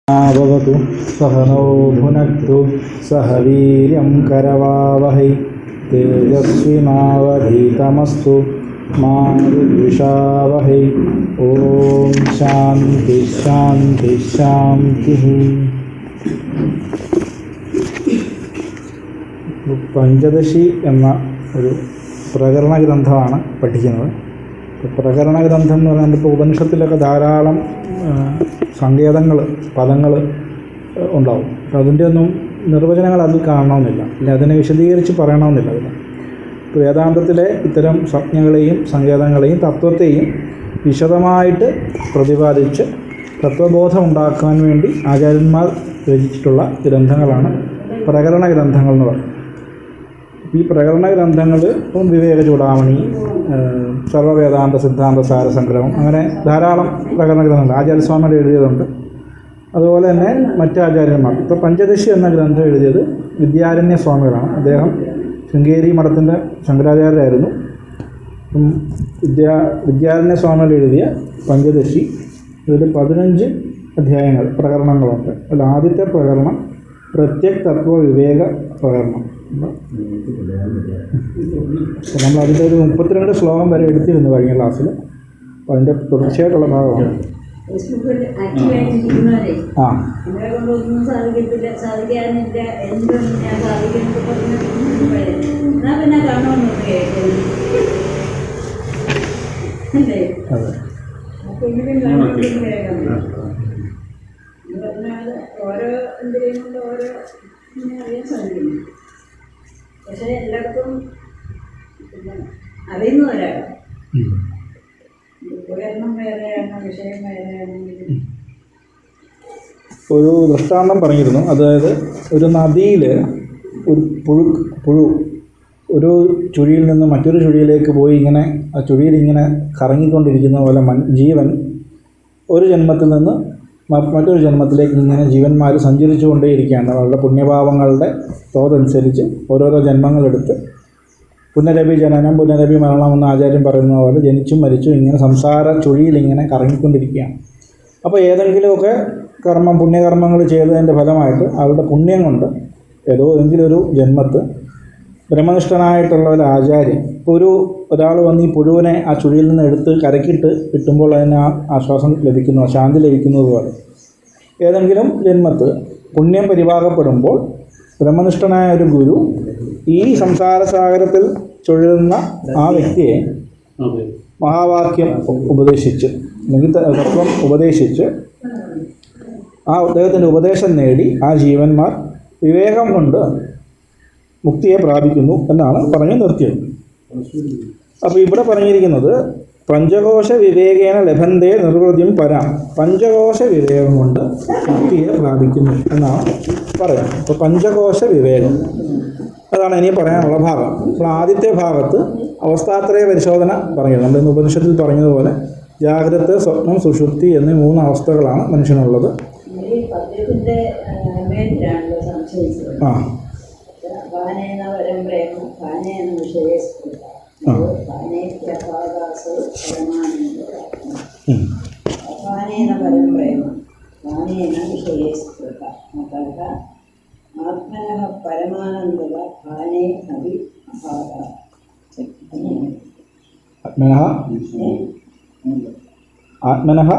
भवतु सहनौ भुनक्तु सह वीर्यं करवावहै तेजस्विनावधीतमस्तु मा विद्विषावहै। ഓം ശാന്തി ശാന്തി ശാന്തി. പഞ്ചദശി എന്ന ഒരു പ്രകരണ ഗ്രന്ഥമാണ് പഠിക്കുന്നത്. പ്രകരണ ഗ്രന്ഥം എന്ന് പറഞ്ഞാൽ ഇപ്പോൾ ഉപനിഷത്തിലൊക്കെ ധാരാളം സങ്കേതങ്ങൾ പദങ്ങൾ ഉണ്ടാവും. അപ്പോൾ അതിൻ്റെ ഒന്നും നിർവചനങ്ങൾ അതിൽ കാണണമെന്നില്ല, ഇല്ല അതിനെ വിശദീകരിച്ച് പറയണമെന്നില്ല. അതിൽ ഇപ്പോൾ വേദാന്തത്തിലെ ഇത്തരം സംജ്ഞകളെയും സങ്കേതങ്ങളെയും തത്വത്തെയും വിശദമായിട്ട് പ്രതിപാദിച്ച് തത്വബോധം ഉണ്ടാക്കാൻ വേണ്ടി ആചാര്യന്മാർ രചിച്ചിട്ടുള്ള ഗ്രന്ഥങ്ങളാണ് പ്രകരണ ഗ്രന്ഥങ്ങൾ എന്ന് പറയുന്നത്. ഈ പ്രകരണ ഗ്രന്ഥങ്ങൾ ഇപ്പം വിവേക ചൂടാമണി, സർവവേദാന്ത സിദ്ധാന്ത സാരസംഗ്രഹം, അങ്ങനെ ധാരാളം പ്രകരണ ഗ്രന്ഥങ്ങൾ ആചാര്യസ്വാമിയുടെ എഴുതിയതുണ്ട്. അതുപോലെ തന്നെ മറ്റാചാര്യന്മാർ ഇപ്പോൾ പഞ്ചദശി എന്ന ഗ്രന്ഥം എഴുതിയത് വിദ്യാരണ്യ സ്വാമികളാണ്. അദ്ദേഹം ശൃംഗേരി മഠത്തിൻ്റെ ശങ്കരാചാര്യരായിരുന്നു. വിദ്യാരണ്യ സ്വാമികൾ എഴുതിയ പഞ്ചദശി ഇതിൽ 15 അധ്യായങ്ങൾ പ്രകരണങ്ങളുണ്ട്. അതിൽ ആദ്യത്തെ പ്രകരണം പ്രത്യക് തത്വ വിവേക പ്രകരണം. നമ്മൾ അതിൻ്റെ ഒരു 32 ശ്ലോകം വരെ എടുത്തിരുന്നു കഴിഞ്ഞ ക്ലാസ്സിൽ. അപ്പോൾ അതിൻ്റെ തുടർച്ചയായിട്ടുള്ള ഭാഗമാണ്. ഓരോ എന്തിനേയും കൊണ്ട് ഓരോ അറിയാൻ സാധിക്കുന്നു. പക്ഷേ എല്ലാവർക്കും അറിയുന്നവരാണ്. ഉപകരണം വേറെയാണ്, വിഷയം വേറെയാണെങ്കിൽ. ഒരു ദൃഷ്ടാന്തം പറഞ്ഞിരുന്നു. അതായത് ഒരു നദിയിൽ ഒരു പുഴു ഒരു ചുഴിയിൽ നിന്ന് മറ്റൊരു ചുഴിയിലേക്ക് പോയി ഇങ്ങനെ ആ ചുഴിയിൽ ഇങ്ങനെ കറങ്ങിക്കൊണ്ടിരിക്കുന്ന പോലെ ജീവൻ ഒരു ജന്മത്തിൽ നിന്ന് മറ്റൊരു ജന്മത്തിലേക്ക് ഇങ്ങനെ ജീവന്മാർ സഞ്ചരിച്ചു കൊണ്ടേയിരിക്കുകയാണ്. അവരുടെ പുണ്യഭാവങ്ങളുടെ തോതനുസരിച്ച് ഓരോരോ ജന്മങ്ങളെടുത്ത് പുനരഭി ജനനം പുനരഭി മരണം എന്ന ആചാര്യം പറയുന്ന പോലെ ജനിച്ചും മരിച്ചും ഇങ്ങനെ സംസാര ചുഴിയിൽ ഇങ്ങനെ കറങ്ങിക്കൊണ്ടിരിക്കുകയാണ്. അപ്പോൾ ഏതെങ്കിലുമൊക്കെ പുണ്യകർമ്മങ്ങൾ ചെയ്തതിൻ്റെ ഫലമായിട്ട് അവരുടെ പുണ്യം കൊണ്ട് ഏതെങ്കിലും ഒരു ജന്മത്ത് ബ്രഹ്മനിഷ്ഠനായിട്ടുള്ള ഒരു ആചാര്യൻ ഇപ്പോൾ ഒരാൾ വന്ന് ഈ പുഴുവിനെ ആ ചുഴിയിൽ നിന്ന് എടുത്ത് കരക്കിട്ട് കിട്ടുമ്പോൾ അതിന് ആശ്വാസം ലഭിക്കുന്നു, ശാന്തി ലഭിക്കുന്നത് പോലെ ഏതെങ്കിലും ജന്മത്ത് പുണ്യം പരിഭാഗപ്പെടുമ്പോൾ ബ്രഹ്മനിഷ്ഠനായ ഒരു ഗുരു ഈ സംസാരസാഗരത്തിൽ ചുഴലുന്ന ആ വ്യക്തിയെ മഹാവാക്യം ഉപദേശിച്ച് അല്ലെങ്കിൽ തത്വം ഉപദേശിച്ച് ആ അദ്ദേഹത്തിൻ്റെ ഉപദേശം നേടി ആ ജീവന്മാർ വിവേകം കൊണ്ട് മുക്തിയെ പ്രാപിക്കുന്നു എന്നാണ് പറഞ്ഞു നിർത്തിയത്. അപ്പോൾ ഇവിടെ പറഞ്ഞിരിക്കുന്നത് പഞ്ചകോശ വിവേകേന ലഭന്തേ നിർവൃതിയും പരാം, പഞ്ചകോശ വിവേകം കൊണ്ട് മുക്തിയെ പ്രാപിക്കുന്നു എന്നാണ് പറയുന്നത്. അപ്പോൾ പഞ്ചകോശ വിവേകം അതാണ് ഇനി പറയാനുള്ള ഭാഗം. അപ്പോൾ ആദ്യത്തെ ഭാഗത്ത് അവസ്ഥാത്രയ പരിശോധന പറയുന്നത് നമ്മളിന്ന് ഉപനിഷത്തിൽ പറഞ്ഞതുപോലെ ജാഗ്രത, സ്വപ്നം, സുഷുപ്തി എന്നീ 3 അവസ്ഥകളാണ് മനുഷ്യനുള്ളത്. ആ ആത്മനഃ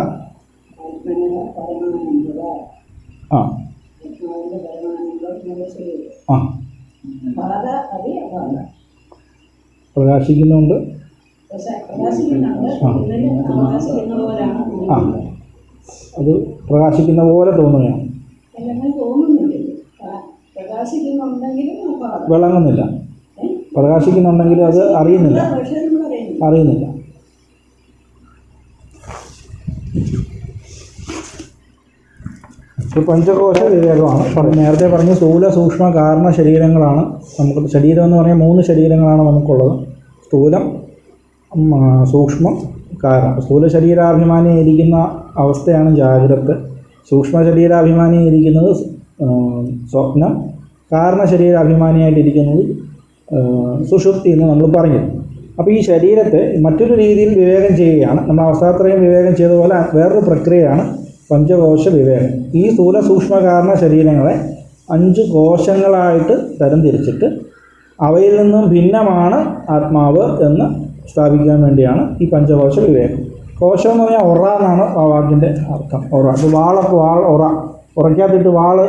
പ്രകാശിക്കുന്നുണ്ട്. അത് പ്രകാശിക്കുന്ന പോലെ തോന്നുകയാണ്, വിളങ്ങുന്നില്ല. പ്രകാശിക്കുന്നുണ്ടെങ്കിലും അത് അറിയുന്നില്ല. പഞ്ചകോശ വിവേകമാണ് നേരത്തെ പറഞ്ഞ സ്ഥൂല സൂക്ഷ്മ കാരണ ശരീരങ്ങളാണ് നമുക്ക്. ശരീരം എന്ന് പറഞ്ഞാൽ 3 ശരീരങ്ങളാണ് നമുക്കുള്ളത്: സ്ഥൂലം, സൂക്ഷ്മം, കാരണം. സ്ഥൂല ശരീരാഭിമാനിയായിരിക്കുന്ന അവസ്ഥയാണ് ജാഗ്രത. സൂക്ഷ്മ ശരീരാഭിമാനിയായിരിക്കുന്നത് സ്വപ്നം. കാരണ ശരീരാഭിമാനിയായിട്ടിരിക്കുന്നത് സുഷുപ്തി എന്ന് നമ്മൾ പറഞ്ഞത്. അപ്പോൾ ഈ ശരീരത്തെ മറ്റൊരു രീതിയിൽ വിവേകം ചെയ്യുകയാണ്. നമ്മൾ അവസ്ഥാത്രയം വിവേകം ചെയ്ത പോലെ വേറൊരു പ്രക്രിയയാണ് പഞ്ചകോശ വിവേകം. ഈ സ്ഥൂല സൂക്ഷ്മകാരണ ശരീരങ്ങളെ 5 കോശങ്ങളായിട്ട് തരംതിരിച്ചിട്ട് അവയിൽ നിന്നും ഭിന്നമാണ് ആത്മാവ് എന്ന് സ്ഥാപിക്കാൻ വേണ്ടിയാണ് ഈ പഞ്ചകോശ വിവേകം. കോശം എന്ന് പറഞ്ഞാൽ ഒറ എന്നാണ് ആ വാക്കിൻ്റെ അർത്ഥം. ഒറ. ഇപ്പോൾ വാളൊക്കെ ഒറ, ഉറയ്ക്കകത്തിട്ട് വാള്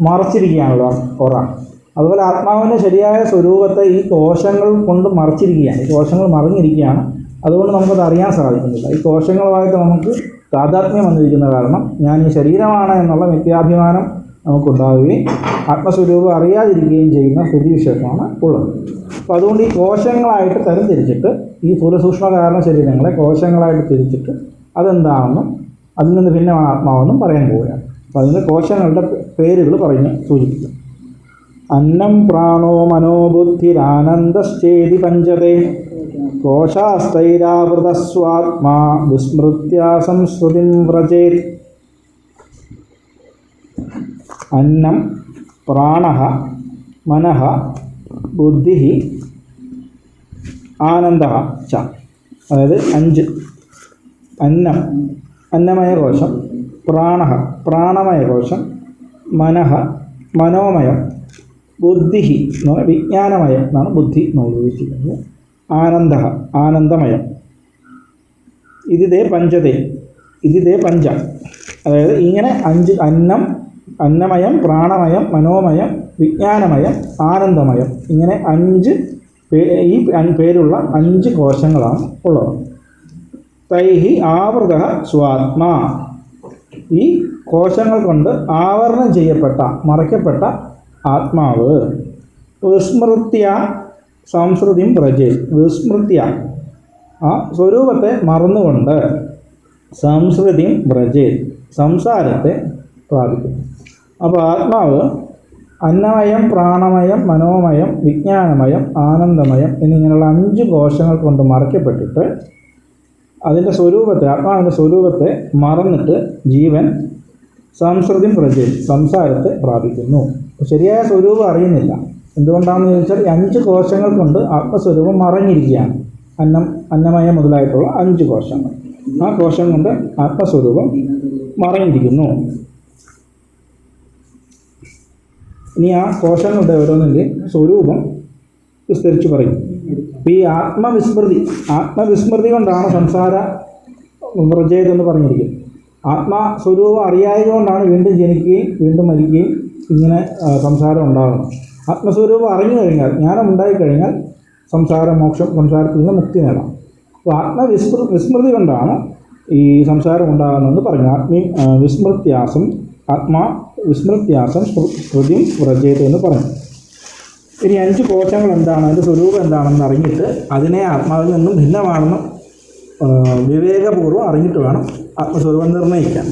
മറച്ചിരിക്കുകയാണല്ലോ ഒറ. അതുപോലെ ആത്മാവിൻ്റെ ശരിയായ സ്വരൂപത്തെ ഈ കോശങ്ങൾ കൊണ്ട് മറച്ചിരിക്കുകയാണ്. ഈ കോശങ്ങൾ മറിഞ്ഞിരിക്കുകയാണ്. അതുകൊണ്ട് നമുക്കത് അറിയാൻ സാധിക്കുന്നില്ല. ഈ കോശങ്ങളുമായിട്ട് നമുക്ക് താതാത്മ്യം വന്നിരിക്കുന്ന കാരണം ഞാൻ ഈ ശരീരമാണ് എന്നുള്ള മിഥ്യാഭിമാനം നമുക്കുണ്ടാവുകയും ആത്മസ്വരൂപം അറിയാതിരിക്കുകയും ചെയ്യുന്ന സ്ഥിതിവിശേഷമാണ് ഉള്ളത്. അപ്പോൾ അതുകൊണ്ട് ഈ കോശങ്ങളായിട്ട് തരംതിരിച്ചിട്ട് ഈ സ്ഥൂലസൂക്ഷ്മ കാരണ ശരീരങ്ങളെ കോശങ്ങളായിട്ട് തിരിച്ചിട്ട് അതെന്താണെന്നും അതിൽ നിന്ന് ഭിന്നമാണ് ആത്മാവെന്നും പറയാൻ പോവുകയാണ്. അപ്പോൾ അതിൻ്റെ കോശങ്ങളുടെ പേരുകൾ പറഞ്ഞ് സൂചിപ്പിക്കും. അന്നം പ്രാണോ മനോബുദ്ധിരാനന്ദശ്ചേതി പഞ്ചതേ കോശാസ്തൈരാവൃതസ്വാത്മാ വിസ്മൃത്യ സംസ്കൃതിം വ്രജേത്. അന്നം പ്രാണഃ മനഃ ബുദ്ധിഃ ആനന്ദഃ ച. അതായത് 5. അന്നം അന്നമയ കോശം, പ്രാണഃ പ്രാണമയ കോശം, മനഃ മനോമയം, ബുദ്ധിഃ എന്ന് പറഞ്ഞാൽ വിജ്ഞാനമയം എന്നാണ് ബുദ്ധി നമ്മൾ ഉദ്ദേശിക്കുന്നത്, ആനന്ദഃ ആനന്ദമയം. ഇതിതേ പഞ്ചതേ ഇതിതേ പഞ്ച. അതായത് ഇങ്ങനെ 5 അന്നം അന്നമയം പ്രാണമയം മനോമയം വിജ്ഞാനമയം ആനന്ദമയം ഇങ്ങനെ 5 ഈ പേരുള്ള 5 കോശങ്ങളാണ് ഉള്ളത്. തൈഹി ആവൃത സ്വാത്മാ. ഈ കോശങ്ങൾ കൊണ്ട് ആവരണം ചെയ്യപ്പെട്ട മറയ്ക്കപ്പെട്ട ആത്മാവ് വിസ്മൃത്യ സംസ്കൃതിം വ്രജേ. വിസ്മൃത്യ ആ സ്വരൂപത്തെ മറന്നുകൊണ്ട് സംസ്കൃതിം വ്രജേ സംസാരത്തെ പ്രാപിക്കുന്നു. അപ്പോൾ ആത്മാവ് അന്നമയം പ്രാണമയം മനോമയം വിജ്ഞാനമയം ആനന്ദമയം എന്നിങ്ങനെയുള്ള 5 കോശങ്ങൾ കൊണ്ട് മറയ്ക്കപ്പെട്ടിട്ട് അതിൻ്റെ സ്വരൂപത്തെ ആത്മാവിൻ്റെ സ്വരൂപത്തെ മറന്നിട്ട് ജീവൻ സംസ്കൃതിം വ്രജേ സംസാരത്തെ പ്രാപിക്കുന്നു. ശരിയായ സ്വരൂപം അറിയുന്നില്ല. എന്തുകൊണ്ടാണെന്ന് ചോദിച്ചാൽ 5 കോശങ്ങൾ കൊണ്ട് ആത്മസ്വരൂപം മറഞ്ഞിരിക്കുകയാണ്. അന്നമയം മുതലായിട്ടുള്ള 5 കോശങ്ങൾ. ആ കോശം കൊണ്ട് ആത്മസ്വരൂപം മറഞ്ഞിരിക്കുന്നു. ഇനി ആ കോശങ്ങളുടെ ഓരോന്നിൻ്റെ സ്വരൂപം വിസ്തരിച്ച് പറയും. ഈ ആത്മവിസ്മൃതി കൊണ്ടാണ് സംസാര വ്രജേതെന്ന് പറഞ്ഞിരിക്കുന്നത്. ആത്മസ്വരൂപം അറിയായത് കൊണ്ടാണ് വീണ്ടും ജനിക്കുകയും വീണ്ടും മരിക്കുകയും ഇങ്ങനെ സംസാരം ഉണ്ടാകുന്നത്. ആത്മസ്വരൂപം അറിഞ്ഞു കഴിഞ്ഞാൽ ജ്ഞാനം ഉണ്ടായിക്കഴിഞ്ഞാൽ സംസാരത്തിൽ നിന്ന് മുക്തി നേടാം. അപ്പോൾ വിസ്മൃതി കൊണ്ടാണ് ഈ സംസാരം ഉണ്ടാകുന്നതെന്ന് പറഞ്ഞു. വിസ്മൃത്യാസം ശ്രുതിം വ്രജേത് എന്ന് പറഞ്ഞു. ഇനി 5 കോശങ്ങൾ എന്താണ്, അതിൻ്റെ സ്വരൂപം എന്താണെന്ന് അറിഞ്ഞിട്ട് അതിനെ ആത്മാവിൽ നിന്നും ഭിന്നമാണെന്ന് വിവേകപൂർവ്വം അറിഞ്ഞിട്ട് വേണം ആത്മസ്വരൂപം നിർണ്ണയിക്കാൻ.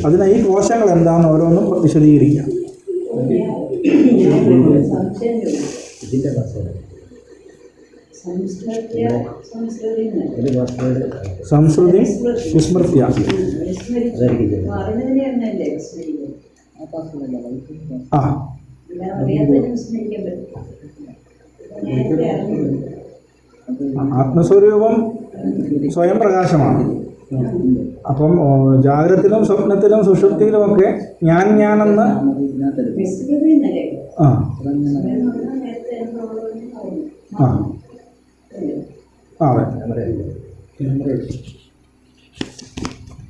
അതിന് ഈ കോശങ്ങൾ എന്താണെന്ന് ഓരോന്നും വിശദീകരിക്കാം. സംസ്കൃതി വിസ്മൃത്യ. ആ ആത്മസ്വരൂപം സ്വയം പ്രകാശമാണ്. അപ്പം ജാഗ്രതത്തിലും സ്വപ്നത്തിലും സുഷുപ്തിയിലുമൊക്കെ ഞാനെന്ന് ആ ആ അതെ.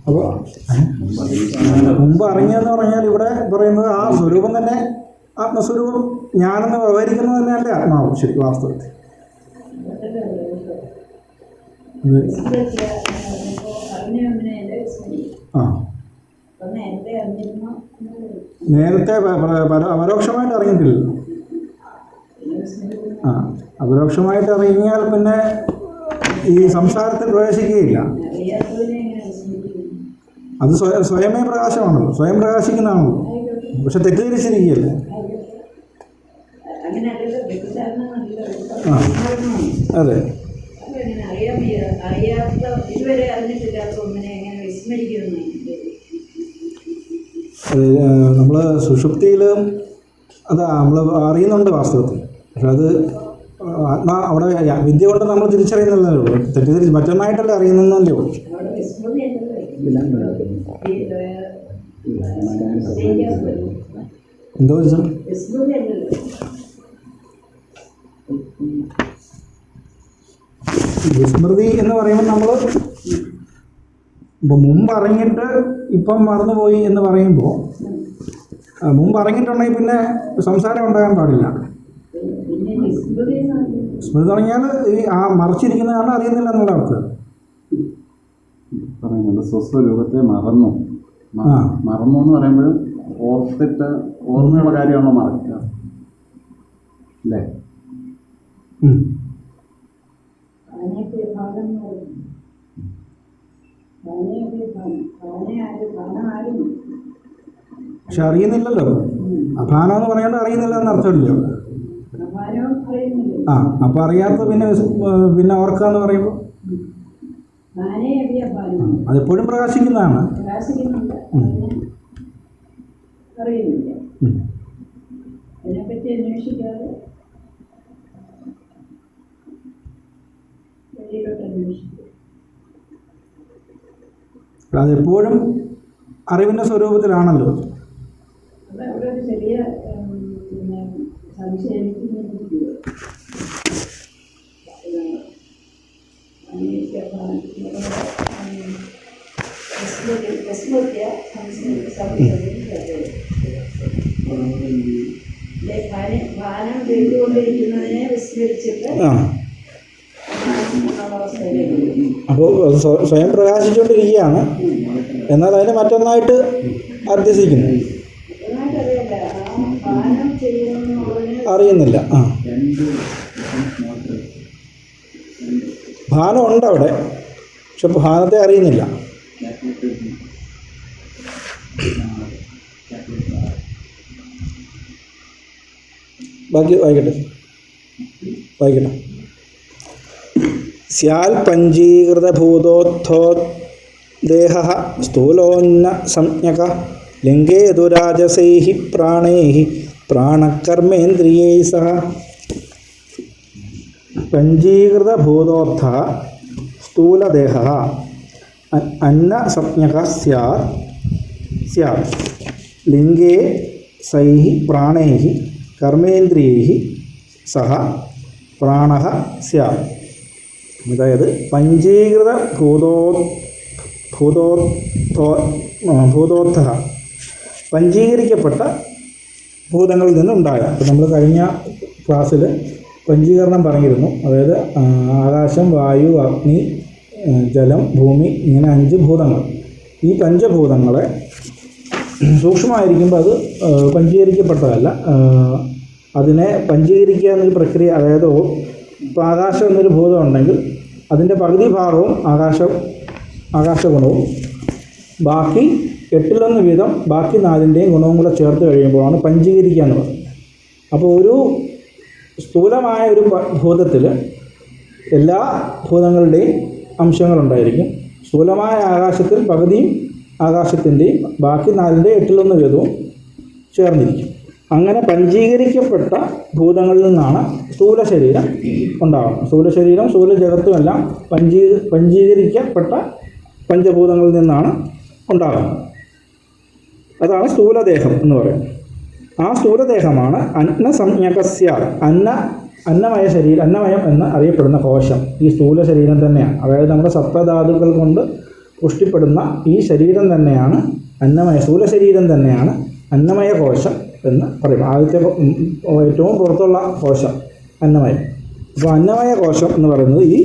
അപ്പോൾ മുമ്പ് അറിഞ്ഞതെന്ന് പറഞ്ഞാൽ ഇവിടെ പറയുന്നത് ആ സ്വരൂപം തന്നെ ആത്മസ്വരൂപം ഞാനെന്ന് വ്യവഹരിക്കുന്നത് തന്നെയല്ലേ ആത്മാവ് ശരി വാസ്തവത്തിൽ. ആ നേരത്തെ അപരോക്ഷമായിട്ട് അറിഞ്ഞിട്ടില്ലല്ലോ. ആ അപരോക്ഷമായിട്ട് അറിഞ്ഞാൽ പിന്നെ ഈ സംസാരത്തിൽ പ്രവേശിക്കുകയില്ല. അത് സ്വയമേ പ്രകാശമാണല്ലോ, സ്വയം പ്രകാശിക്കുന്നതാണല്ലോ. പക്ഷെ തെറ്റിദ്ധരിച്ചിരിക്കുകയല്ലേ. ആ അതെ. നമ്മൾ സുഷുപ്തിയിൽ അതാ നമ്മൾ അറിയുന്നുണ്ട് വാസ്തവത്തിൽ. പക്ഷെ അത് അവിടെ വിദ്യ കൊണ്ട് നമ്മൾ തിരിച്ചറിയുന്നല്ലേ ഉള്ളൂ. തെറ്റിദ്ധരിച്ച് മറ്റൊന്നായിട്ടല്ലേ അറിയുന്നതല്ലേ ഉള്ളൂ. എന്തോ ചോദിച്ചാൽ വിസ്മൃതി എന്ന് പറയുമ്പോൾ നമ്മൾ ഇപ്പോൾ മുമ്പ് അറിഞ്ഞിട്ട് ഇപ്പം മറന്നുപോയി എന്ന് പറയുമ്പോൾ മുമ്പ് അറിഞ്ഞിട്ടുണ്ടെങ്കിൽ പിന്നെ സംസാരം ഉണ്ടാകാൻ പാടില്ല. സ്മൃതി പറഞ്ഞാൽ ഈ ആ മറച്ചിരിക്കുന്നതാണ് അറിയുന്നില്ല എന്നുള്ള അവർക്ക് പറയുന്നുണ്ട്. സ്വസ്വരൂപത്തെ മറന്നു. മറന്നു എന്ന് പറയുമ്പോൾ ഓർത്തിട്ട് ഓർമ്മയുള്ള കാര്യമാണോ മറക്കുക അല്ലേ? പക്ഷെ അറിയുന്നില്ലല്ലോ. അഭാനം എന്ന് പറയാണ്ട് അറിയുന്നില്ല എന്ന് അർത്ഥമില്ലല്ലോ. ആ അപ്പം അറിയാത്ത പിന്നെ ഓർക്കാന്ന് പറയുമ്പോൾ അതെപ്പോഴും പ്രകാശിക്കുന്നതാണ്. അതിനെപ്പറ്റി അന്വേഷിക്കാതെ അതെപ്പോഴും അറിവിൻ്റെ സ്വരൂപത്തിലാണല്ലോ. അവിടെ ഒരു ചെറിയ സംശയം ഭാനം ചെയ്തുകൊണ്ടിരിക്കുന്നതിനെ വിസ്മരിച്ചിട്ട് അപ്പോൾ സ്വയം പ്രകാശിച്ചുകൊണ്ടിരിക്കുകയാണ്, എന്നാൽ അതിനെ മറ്റൊന്നായിട്ട് അഭ്യസിക്കുന്നു, അറിയുന്നില്ല. ആ ഭാനം ഉണ്ട് അവിടെ, പക്ഷെ ഭാനത്തെ അറിയുന്നില്ല. ബാക്കി വായിക്കട്ടെ. സ്യാൽ പഞ്ചീകൃതഭൂതോത്ഥോ ദേഹ സ്ഥൂലോന്ന സംജ്ഞക ലിംഗേതു രാജസൈഃ പ്രാണൈഃ പ്രാണകർമ്മേന്ദ്രിയൈഃ സഹ. പഞ്ചീകൃതഭൂതോത്ഥ സ്ഥൂലദേഹ അന്നസംജ്ഞക സ്യാത് ലിംഗേ സൈഃ പ്രാണൈഃ കർമ്മേന്ദ്രിയൈഃ സഹ പ്രാണഃ സ്യാത്. അതായത് പഞ്ചീകൃത ഭൂതോത്ഥ പഞ്ചീകരിക്കപ്പെട്ട ഭൂതങ്ങളിൽ നിന്നുണ്ടായ. അപ്പോൾ നമ്മൾ കഴിഞ്ഞ ക്ലാസ്സിൽ പഞ്ചീകരണം പറഞ്ഞിരുന്നു. അതായത് ആകാശം, വായു, അഗ്നി, ജലം, ഭൂമി, ഇങ്ങനെ 5 ഭൂതങ്ങൾ. ഈ പഞ്ചഭൂതങ്ങളെ സൂക്ഷ്മമായിരിക്കുമ്പോൾ അത് പഞ്ചീകരിക്കപ്പെട്ടതല്ല. അതിനെ പഞ്ചീകരിക്കുക എന്നൊരു പ്രക്രിയ, അതായത് ഇപ്പോൾ ആകാശം എന്നൊരു ഭൂതം ഉണ്ടെങ്കിൽ അതിൻ്റെ പകുതി ഭാഗവും ആകാശഗുണവും ബാക്കി 8 വീതം ബാക്കി 4ൻ്റെയും ഗുണവും കൂടെ ചേർത്ത് കഴിയുമ്പോഴാണ് പഞ്ചീകരിക്കുക എന്ന് പറയുന്നത്. അപ്പോൾ ഒരു സ്ഥൂലമായ ഒരു ഭൂതത്തിൽ എല്ലാ ഭൂതങ്ങളുടെയും അംശങ്ങളുണ്ടായിരിക്കും. സ്ഥൂലമായ ആകാശത്തിൽ പകുതിയും ആകാശത്തിൻ്റെയും ബാക്കി 4ൻ്റെ 8 വീതവും ചേർന്നിരിക്കും. അങ്ങനെ പഞ്ചീകരിക്കപ്പെട്ട ഭൂതങ്ങളിൽ നിന്നാണ് സ്ഥൂല ശരീരം ഉണ്ടാകുന്നത്. സ്ഥൂല ശരീരം, സ്ഥൂല ജഗത്തുമെല്ലാം പഞ്ചീകരിക്കപ്പെട്ട പഞ്ചഭൂതങ്ങളിൽ നിന്നാണ് ഉണ്ടാകുന്നത്. അതാണ് സ്ഥൂലദേഹം എന്ന് പറയുന്നത്. ആ സ്ഥൂലദേഹമാണ് അന്നസംജ്ഞകസ്യ അന്നമയ ശരീരം, അന്നമയം എന്ന് അറിയപ്പെടുന്ന കോശം ഈ സ്ഥൂല ശരീരം തന്നെയാണ്. അതായത് നമ്മുടെ സപ്തധാതുക്കൾ കൊണ്ട് പുഷ്ടിപ്പെടുന്ന ഈ ശരീരം തന്നെയാണ് അന്നമയ, സ്ഥൂല ശരീരം തന്നെയാണ് അന്നമയ കോശം എന്ന് പറയും. ആദ്യത്തെ ഏറ്റവും പുറത്തുള്ള കോശം അന്നമയം. അപ്പോൾ അന്നമയ കോശം എന്ന് പറയുന്നത് ഈ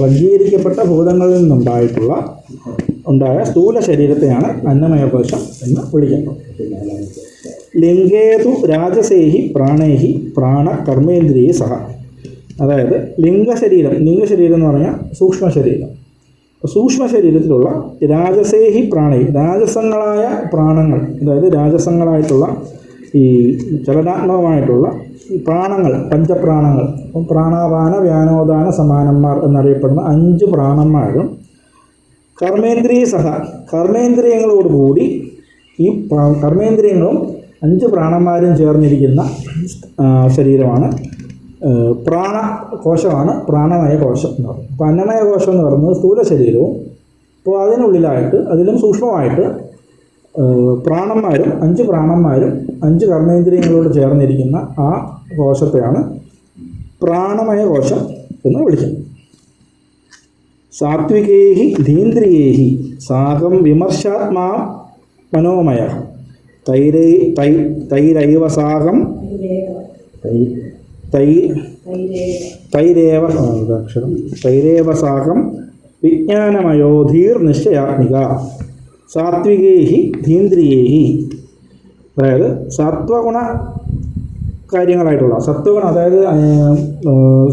പഞ്ചീകരിക്കപ്പെട്ട ഭൂതങ്ങളിൽ നിന്നുണ്ടായ സ്ഥൂല ശരീരത്തെയാണ് അന്നമയ കോശം എന്ന് വിളിക്കുന്നത്. ലിംഗേതു രാജസൈഃ പ്രാണൈഃ പ്രാണകർമ്മേന്ദ്രിയൈഃ സഹ. അതായത് ലിംഗശരീരം എന്ന് പറഞ്ഞാൽ സൂക്ഷ്മ ശരീരം. സൂക്ഷ്മ ശരീരത്തിലുള്ള രാജസൈഃ പ്രാണൈഃ, രാജസങ്ങളായ പ്രാണങ്ങൾ, അതായത് രാജസങ്ങളായിട്ടുള്ള ഈ ചലനാത്മകമായിട്ടുള്ള പ്രാണങ്ങൾ, പഞ്ചപ്രാണങ്ങൾ, പ്രാണാപാന വ്യാനോദാന സമാനന്മാർ എന്നറിയപ്പെടുന്ന 5 പ്രാണന്മാരും കർമ്മേന്ദ്രിയ സഹ, കർമ്മേന്ദ്രിയങ്ങളോടുകൂടി ഈ കർമ്മേന്ദ്രിയങ്ങളും 5 പ്രാണന്മാരും ചേർന്നിരിക്കുന്ന ശരീരമാണ് പ്രാണകോശമാണ് പ്രാണമയ കോശം എന്ന് പറയുന്നത്. അപ്പോൾ അന്നമയ കോശം എന്ന് പറയുന്നത് സ്ഥൂല ശരീരവും അപ്പോൾ അതിനുള്ളിലായിട്ട് അതിലും സൂക്ഷ്മമായിട്ട് പ്രാണന്മാരും 5 പ്രാണന്മാരും 5 കർമ്മേന്ദ്രിയങ്ങളോട് ചേർന്നിരിക്കുന്ന ആ കോശത്തെയാണ് പ്രാണമയ കോശം എന്ന് വിളിക്കുന്നത്. സാത്വികേഹി ധീന്ദ്രിയേഹി സാകം വിമർശാത്മാ മനോമയ തൈരൈവ സാകം തൈരേവ സാകം വിജ്ഞാനമയോ ധീർ നിശ്ചയാത്മിക സാത്വികേഹി ധീന്ദ്രിയേഹി. അതായത് സത്വഗുണ കാര്യങ്ങളായിട്ടുള്ള സത്വഗുണം, അതായത്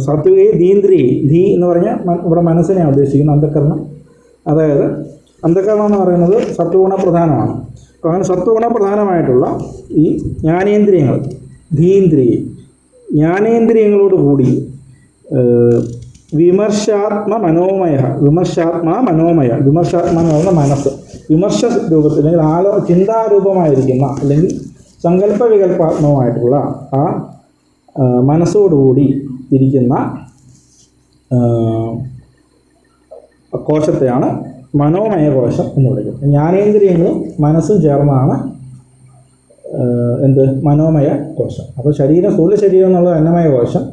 സാത്വികേ ധീന്ദ്രിയേ, ധീ എന്ന് പറഞ്ഞാൽ ഇവിടെ മനസ്സിനെയാണ് ഉദ്ദേശിക്കുന്നത്, അന്ധകരണം. അതായത് അന്ധകരണം എന്ന് പറയുന്നത് സത്വഗുണ പ്രധാനമാണ്. അപ്പോൾ അങ്ങനെ സത്വഗുണ പ്രധാനമായിട്ടുള്ള ഈ ജ്ഞാനേന്ദ്രിയങ്ങൾ, ധീന്ദ്രിയെ, ജ്ഞാനേന്ദ്രിയങ്ങളോട് കൂടി വിമർശാത്മാ മനോമയ എന്ന് പറയുന്ന മനസ്സ്, വിമർശ രൂപത്തിൽ അല്ലെങ്കിൽ ചിന്താരൂപമായിരിക്കുന്ന അല്ലെങ്കിൽ സങ്കല്പ വികല്പാത്മകമായിട്ടുള്ള ആ മനസ്സോടുകൂടി ഇരിക്കുന്ന കോശത്തെയാണ് മനോമയ കോശം എന്ന് വിളിക്കുന്നത്. ജ്ഞാനേന്ദ്രിയങ്ങളും മനസ്സും ചേർന്നാണ് മനോമയ കോശം. അപ്പോൾ സ്ഥൂല ശരീരം എന്നുള്ളത് അന്നമയ കോശം,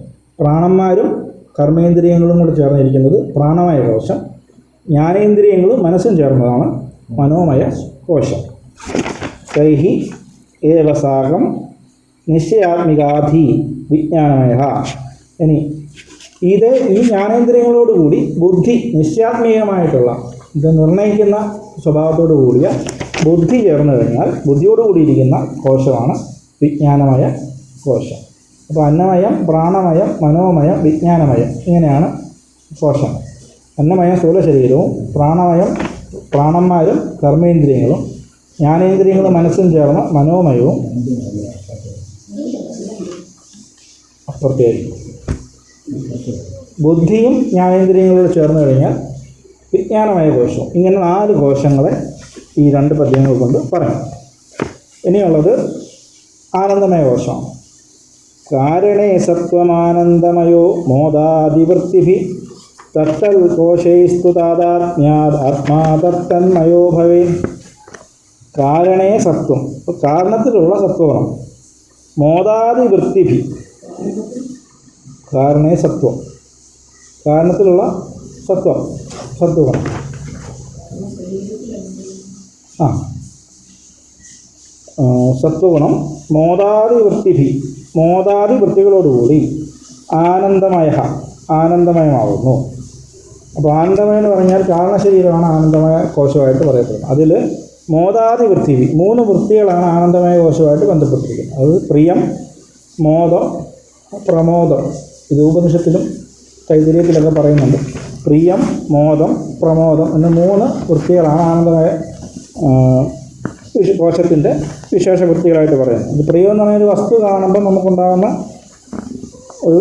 പ്രാണന്മാരും കർമ്മേന്ദ്രിയങ്ങളും കൂടി ചേർന്നിരിക്കുന്നത് പ്രാണമയ കോശം, ജ്ഞാനേന്ദ്രിയങ്ങളും മനസ്സും ചേർന്നതാണ് മനോമയ കോശം. തൈഹി ഏവസാകം നിശ്ചയാത്മികാധി വിജ്ഞാനമയ. ഇനി ഈ ജ്ഞാനേന്ദ്രിയങ്ങളോടുകൂടി ബുദ്ധി, നിശ്ചയാത്മീയമായിട്ടുള്ള ഇത് നിർണ്ണയിക്കുന്ന സ്വഭാവത്തോടു കൂടിയ ബുദ്ധി ചേർന്ന് കഴിഞ്ഞാൽ ബുദ്ധിയോടുകൂടിയിരിക്കുന്ന കോശമാണ് വിജ്ഞാനമയ കോശം. അപ്പോൾ അന്നമയം, പ്രാണമയം, മനോമയം, വിജ്ഞാനമയം, ഇങ്ങനെയാണ് കോശം. അന്നമയം സ്ഥൂല ശരീരവും, പ്രാണന്മാരും കർമ്മേന്ദ്രിയങ്ങളും, ജ്ഞാനേന്ദ്രിയങ്ങളും മനസ്സും ചേർന്ന മനോമയവും അപ്പുറത്തേക്കും. ബുദ്ധിയും ജ്ഞാനേന്ദ്രിയങ്ങളോട് ചേർന്ന് കഴിഞ്ഞാൽ വിജ്ഞാനമയ കോശവും. ഇങ്ങനെ 4 കോശങ്ങളെ ഈ 2 പദ്യങ്ങൾ കൊണ്ട് പറയും. ഇനിയുള്ളത് ആനന്ദമയ കോശമാണ്. കാരണേ സത്വമാനന്ദമയോ മോദാദിവൃത്തിഭി തത്തൽ കോശൈസ്തു താദാത്മ്യാദ് ആത്മാ തത്തന്മയോ ഭവേ. കാരണേ സത്വം, അപ്പോൾ കാരണത്തിലുള്ള സത്വഗുണം. മോദാദിവൃത്തിഭി, കാരണേ സത്വം, കാരണത്തിലുള്ള സത്വഗുണം. സത്വഗുണം മോദാദിവൃത്തികളോടുകൂടി ആനന്ദമയമാകുന്നു. അപ്പോൾ ആനന്ദമയം എന്ന് പറഞ്ഞാൽ കാരണശരീരമാണ് ആനന്ദമയ കോശമായിട്ട് പറയപ്പെടുന്നത്. അതിൽ മോദാദിവൃത്തി 3 വൃത്തികളാണ് ആനന്ദമയ കോശമായിട്ട് ബന്ധപ്പെട്ടിരിക്കുന്നത്. അത് പ്രിയം, മോദം, പ്രമോദം. ഇത് ഉപനിഷത്തിലും തൈത്തിരീയത്തിലൊക്കെ പറയുന്നുണ്ട്. പ്രിയം, മോദം, പ്രമോദം എന്ന 3 വൃത്തികളാണ് ആനന്ദമയ കോശത്തിൻ്റെ വിശേഷ വൃത്തികളായിട്ട് പറയുന്നത്. ഇത് പ്രിയം എന്ന് പറയുന്ന ഒരു വസ്തു കാണുമ്പോൾ നമുക്കുണ്ടാകുന്ന ഒരു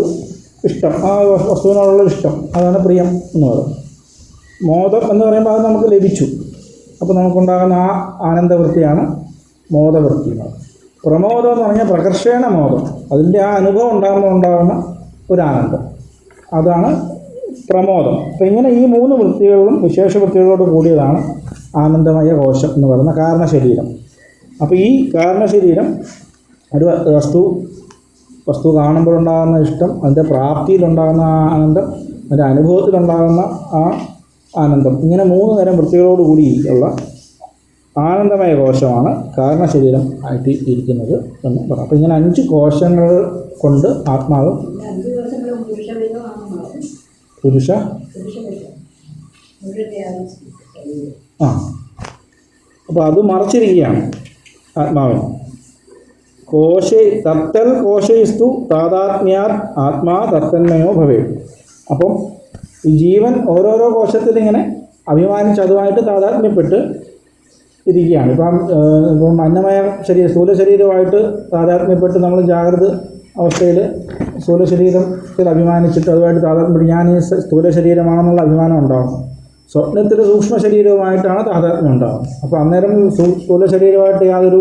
ഇഷ്ടം, ആ വസ്തുവിനോടുള്ള ഇഷ്ടം, അതാണ് പ്രിയം എന്ന് പറയുന്നത്. മോദം എന്ന് പറയുമ്പോൾ അത് നമുക്ക് ലഭിച്ചു, അപ്പോൾ നമുക്കുണ്ടാകുന്ന ആ ആനന്ദവൃത്തിയാണ് മോദവൃത്തി. പ്രമോദം എന്ന് പറഞ്ഞാൽ പ്രകർഷേണ മോദം, അതിൻ്റെ ആ അനുഭവം ഉണ്ടാകുന്ന ഒരു ആനന്ദം, അതാണ് പ്രമോദം. അപ്പോൾ ഇങ്ങനെ ഈ 3 വൃത്തികളിലും വിശേഷ വൃത്തികളോട് കൂടിയതാണ് ആനന്ദമയ കോശം എന്ന് പറയുന്ന കാരണശരീരം. അപ്പോൾ ഈ കാരണശരീരം ഒരു വസ്തു കാണുമ്പോഴുണ്ടാകുന്ന ഇഷ്ടം, അതിൻ്റെ പ്രാപ്തിയിലുണ്ടാകുന്ന ആ ആനന്ദം, അതിൻ്റെ അനുഭവത്തിലുണ്ടാകുന്ന ആ ആനന്ദം, ഇങ്ങനെ 3 തരം വൃത്തികളോട് കൂടിയുള്ള ആനന്ദമയ കോശമാണ് കാരണശരീരം ആയിട്ട് ഇരിക്കുന്നത് എന്ന് പറയാം. അപ്പോൾ ഇങ്ങനെ 5 കോശങ്ങൾ കൊണ്ട് ആത്മാവ് പുരുഷ അപ്പോൾ അത് മറച്ചിരിക്കുകയാണ് ആത്മാവിന്. തത്തൽ കോശയിസ്തു താതാത്മ്യാത് ആത്മാ തത്തന്മയോ ഭവേ. അപ്പം ഈ ജീവൻ ഓരോരോ കോശത്തിലിങ്ങനെ അഭിമാനിച്ച് അതുമായിട്ട് താതാത്മ്യപ്പെട്ട് ഇരിക്കുകയാണ്. ഇപ്പം അന്നമയ സ്ഥൂല ശരീരമായിട്ട് താതാത്മ്യപ്പെട്ട് നമ്മൾ ജാഗ്രത അവസ്ഥയിൽ സ്ഥൂല ശരീരത്തിൽ അഭിമാനിച്ചിട്ട് അതുമായിട്ട് താതാത്മ്യം, ഞാൻ ഈ സ്ഥൂല ശരീരമാണെന്നുള്ള അഭിമാനം ഉണ്ടാകും. സ്വപ്നത്തിൽ സൂക്ഷ്മ ശരീരവുമായിട്ടാണ് താതാത്മ്യം ഉണ്ടാകുന്നത്. അപ്പോൾ അന്നേരം സ്ഥൂല ശരീരമായിട്ട് യാതൊരു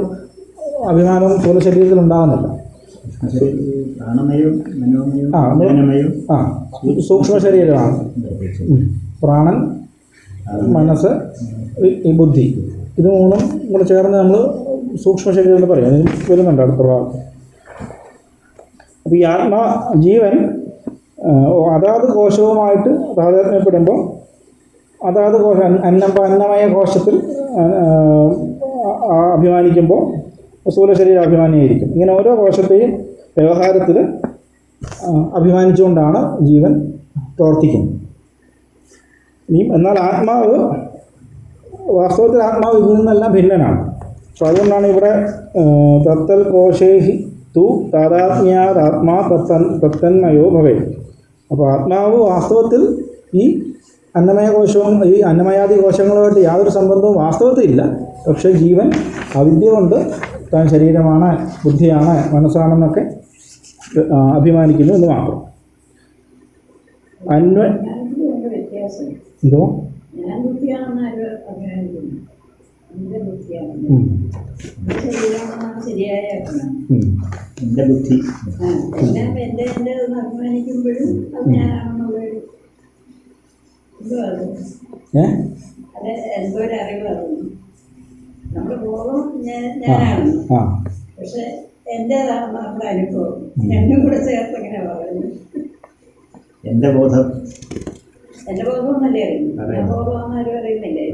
അഭിമാനവും സ്ഥൂല ശരീരത്തിൽ ഉണ്ടാകുന്നില്ല. സൂക്ഷ്മ ശരീരമാണ് പ്രാണൻ, മനസ്സ്, ഈ ബുദ്ധി, ഇത് മൂന്നും കൂടെ ചേർന്ന് നമ്മൾ സൂക്ഷ്മ ശരീരം എന്ന് പറയും. അതിന് വരുന്നുണ്ട് അടുത്ത ഭാഗം. അപ്പോൾ ഈ ജീവൻ അതാത് കോശവുമായിട്ട് താതാത്മ്യപ്പെടുമ്പോൾ അതാത് കോശം അന്നമയ കോശത്തിൽ അഭിമാനിക്കുമ്പോൾ സ്ഥൂല ശരീരം അഭിമാനിയായിരിക്കും. ഇങ്ങനെ ഓരോ കോശത്തെയും വ്യവഹാരത്തിൽ അഭിമാനിച്ചുകൊണ്ടാണ് ജീവൻ പ്രവർത്തിക്കുന്നത്. എന്നാൽ ആത്മാവ്, വാസ്തവത്തിൽ ആത്മാവ് ഇതിൽ നിന്നെല്ലാം ഭിന്നനാണ്. അപ്പോൾ അതുകൊണ്ടാണ് ഇവിടെ തത്തൽ കോശേഹി തു താതാത്മ്യാത്മാ തത്തന്മയോ ഭവേ. അപ്പോൾ ആത്മാവ് വാസ്തവത്തിൽ ഈ അന്നമയ കോശവും ഈ അന്നമയാദി കോശങ്ങളുമായിട്ട് യാതൊരു സംബന്ധവും വാസ്തവത്തിൽ ഇല്ല. പക്ഷേ ജീവൻ അവിദ്യ കൊണ്ട് താൻ ശരീരമാണ്, ബുദ്ധിയാണ്, മനസ്സാണെന്നൊക്കെ അഭിമാനിക്കുന്നു എന്ന് മാത്രം. വ്യത്യാസം എന്തോ ഞാൻ ബുദ്ധിയാണെന്ന് ആരും അഭിമാനിക്കുന്നു. എൻ്റെ ബുദ്ധിയാണ്, ശരീരമാണെന്നാണ് ശരിയായ എൻ്റെ ബുദ്ധി. എൻ്റെതെന്ന് അഭിമാനിക്കുമ്പോഴും അത് ഞാനാണെന്നുള്ളൊരു എന്തോ അത് എന്തോ ഒരു അറിവ് അറിയുന്നു. നമ്മുടെ ബോധം ഞാനാണ്, പക്ഷെ എൻ്റേതാണെന്ന് നമ്മുടെ അനുഭവം രണ്ടും കൂടെ ചേർത്ത് എങ്ങനെ പറയുന്നു. എൻ്റെ ബോധം എന്നല്ലേ അറിയുന്നു. ഞാൻ ബോധമാണെന്ന് ആരും അറിയുന്നില്ലേ.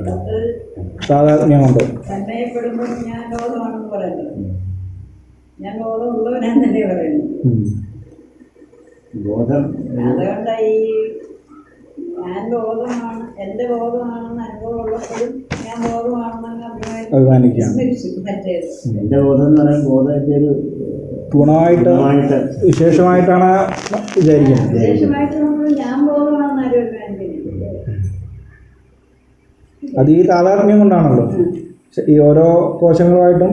താതാത്മ്യമുണ്ട്. തന്മയപ്പെടുമ്പോൾ ഞാൻ ബോധമാണെന്ന് പറയുന്നത്. ഞാൻ ബോധമുള്ളവനാന്നല്ലേ പറയുന്നത്. ബോധം അതുകൊണ്ടാണ് ഈ ഞാൻ ബോധമാണ്, എൻ്റെ ബോധമാണെന്ന് അനുഭവമുള്ളപ്പോഴും ഞാൻ ബോധമാണെന്ന് അഭിമാനിക്കാം. മറ്റേത് എൻ്റെ ബോധം എന്ന് പറയുമ്പോൾ ബോധത്തിൻ്റെ ഒരു ഗുണമായിട്ട് വിശേഷമായിട്ടാണ് വിചാരിക്കുന്നത്. വിശേഷമായിട്ട് നമ്മൾ ഞാൻ ബോധമാണെന്ന് ആരും അഭിമാനിക്കുന്നില്ല. അത് ഈ താതാത്മ്യം കൊണ്ടാണല്ലോ. ഈ ഓരോ കോശങ്ങളുമായിട്ടും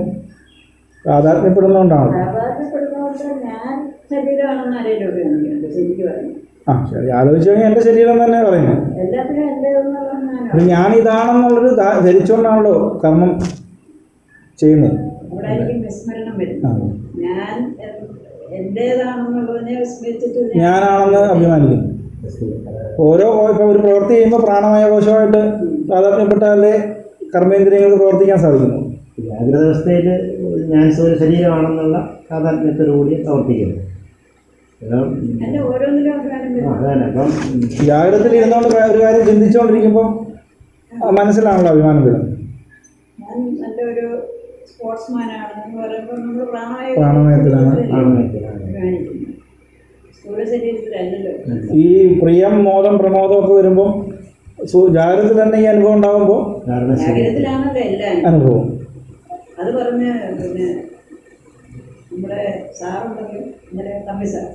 താതാത്മ്യപ്പെടുന്നതുകൊണ്ടാണല്ലോ. സാധാരണപ്പെടുന്നതുകൊണ്ട് ഞാൻ ശരീരമാണെന്ന് ആരെയും അഭിമാനിക്കുന്നുണ്ട്. ശരിക്കും പറയുന്നത് ശരി, ആലോചിച്ച് കഴിഞ്ഞാൽ എൻ്റെ ശരീരം തന്നെ പറയുന്നത്. എല്ലാത്തിനും എൻ്റേതെന്നുള്ള ഞാനിതാണെന്നുള്ളൊരു ധരിച്ചുകൊണ്ടാണല്ലോ കർമ്മം ചെയ്യുന്നത്. അവിടെ എനിക്ക് വിസ്മരണം വരും. ഞാൻ എൻ്റേതാണെന്നുള്ളതിനെ വിസ്മരിച്ചിട്ട് ഞാനാണെന്ന് അഭിമാനിക്കുന്നു. ഓരോ ഇപ്പോൾ ഒരു പ്രവൃത്തി ചെയ്യുമ്പോൾ പ്രാണമയ കോശമായിട്ട് താതാത്മ്യപ്പെട്ടാലേ കർമ്മേന്ദ്രിയങ്ങൾക്ക് പ്രവർത്തിക്കാൻ സാധിക്കുന്നു. ജാഗ്രത അവസ്ഥയിൽ ഞാൻ ശരീരമാണെന്നുള്ള താതാത്മ്യത്തോടുകൂടി പ്രവർത്തിക്കുന്നു. ജാഗ്രതയിൽ ഇരുന്നുകൊണ്ട് ഒരു കാര്യം ചിന്തിച്ചുകൊണ്ടിരിക്കുമ്പോൾ മനസ്സിലാണല്ലോ അഭിമാനം വരുന്നത്. നല്ലൊരു സ്പോർട്സ്മാനാണെന്ന് പറയുമ്പോൾ നമ്മൾ പ്രാണമയത്തിലാണ്. ഈ പ്രിയം, മോദം, പ്രമോദം ഒക്കെ വരുമ്പോൾ ജാഗ്രതയിൽ തന്നെ ഈ അനുഭവം ഉണ്ടാകുമ്പോൾ അനുഭവം അത് പറഞ്ഞ് പിന്നെ നമ്മുടെ സാറുണ്ടെങ്കിൽ ഇന്നലെ തമ്പി സാർ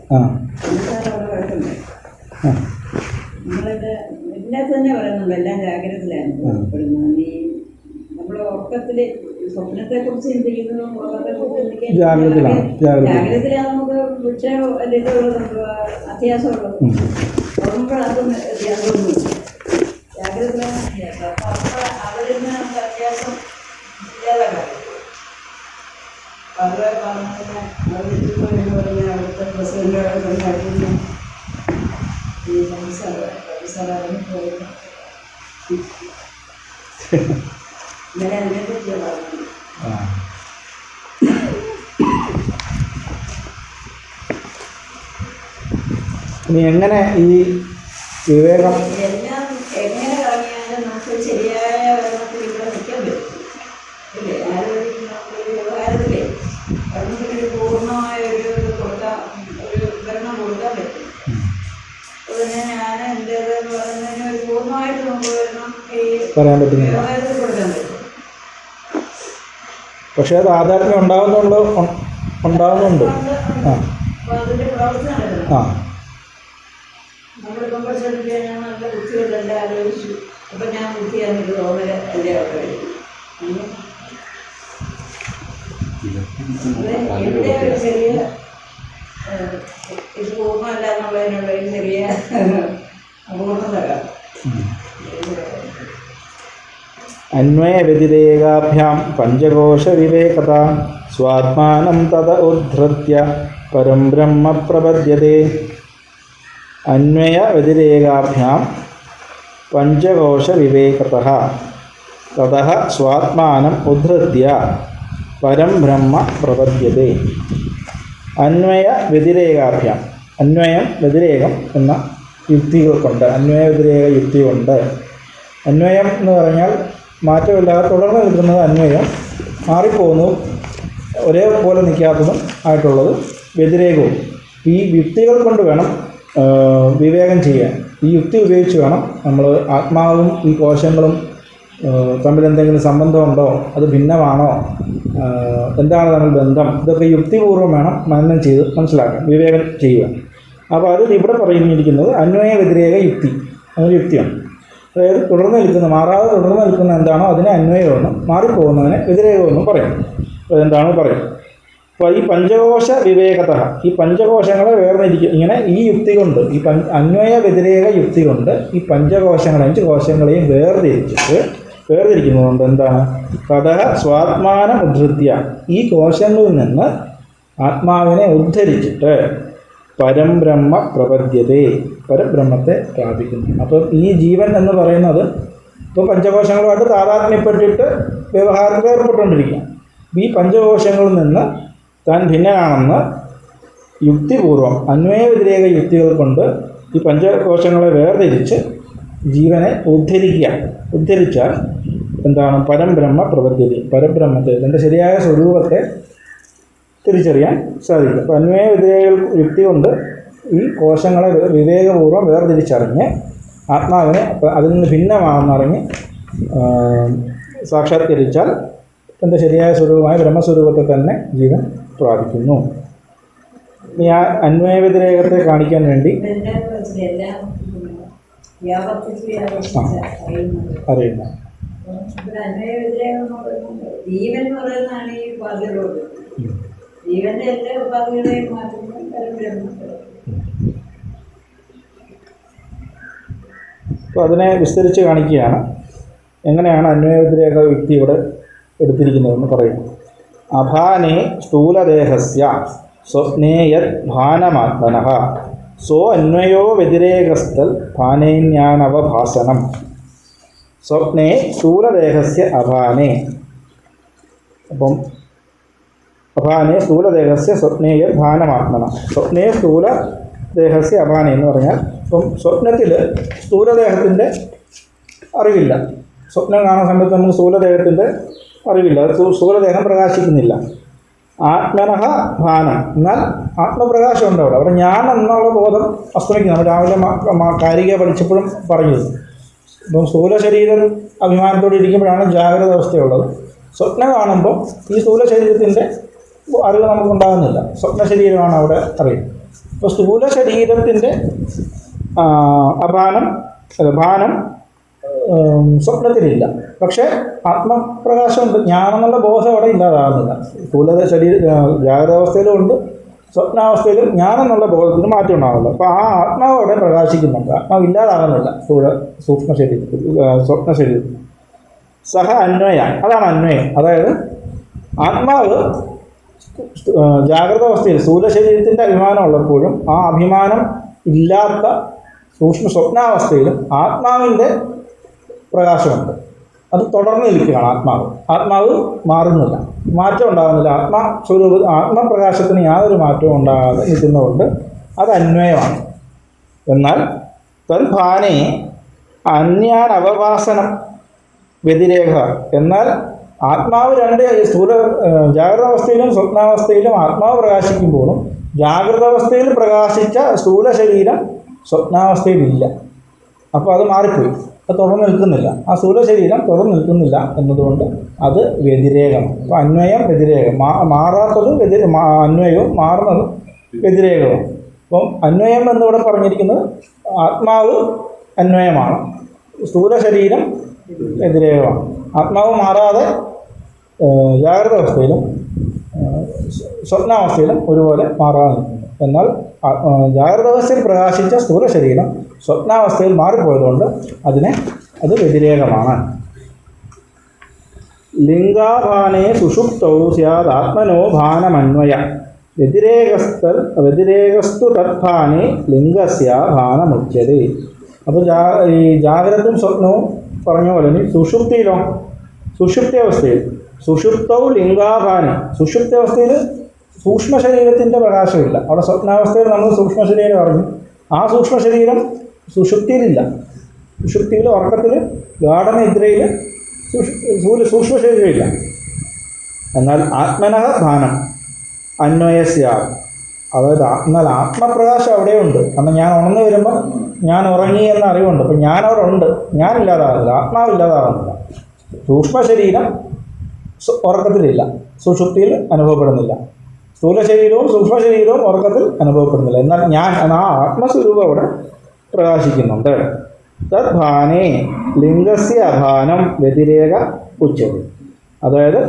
അവിടെ പറയുന്നുണ്ട്. നമ്മളിത് ഇതിനകത്ത് തന്നെ പറയുന്നുണ്ട് എല്ലാം ജാഗ്രതയിലാണ് പെടുന്നത്. ഈ നമ്മൾ ഉറക്കത്തിൽ സ്വപ്നത്തെക്കുറിച്ച് ചിന്തിക്കുന്നതും ഉറക്കത്തെക്കുറിച്ച് ചിന്തിക്കാൻ ജാഗ്രതയിലാണ് നമുക്ക് വിഷയം ഇതുള്ളത്, അത്യാസമുള്ളത്. ഉറങ്ങുമ്പോൾ അതൊന്നും വ്യത്യാസമൊന്നുമില്ല. ജാഗ്രതയിലാണ് വ്യത്യാസം. അപ്പോൾ അവരിൽ നിന്ന് നമുക്ക് അത്യാസം ഇല്ലാതെ കാര്യം. അത് പറഞ്ഞ അവിടുത്തെ പ്രസിഡന്റോടെ സംസാരിക്കുന്ന ഈ സാർ അതിന് പോയിരുന്നു. ഇന്നലെ അതിനെക്കുറിച്ച് പറഞ്ഞു. ഇനി എങ്ങനെ ഈ വിവേകം എല്ലാം എങ്ങനെ ഇറങ്ങിയാലും നമുക്ക് ശരിയായ ഭരണത്തിൽ ഇവിടെ നിൽക്കാൻ പറ്റും. ഇല്ലേ? വ്യവഹാരത്തിലേ ഭരണത്തിനൊരു പൂർണ്ണമായ ഒരു കൊടുക്കാൻ, ഒരു ഭരണം കൊടുക്കാൻ പറ്റും. അതുതന്നെ ഞാൻ എൻ്റേതെന്ന് പറയുന്നതിന് ഒരു പൂർണ്ണമായിട്ട് നമുക്ക് ഭരണം ഈ വ്യവഹാരത്തിൽ കൊടുക്കാൻ പറ്റും. പക്ഷേ അത് ആധ്യാത്മ്യം ഉണ്ടാകുന്നുണ്ട്. അപ്പോൾ അതിൻ്റെ പ്രവർത്തനം നടക്കണം. നമ്മളിപ്പം പഠിച്ചെടുക്കുക ഞാൻ നല്ല ബുദ്ധികളെല്ലാം ആലോചിച്ചു. അപ്പം ഞാൻ ബുദ്ധിയാണെന്നൊരു തോന്നൽ എൻ്റെ അവിടെ കഴിയും. എൻ്റെ ഒരു ചെറിയ ഇത് പൂർണ്ണമല്ല എന്നുള്ളതിനുള്ള ഒരു ചെറിയ അപൂർണത. അന്വയ വ്യതിരേകാഭ്യാം പഞ്ചകോശ വിവേകത സ്വാത്മാനം തത ഉദ്ധൃത്യ പരം ബ്രഹ്മ പ്രപദ്യത്തെ. അന്വയ വ്യതിരേകാഭ്യാം പഞ്ചകോശവിവേകതഃ തതഃ സ്വാത്മാനം ഉദ്ധൃത്യ പരം ബ്രഹ്മ പ്രപദ്യത്തെ. അന്വയ വ്യതിരേകാഭ്യാം, അന്വയം വ്യതിരേകം എന്ന യുക്തികൾ കൊണ്ട്, അന്വയ വ്യതിരേക യുക്തി കൊണ്ട്, അന്വയം എന്ന് പറഞ്ഞാൽ മാറ്റമില്ലാതെ തുടർന്ന് നിൽക്കുന്നത് അന്വയം, മാറിപ്പോകുന്നതും ഒരേപോലെ നിൽക്കാത്തതും ആയിട്ടുള്ളത് വ്യതിരേകവും. ഈ യുക്തികൾ കൊണ്ട് വേണം വിവേകം ചെയ്യാൻ. ഈ യുക്തി ഉപയോഗിച്ച് വേണം നമ്മൾ ആത്മാവും ഈ കോശങ്ങളും തമ്മിൽ എന്തെങ്കിലും സംബന്ധമുണ്ടോ, അത് ഭിന്നമാണോ, എന്താണ് തമ്മിൽ ബന്ധം, ഇതൊക്കെ യുക്തിപൂർവ്വം വേണം മനനം ചെയ്ത് മനസ്സിലാക്കാൻ, വിവേകം ചെയ്യുക. അപ്പോൾ അത് ഇവിടെ പറഞ്ഞിരിക്കുന്നത് അന്വയ വ്യതിരേക യുക്തി, അങ്ങനെ യുക്തിയാണ്. അതായത് തുടർന്ന് നിൽക്കുന്ന, മാറാതെ തുടർന്ന് നിൽക്കുന്ന എന്താണോ അതിനെ അന്വയമെന്നും മാറിപ്പോകുന്നതിനെ വ്യതിരേകമെന്നും പറയും. അപ്പോൾ എന്താണ് പറയും? അപ്പോൾ ഈ പഞ്ചകോശ വിവേകത, ഈ പഞ്ചകോശങ്ങളെ വേർതിരിക്കുക, ഇങ്ങനെ ഈ യുക്തി കൊണ്ട്, ഈ അന്വയ വ്യതിരേക യുക്തി കൊണ്ട് ഈ പഞ്ചകോശങ്ങളെ, 5 കോശങ്ങളെയും വേർതിരിക്കുന്നതുകൊണ്ട് എന്താണ്? തതഃ സ്വാത്മാനം ഉദ്ധൃത്യ, ഈ കോശങ്ങളിൽ നിന്ന് ആത്മാവിനെ ഉദ്ധരിച്ചിട്ട് പരംബ്രഹ്മ പ്രപദ്യത്തെ, പരബ്രഹ്മത്തെ പ്രാപിക്കുന്നു. അപ്പോൾ ഈ ജീവൻ എന്ന് പറയുന്നത് ഇപ്പോൾ പഞ്ചകോശങ്ങളുമായിട്ട് താതാത്മ്യപ്പെട്ടിട്ട് വ്യവഹാരത്തിൽ ഏർപ്പെട്ടുകൊണ്ടിരിക്കുക. ഈ പഞ്ചകോശങ്ങളിൽ നിന്ന് താൻ ഭിന്നനാണെന്ന് യുക്തിപൂർവം അന്വയ വ്യതിരേക യുക്തികൾ കൊണ്ട് ഈ പഞ്ചകോശങ്ങളെ വേർതിരിച്ച് ജീവനെ ഉദ്ധരിച്ചാൽ എന്താണ്? പരംബ്രഹ്മ പ്രപദ്യത്തെ, പരബ്രഹ്മത്തെ, തൻ്റെ ശരിയായ സ്വരൂപത്തെ തിരിച്ചറിയാൻ സാധിക്കും. അപ്പോൾ അന്വയ വ്യതിരേക യുക്തി കൊണ്ട് ഈ കോശങ്ങളെ വിവേകപൂർവ്വം വേർതിരിച്ചറിഞ്ഞ് ആത്മാവിനെ അതിൽ നിന്ന് ഭിന്നമാണെന്നറിഞ്ഞ് സാക്ഷാത്കരിച്ചാൽ തൻ്റെ ശരിയായ സ്വരൂപമായ ബ്രഹ്മസ്വരൂപത്തെ തന്നെ ജീവൻ പ്രാപിക്കുന്നു. ഇനി ആ അന്വയ വ്യതിരേകത്തെ കാണിക്കാൻ വേണ്ടി അറിയുന്ന ജീവൻ എന്ന് പറയുന്നതാണ് ഈ ഉപാധികളോട്, ജീവന്റെ എല്ലാ ഉപാധികളെയും മാറ്റുന്നത് പരബ്രഹ്മത്തെ. അപ്പോൾ അതിനെ വിസ്തരിച്ച് കാണിക്കുകയാണ്. എങ്ങനെയാണ് അന്വയ വ്യതിരേക യുക്തി ഇവിടെ എടുത്തിരിക്കുന്നതെന്ന് പറയുന്നു. അഭാനേ സ്ഥൂലദേഹസ്യ സ്വപ്നേ യത് ഭാനമാത്മനഃ സോ അന്വയോ വ്യതിരേകസ്ഥൽ ഭാനേന്യാനവഭാസനം. സ്വപ്നേ സ്ഥൂലദേഹസ്യ അഭാനേ, അപ്പം അഭാനേ സ്ഥൂലദേഹസ്യ സ്വപ്നേ യത് ഭാനമാത്മന, സ്വപ്നേ സ്ഥൂലദേഹസ്യ അഭാനേ എന്ന് പറഞ്ഞാൽ ഇപ്പം സ്വപ്നത്തിൽ സ്ഥൂലദേഹത്തിൻ്റെ അറിവില്ല. സ്വപ്നം കാണുന്ന സമയത്ത് നമുക്ക് സ്ഥൂലദേഹത്തിൻ്റെ അറിവില്ല, സ്ഥൂലദേഹം പ്രകാശിക്കുന്നില്ല. ആത്മനഃ ഭാനം, എന്നാൽ ആത്മപ്രകാശമുണ്ട് അവിടെ ഞാൻ എന്നുള്ള ബോധം അസ്തമിക്കുന്നു. നമ്മൾ രാവിലെ കാരിക പഠിച്ചപ്പോഴും പറഞ്ഞത്, ഇപ്പം സ്ഥൂല ശരീരം അഭിമാനത്തോടെ ഇരിക്കുമ്പോഴാണ് ജാഗ്രത അവസ്ഥയുള്ളത്. സ്വപ്നം കാണുമ്പോൾ ഈ സ്ഥൂല ശരീരത്തിൻ്റെ അറിവ് നമുക്കുണ്ടാകുന്നില്ല, സ്വപ്ന ശരീരമാണ് അവിടെ അറിയുന്നത്. അപ്പോൾ സ്ഥൂല ശരീരത്തിൻ്റെ ഭാനം സ്വപ്നത്തിലില്ല, പക്ഷേ ആത്മപ്രകാശമുണ്ട്, ഞാനെന്നുള്ള ബോധം അവിടെ ഇല്ലാതാകുന്നില്ല. സ്ഥൂല ജാഗ്രത അവസ്ഥയിലും ഉണ്ട്, സ്വപ്നാവസ്ഥയിലും ഞാനെന്നുള്ള ബോധത്തിന് മാറ്റം ഉണ്ടാകുന്നില്ല. അപ്പോൾ ആ ആത്മാവ് അവിടെ പ്രകാശിക്കുന്നുണ്ട്, ആത്മാവ് ഇല്ലാതാകുന്നില്ല സൂക്ഷ്മ ശരീരത്തിൽ, സ്വപ്ന ശരീരത്തിൽ. സഹ അന്വയ, അതാണ് അന്വയം. അതായത് ആത്മാവ് ജാഗ്രത അവസ്ഥയിൽ സ്ഥൂല ശരീരത്തിൻ്റെ അഭിമാനം ഉള്ളപ്പോഴും ആ അഭിമാനം ഇല്ലാത്ത സൂക്ഷ്മ സ്വപ്നാവസ്ഥയിലും ആത്മാവിൻ്റെ പ്രകാശമുണ്ട്, അത് തുടർന്ന് നിൽക്കുകയാണ്. ആത്മാവ് മാറുന്നില്ല, മാറ്റം ഉണ്ടാകുന്നില്ല. ആത്മപ്രകാശത്തിന് യാതൊരു മാറ്റവും ഉണ്ടാകാതെ നിൽക്കുന്നതുകൊണ്ട് അത് അന്വയമാണ്. എന്നാൽ തൽഭാനെ അന്യാനവഭാസനം വ്യതിരേക, എന്നാൽ ആത്മാവ് ജാഗ്രത അവസ്ഥയിലും സ്വപ്നാവസ്ഥയിലും ആത്മാവ് പ്രകാശിക്കുമ്പോഴും ജാഗ്രത അവസ്ഥയിൽ പ്രകാശിച്ച സ്ഥൂല ശരീരം സ്വപ്നാവസ്ഥയിലില്ല. അപ്പോൾ അത് മാറിപ്പോയി, അത് തുറന്നു നിൽക്കുന്നില്ല, ആ സ്ഥൂല ശരീരം തുറന്നു നിൽക്കുന്നില്ല എന്നതുകൊണ്ട് അത് വ്യതിരേകമാണ്. അപ്പോൾ അന്വയം വ്യതിരേകം, മാറാത്തതും അന്വയവും മാറുന്നതും വ്യതിരേകവും. അപ്പം അന്വയം എന്നിവിടെ പറഞ്ഞിരിക്കുന്നത് ആത്മാവ് അന്വയമാണ്, സ്ഥൂല ശരീരം വ്യതിരേകമാണ്. ആത്മാവ് മാറാതെ ജാഗ്രത അവസ്ഥയിലും സ്വപ്നാവസ്ഥയിലും ഒരുപോലെ മാറാതെ നിൽക്കുന്നു. എന്നാൽ ജാഗ്രത അവസ്ഥയിൽ പ്രകാശിച്ച സ്ഥൂല ശരീരം സ്വപ്നാവസ്ഥയിൽ മാറിപ്പോയതുകൊണ്ട് അത് വ്യതിരേകമാണ്. ലിംഗാഭാനേ സുഷുപ്തൗ സ്യാദ് ആത്മനോ ഭാനമന്വയ വ്യതിരേകസ്തു തദ്ഭാനേ ലിംഗസ്യ ഭാനമുച്യതേ. അപ്പോൾ ഈ ജാഗ്രതും സ്വപ്നവും പറഞ്ഞ പോലെ ഇനി സുഷുപ്തിയിലോ, സുഷുപ്തി അവസ്ഥയിൽ സുഷുപ്തവും ലിംഗാഭാനി, സുഷുപ്തി അവസ്ഥയിൽ സൂക്ഷ്മ ശരീരത്തിൻ്റെ പ്രകാശമില്ല. അവിടെ സ്വപ്നാവസ്ഥയിൽ നമ്മൾ സൂക്ഷ്മ ശരീരം അറിഞ്ഞു, ആ സൂക്ഷ്മ ശരീരം സുഷുപ്തിയിലില്ല. സുഷുപ്തിയിൽ ഉറക്കത്തിൽ ഗാഠനിദ്രയിൽ സൂക്ഷ്മ ശരീരമില്ല. എന്നാൽ ആത്മനഃ ഭാനം അന്വയസ്യ, അതായത് എന്നാൽ ആത്മപ്രകാശം അവിടെയുണ്ട്. കാരണം ഞാൻ ഉണർന്നു വരുമ്പോൾ ഞാൻ ഉറങ്ങി എന്ന അറിവുണ്ട്. അപ്പം ഞാനവിടെ ഉണ്ട്, ഞാനില്ലാതാകുന്നില്ല, ആത്മാവില്ലാതാകുന്നില്ല. സൂക്ഷ്മ ശരീരം ഉറക്കത്തിലില്ല, സുഷുപ്തിയിൽ അനുഭവപ്പെടുന്നില്ല. സ്ഥൂല ശരീരവും സൂക്ഷ്മ ശരീരവും ഉറക്കത്തിൽ അനുഭവപ്പെടുന്നില്ല. എന്നാൽ ഞാൻ ആ ആത്മസ്വരൂപം അവിടെ പ്രകാശിക്കുന്നുണ്ട്. തദ്ഭാനേ ലിംഗസ്യ അഭാനം വ്യതിരേക ഉച്ചതി. അതായത്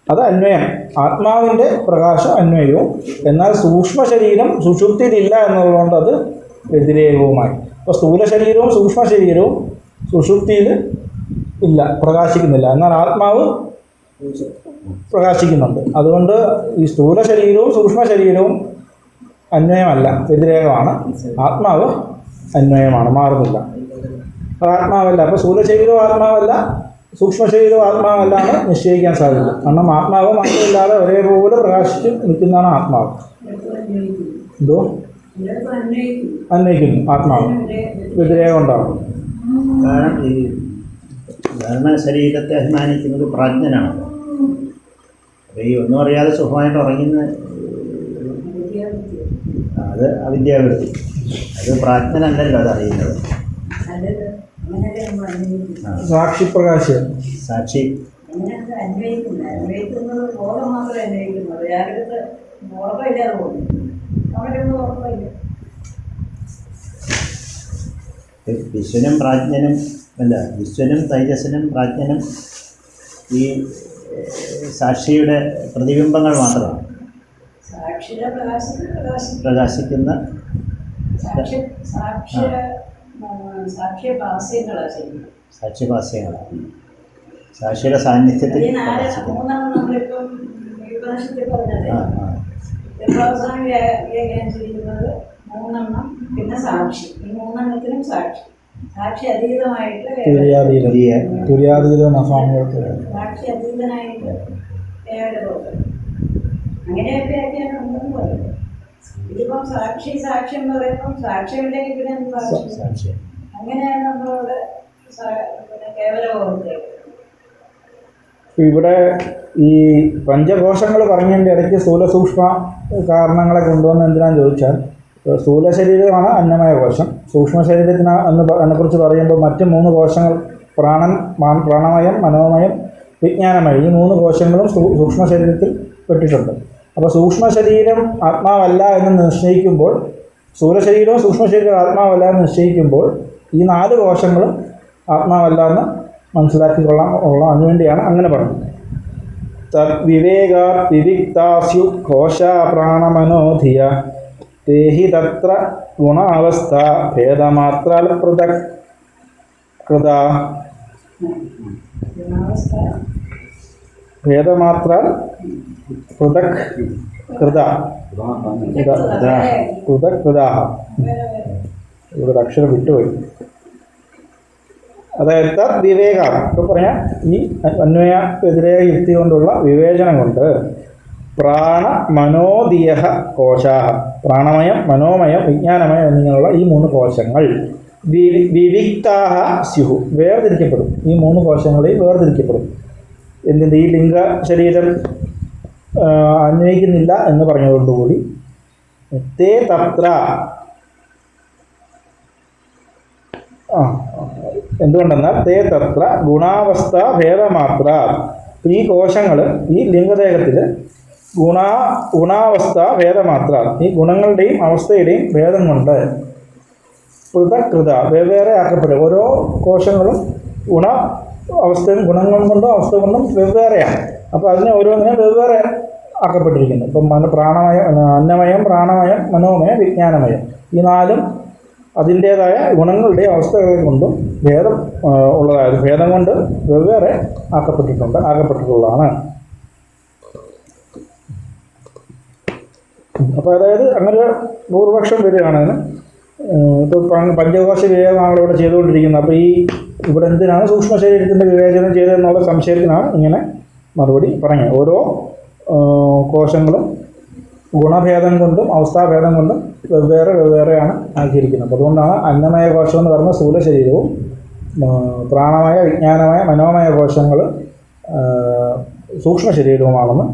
അത് അന്വയം, ആത്മാവിൻ്റെ പ്രകാശം അന്വയവും, എന്നാൽ സൂക്ഷ്മ ശരീരം സുഷുപ്തിയിലില്ല എന്നതുകൊണ്ട് അത് വ്യതിരേകവുമായി. അപ്പോൾ സ്ഥൂല ശരീരവും സൂക്ഷ്മ ശരീരവും സുഷുപ്തിയിൽ ഇല്ല, പ്രകാശിക്കുന്നില്ല. എന്നാൽ ആത്മാവ് പ്രകാശിക്കുന്നുണ്ട്. അതുകൊണ്ട് ഈ സ്ഥൂല ശരീരവും സൂക്ഷ്മ ശരീരവും അന്വയമല്ല, വ്യതിരേകമാണ്. ആത്മാവ് അന്വയമാണ്, മാറുന്നില്ല. അത് ആത്മാവല്ല. അപ്പോൾ സ്ഥൂല ശരീരവും ആത്മാവല്ല, സൂക്ഷ്മ ശരീരവും ആത്മാവല്ല എന്ന് നിശ്ചയിക്കാൻ സാധിക്കും. കാരണം ആത്മാവ് മാത്രമില്ലാതെ ഒരേപോലെ പ്രകാശിച്ച് നിൽക്കുന്നതാണ് ആത്മാവ്. എന്തോ അന്വയിക്കുന്നു, ആത്മാവ് വ്യതിരേകം ഉണ്ടാകും. കാരണം ഈ ധാരണ ശരീരത്തെ അഭിമാനിക്കുന്നത് പ്രാജ്ഞനാണ്. അപ്പോൾ ഈ ഒന്നും അറിയാതെ സുഖമായിട്ട് ഉറങ്ങുന്ന അത് അവിദ്യാവൃത്തി. അത് പ്രാജ്ഞനല്ലല്ലോ അതറിയുന്നത്. സാക്ഷിപ്രകാശം, സാക്ഷി അന്വയിക്കുന്നത് ബോധം മാത്രമേ അന്വയിക്കുന്നത്. ജാഗ്രത ബോധമില്ലാതെ പോകുന്നു. അവിടെയൊന്നും ഉറപ്പില്ല. വിശ്വനും പ്രാജ്ഞനും അല്ല, വിശ്വനും തൈജസ്സനും പ്രാജ്ഞനും ഈ സാക്ഷിയുടെ പ്രതിബിംബങ്ങൾ മാത്രമാണ്. സാക്ഷിയുടെ പ്രകാശിക്കുന്ന സാക്ഷ്യഭാസ്യങ്ങളാണ് ശരി. സാക്ഷ്യഭാസ്യങ്ങളാണ്. സാക്ഷിയുടെ സാന്നിധ്യത്തിൽ മൂന്നെണ്ണം നമ്മളിപ്പം ഉപനിഷത്തിൽ പറഞ്ഞത്. അവസാനം വ്യാഖ്യാനിച്ചിരിക്കുന്നത് മൂന്നെണ്ണം, പിന്നെ സാക്ഷി. ഈ മൂന്നെണ്ണത്തിനും സാക്ഷി, സാക്ഷി അതീതമായിട്ട് തുര്യാതീതം സ്വാമികൾക്ക് സാക്ഷി അതീതനായിട്ട് കേവലബോധം. അങ്ങനെയൊക്കെ വ്യാഖ്യാനം ഉണ്ടെന്ന് പറയുന്നത്. ഇതിപ്പം സാക്ഷ്യം എന്ന് പറയുമ്പം സാക്ഷ്യമില്ലെങ്കിൽ പിന്നെ എന്ത് സാക്ഷി? അങ്ങനെയാണ് നമ്മളോട് പിന്നെ കേവലബോധത്തേക്ക്. ഇവിടെ ഈ പഞ്ചകോശങ്ങൾ പറഞ്ഞതിൻ്റെ ഇടയ്ക്ക് സ്ഥൂല സൂക്ഷ്മ കാരണങ്ങളെ കൊണ്ടുവന്ന് എന്തിനാന്ന് ചോദിച്ചാൽ, സ്ഥൂല ശരീരമാണ് അന്നമയ കോശം. സൂക്ഷ്മ ശരീരത്തിന് അതിനെക്കുറിച്ച് പറയുമ്പോൾ മറ്റ് മൂന്ന് കോശങ്ങൾ പ്രാണമയം, മനോമയം, വിജ്ഞാനമയം, ഈ മൂന്ന് കോശങ്ങളും സൂക്ഷ്മ ശരീരത്തിൽ പെട്ടിട്ടുണ്ട്. അപ്പോൾ സൂക്ഷ്മ ശരീരം ആത്മാവല്ല എന്ന് നിശ്ചയിക്കുമ്പോൾ, സ്ഥൂല ശരീരവും സൂക്ഷ്മ ശരീരവും ആത്മാവല്ല എന്ന് നിശ്ചയിക്കുമ്പോൾ ഈ നാല് കോശങ്ങളും ആത്മാവല്ല എന്ന് മനസ്സിലാക്കിക്കൊള്ളാം. അതിനുവേണ്ടിയാണ് അങ്ങനെ പറഞ്ഞത്. തദ്വിവേകാ വിവിക്താസ്യു കോശ പ്രാണമനോധിയ തേഹി തത്ര ഗുണാവസ്ഥ ഭേദമാത്രാൽ പൃഥക് കൃത. ഭേദമാത്രാൽ പൃഥക് കൃത പൃഥക് കൃതാഹ. ഇവിടെ അക്ഷരം വിട്ടുപോയി. അതായത് തദ്വിവേക ഇപ്പം പറഞ്ഞാൽ ഈ അന്വയ വ്യതിരേക യുക്തി കൊണ്ടുള്ള വിവേചനം കൊണ്ട് പ്രാണ മനോദിയ കോശാഹ, പ്രാണമയം, മനോമയം, വിജ്ഞാനമയം എന്നിങ്ങനെയുള്ള ഈ മൂന്ന് കോശങ്ങൾ വിവിക്താഹ സ്യുഹു, വേർതിരിക്കപ്പെടും. ഈ മൂന്ന് കോശങ്ങളെയും വേർതിരിക്കപ്പെടും. എന്തിൻ്റെ ഈ ലിംഗ ശരീരം അന്വയിക്കുന്നില്ല എന്ന് പറഞ്ഞതുകൊണ്ടുകൂടി തേ തത്ര എന്തുകൊണ്ടെന്നാൽ തേ തത്ര ഗുണാവസ്ഥ ഭേദമാത്ര, ഈ കോശങ്ങൾ ഈ ലിംഗദേഹത്തിൽ ഗുണാവസ്ഥ ഭേദമാത്ര, ഈ ഗുണങ്ങളുടെയും അവസ്ഥയുടെയും ഭേദം കൊണ്ട് പൃഥകൃത വെവ്വേറെ ആക്കപ്പെടും. ഓരോ കോശങ്ങളും അവസ്ഥയും ഗുണങ്ങൾ കൊണ്ടും അവസ്ഥ കൊണ്ടും വെവ്വേറെയാണ്. അപ്പോൾ അതിനെ ഓരോന്നിനും വെവ്വേറെ ആക്കപ്പെട്ടിരിക്കുന്നു. ഇപ്പം പ്രാണമയം, അന്നമയം, പ്രാണമയം, മനോമയം, വിജ്ഞാനമയം, ഈ നാലും അതിൻ്റേതായ ഗുണങ്ങളുടെയും അവസ്ഥകളെ കൊണ്ടും ഭേദം ഉള്ളതായത് ഭേദം കൊണ്ട് വെവ്വേറെ ആക്കപ്പെട്ടിട്ടുള്ളതാണ്. അപ്പോൾ അതായത് അങ്ങനെ പൂർവപക്ഷം വരികയാണെങ്കിൽ ഇപ്പോൾ പഞ്ചകോശ വിവേകമാണല്ലോ ഇവിടെ ചെയ്തുകൊണ്ടിരിക്കുന്നത്. അപ്പോൾ ഇവിടെ എന്തിനാണ് സൂക്ഷ്മ ശരീരത്തിൻ്റെ വിവേചനം ചെയ്തതെന്നുള്ള സംശയത്തിനാണ് ഇങ്ങനെ മറുപടി പറഞ്ഞത്. ഓരോ കോശങ്ങളും ഗുണഭേദം കൊണ്ടും അവസ്ഥാഭേദം കൊണ്ടും വെവ്വേറെയാണ് ആക്കിയിരിക്കുന്നത്. അപ്പോൾ അതുകൊണ്ടാണ് അന്നമയ കോശം എന്ന് പറയുന്ന സ്ഥൂല ശരീരവും പ്രാണമയ, വിജ്ഞാനമയ, മനോമയ കോശങ്ങൾ സൂക്ഷ്മ ശരീരവുമാണെന്ന്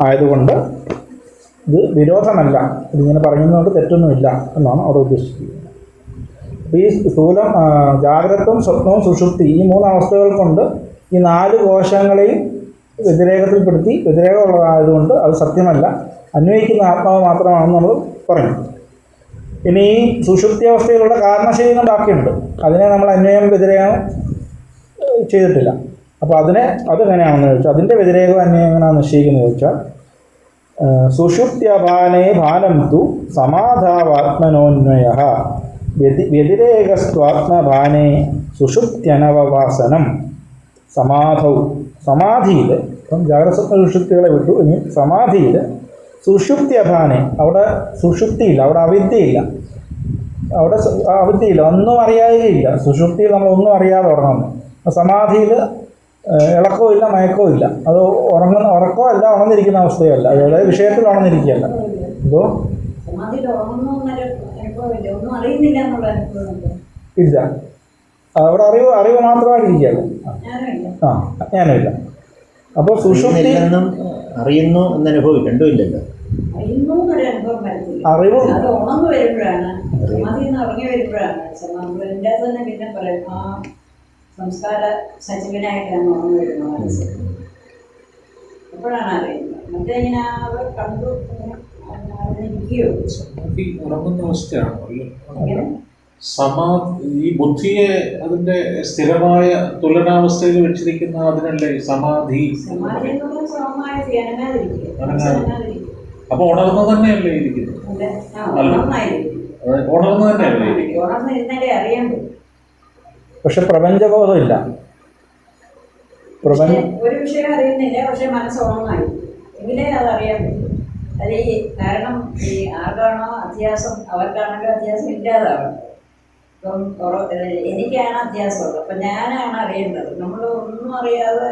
ആയതുകൊണ്ട് ഇത് വിരോധമല്ല, ഇതിങ്ങനെ പറയുന്നതുകൊണ്ട് തെറ്റൊന്നുമില്ല എന്നാണ് അവിടെ ഉദ്ദേശിക്കുന്നത്. അപ്പോൾ ഈ സ്ഥൂലം, ജാഗ്രതവും സ്വപ്നവും സുഷുപ്തി, ഈ 3 അവസ്ഥകൾ കൊണ്ട് ഈ 4 കോശങ്ങളെയും വ്യതിരേകത്തിൽപ്പെടുത്തി വ്യതിരേകമുള്ളതായതുകൊണ്ട് അത് സത്യമല്ല, അന്വയിക്കുന്ന ആത്മാവ് മാത്രമാണെന്ന് നമ്മൾ പറഞ്ഞു. ഇനി ഈ സുഷുപ്തി അവസ്ഥയിലുള്ള കാരണശരീരം ബാക്കിയുണ്ട്, അതിനെ നമ്മൾ അന്വയം വ്യതിരേകം ചെയ്തിട്ടില്ല. അപ്പോൾ അതെങ്ങനെയാണെന്ന് ചോദിച്ചാൽ അതിൻ്റെ വ്യതിരേകം അന്വയം എങ്ങനെയാണെന്ന് നിശ്ചയിക്കുന്നത് ചോദിച്ചാൽ സുഷുപ്ത്യഭാനേ ഭാനം തു സമാധാവാത്മനോന്വയ വ്യതിരേകസ്ത്വാത്മഭാനേ സുഷുപ്ത്യനവവാസനം സമാധൗ. സമാധിയിൽ, ഇപ്പം ജാഗ്രസ്വപ്ന സുഷുപ്തികളെ വിട്ടു, ഇനി സമാധിയിൽ സുഷുപ്ത്യഭാനെ, അവിടെ സുഷുപ്തിയില്ല, അവിടെ അവിദ്യയില്ല, ഒന്നും അറിയാതെയില്ല. സുഷുപ്തിയിൽ നമ്മളൊന്നും അറിയാതെ ഉറങ്ങുന്നു. സമാധിയിൽ ഇളക്കവും ഇല്ല, മയക്കവും ഇല്ല. അത് ഉറക്കമല്ല, ഉണർന്നിരിക്കുന്ന അവസ്ഥയല്ല, അതായത് വിഷയത്തിൽ ഉണർന്നിരിക്കുകയല്ല. എന്തോ ഇല്ല, അവിടെ അറിവ് മാത്രമായിട്ടിരിക്കുകയല്ല. ജ്ഞാനമില്ല. അപ്പോൾ സുഷുപ്തി അറിയുന്നു എന്നനുഭവം രണ്ടുമില്ലല്ലോ. അറിവ് സംസ്കാര സജീവനായിട്ടാണ് ഉണർന്നു വരുന്നത് മനസ്സ്. അപ്പോഴാണ് അറിയുന്നത്. മറ്റേ ഇങ്ങനെ അവർ കണ്ടു അറിഞ്ഞിരിക്കുകയോ ഉറങ്ങുന്ന അവസ്ഥയാണ്. ഈ ബുദ്ധിയെ അതിന്റെ സ്ഥിരമായ തുലനാവസ്ഥയിൽ വെച്ചിരിക്കുന്ന അതിനല്ലേ സമാധി. അപ്പൊ ഉണർന്നു തന്നെയല്ലേ ഇരിക്കുന്നത്? ഉണർന്നു തന്നെയല്ലേ ഇരിക്കുന്നത്? ഉണർന്നിരുന്നാലേ അറിയാൻ പറ്റും. പക്ഷെ പ്രപഞ്ചബോധമില്ല. ഒരു വിഷയം അറിയുന്നില്ല, പക്ഷെ മനസ്സ് ഉണർന്നായി എങ്കിലേ അത് അറിയാൻ പറ്റും. അത് കാരണം ഈ ആർക്കാണോ അത്യാസം അവർക്കാണല്ലോ അത്യാസം ഇല്ലാതാവണം. ഇപ്പം എനിക്കാണ് അത്യാസമുള്ളത്, അപ്പം ഞാനാണ് അറിയേണ്ടത്. നമ്മൾ ഒന്നും അറിയാതെ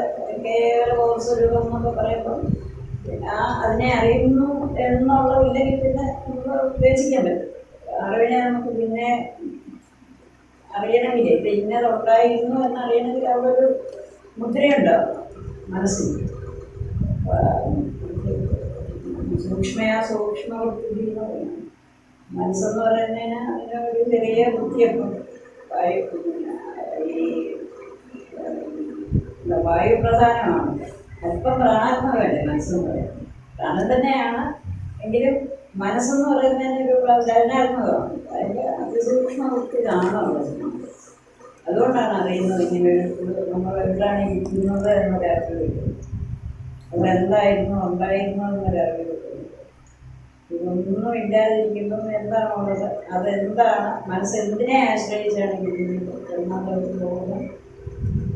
കേവല ബോധസ്വരൂപം എന്നൊക്കെ പറയുമ്പോൾ അതിനെ അറിയുന്നു എന്നുള്ള ഇല്ലെങ്കിൽ പിന്നെ നമ്മൾ ഉപേക്ഷിക്കാൻ പറ്റും. അറിവിനെ നമുക്ക് പിന്നെ അറിയണമെങ്കിൽ ഇപ്പം ഇന്നതുണ്ടായിരുന്നു എന്നറിയണമെങ്കിൽ അവിടെ ഒരു മുദ്രയുണ്ടാവും മനസ്സിൽ. സൂക്ഷ്മബുദ്ധി എന്ന് പറയുന്നത് മനസ്സെന്ന് പറയുന്നതിന് അതിനൊരു ചെറിയ ബുദ്ധിയൊക്കെ വായു പ്രധാനമാണ്. അല്പം പ്രാണാത്മകമല്ലേ മനസ്സെന്ന് പറയുന്നത്. പ്രാണൻ തന്നെയാണ്, എങ്കിലും മനസ്സെന്ന് പറയുന്നതിനൊരു ചലനാത്മകമാണ്. അതിൻ്റെ അതിസൂക്ഷ്മ ബുദ്ധി കാണുന്നത്. അതുകൊണ്ടാണ് അറിയുന്നത് ഇങ്ങനെ നമ്മൾ എവിടെയാണ് ഇരിക്കുന്നത് എന്നൊരറിവ് കിട്ടുന്നത്. അതെന്തായിരുന്നു ഉണ്ടായിരുന്നു എന്നൊരറിവ് കിട്ടുന്നത്. ഇതൊന്നും ഇല്ലാതിരിക്കുന്നു എന്താണുള്ളത്, അതെന്താണ്, മനസ്സെന്തിനെ ആശ്രയിച്ചാണ് ഇരിക്കുന്നത് എന്നാലോചിച്ച് പോകുന്നത്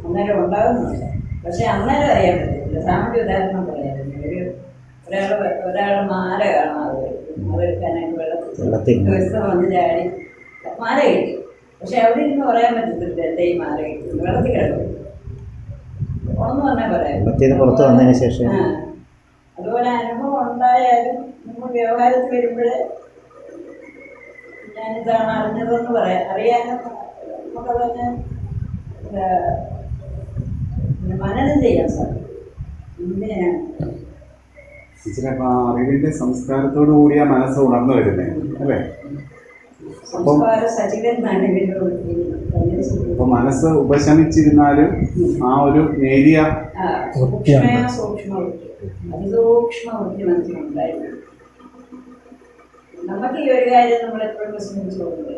അന്നേരം ഉണ്ടാകുന്നുണ്ട്. പക്ഷെ അന്നേരം അറിയാൻ പറ്റില്ല. സാമൂഹ്യ ഉദാഹരണം പറയാറുണ്ട്. ഒരാൾ മാല കാണാതെ അതെടുക്കാനായിട്ട് വെള്ളത്തിൽ വന്ന് ചാടി മാല കിട്ടി. പക്ഷെ അവിടെ ഇരുന്ന് പറയാൻ പറ്റത്തില്ല എൻ്റെ ഈ മാല കിട്ടി, വെള്ളത്തിൽ കിടക്കും. ഒന്നും പറഞ്ഞാൽ പറയാം പുറത്ത് വന്നതിന് ശേഷം. അതുപോലെ അനുഭവം ഉണ്ടായാലും നമ്മൾ വ്യവഹാരത്തിൽ വരുമ്പോഴേ ഞാനിതാണ് അറിഞ്ഞതെന്ന് പറയാം. അറിയാനും നമുക്കതന്നെ മനനം ചെയ്യാൻ സാധിക്കും. എന്തിനാണ് അറിവിന്റെ സംസ്കാരത്തോടു കൂടിയ മനസ്സ് ഉണർന്നു വരുന്നത് അല്ലേ? സംസ്കാര സജീവനാണ്. അപ്പൊ മനസ്സ് ഉപശമിച്ചിരുന്നാലും ആ ഒരു നേരിയ സൂക്ഷ്മ അതിസൂക്ഷ്മബുദ്ധി മനസ്സിലുണ്ടായിരുന്നു. നമുക്ക് ഈ ഒരു കാര്യം നമ്മളെപ്പോഴും വിസ്മരിച്ചു പോകുന്നത്,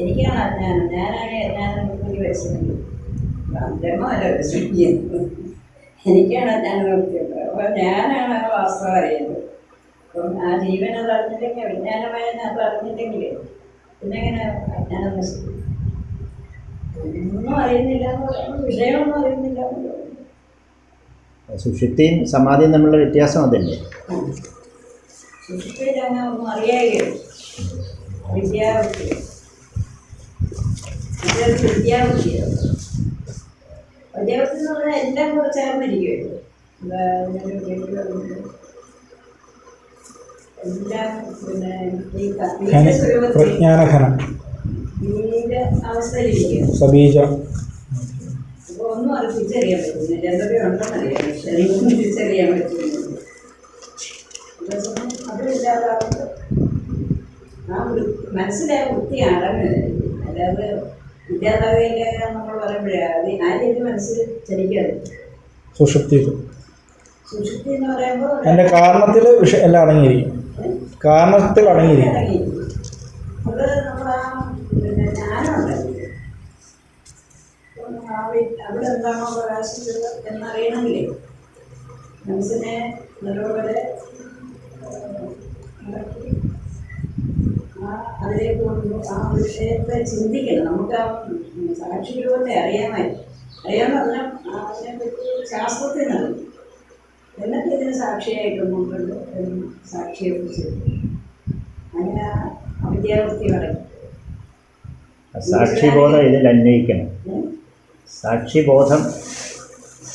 എനിക്കാണ് അജ്ഞാനം, ഞാനാണ് അജ്ഞാനം ബുദ്ധി വെച്ചത്. ബ്രഹ്മമല്ല വിശ്വസിക്കുന്നത്, എനിക്കാണ് അജ്ഞാനം നിർത്തിയത്. അപ്പോൾ ഞാനാണ് വാസ്തവം അറിയുന്നത്. അപ്പം ആ ജീവൻ അത് അറിഞ്ഞില്ലെങ്കിൽ, വിജ്ഞാനമായ അത് അറിഞ്ഞില്ലെങ്കിൽ പിന്നെ എങ്ങനെ അജ്ഞാനം നശിക്കും? ഒന്നും അറിയുന്നില്ല എന്ന് പറയുമ്പോൾ വിഷയമൊന്നും അറിയുന്നില്ല എന്ന് പറയുന്നത്. സുഷുപ്തിയും സമാധിയും തമ്മിലുള്ള വ്യത്യാസം അതല്ലേ? സുഷുപ്തിയിൽ അങ്ങനെ ഒന്നും അറിയാകെ വിദ്യാവൃത്തി മറ്റൊരു വിദ്യാവൃത്തിയാണ്. വിദ്യാവൃത്തി എന്ന് പറഞ്ഞാൽ എല്ലാം കൂടെ ചേർന്നിരിക്കുമല്ലോ. എല്ലാം പിന്നെ ഈ സ്വരൂപത്തിൽ പ്രജ്ഞാനഘനം വീട് അവസ്ഥയിലിരിക്കും. സബീജ അപ്പോൾ ഒന്നും അത് തിരിച്ചറിയാൻ പറ്റുന്നില്ല. എന്തൊക്കെ ഉണ്ടെന്നറിയാം, പക്ഷെ അതൊന്നും തിരിച്ചറിയാൻ പറ്റുന്നില്ല. അതില്ലാതാവുമ്പോൾ ആ മനസ്സിലായ വൃത്തി അടങ്ങുന്നത്. അല്ലാതെ വിദ്യാതാവില്ല നമ്മൾ പറയുമ്പോഴേ അത് ആ രീതി മനസ്സിൽ ചലിക്കാതെ. സുഷുപ്തി സുഷുപ്തി എന്ന് പറയുമ്പോൾ അതിൻ്റെ കാരണത്തിൽ എല്ലാം അടങ്ങിയിരിക്കും. കാരണത്തിൽ അടങ്ങിയിരിക്കും. അത് നമ്മൾ ആ പിന്നെ ജ്ഞാനമുണ്ടല്ലോ, അവിടെ എന്താണോ പ്രകാശിച്ചത് എന്നറിയണമെങ്കിലേ മനസ്സിനെ നല്ലപോലെ അതിലേക്ക് കൊണ്ടു ആ വിഷയത്തെ ചിന്തിക്കണം. നമുക്ക് ആ സാക്ഷി രൂപത്തെ അറിയാമെന്ന് പറഞ്ഞാൽ അതിനെപ്പറ്റി ശാസ്ത്രത്തിൽ നൽകും. എന്നിട്ട് ഇതിന് സാക്ഷിയായിട്ടൊന്നുണ്ട് എന്ന് സാക്ഷിയെ കുറിച്ച് അങ്ങനെ ആ വിദ്യാവൃത്തി പറയും. സാക്ഷിബോധം ഇതിൽ അന്വയിക്കണം. സാക്ഷിബോധം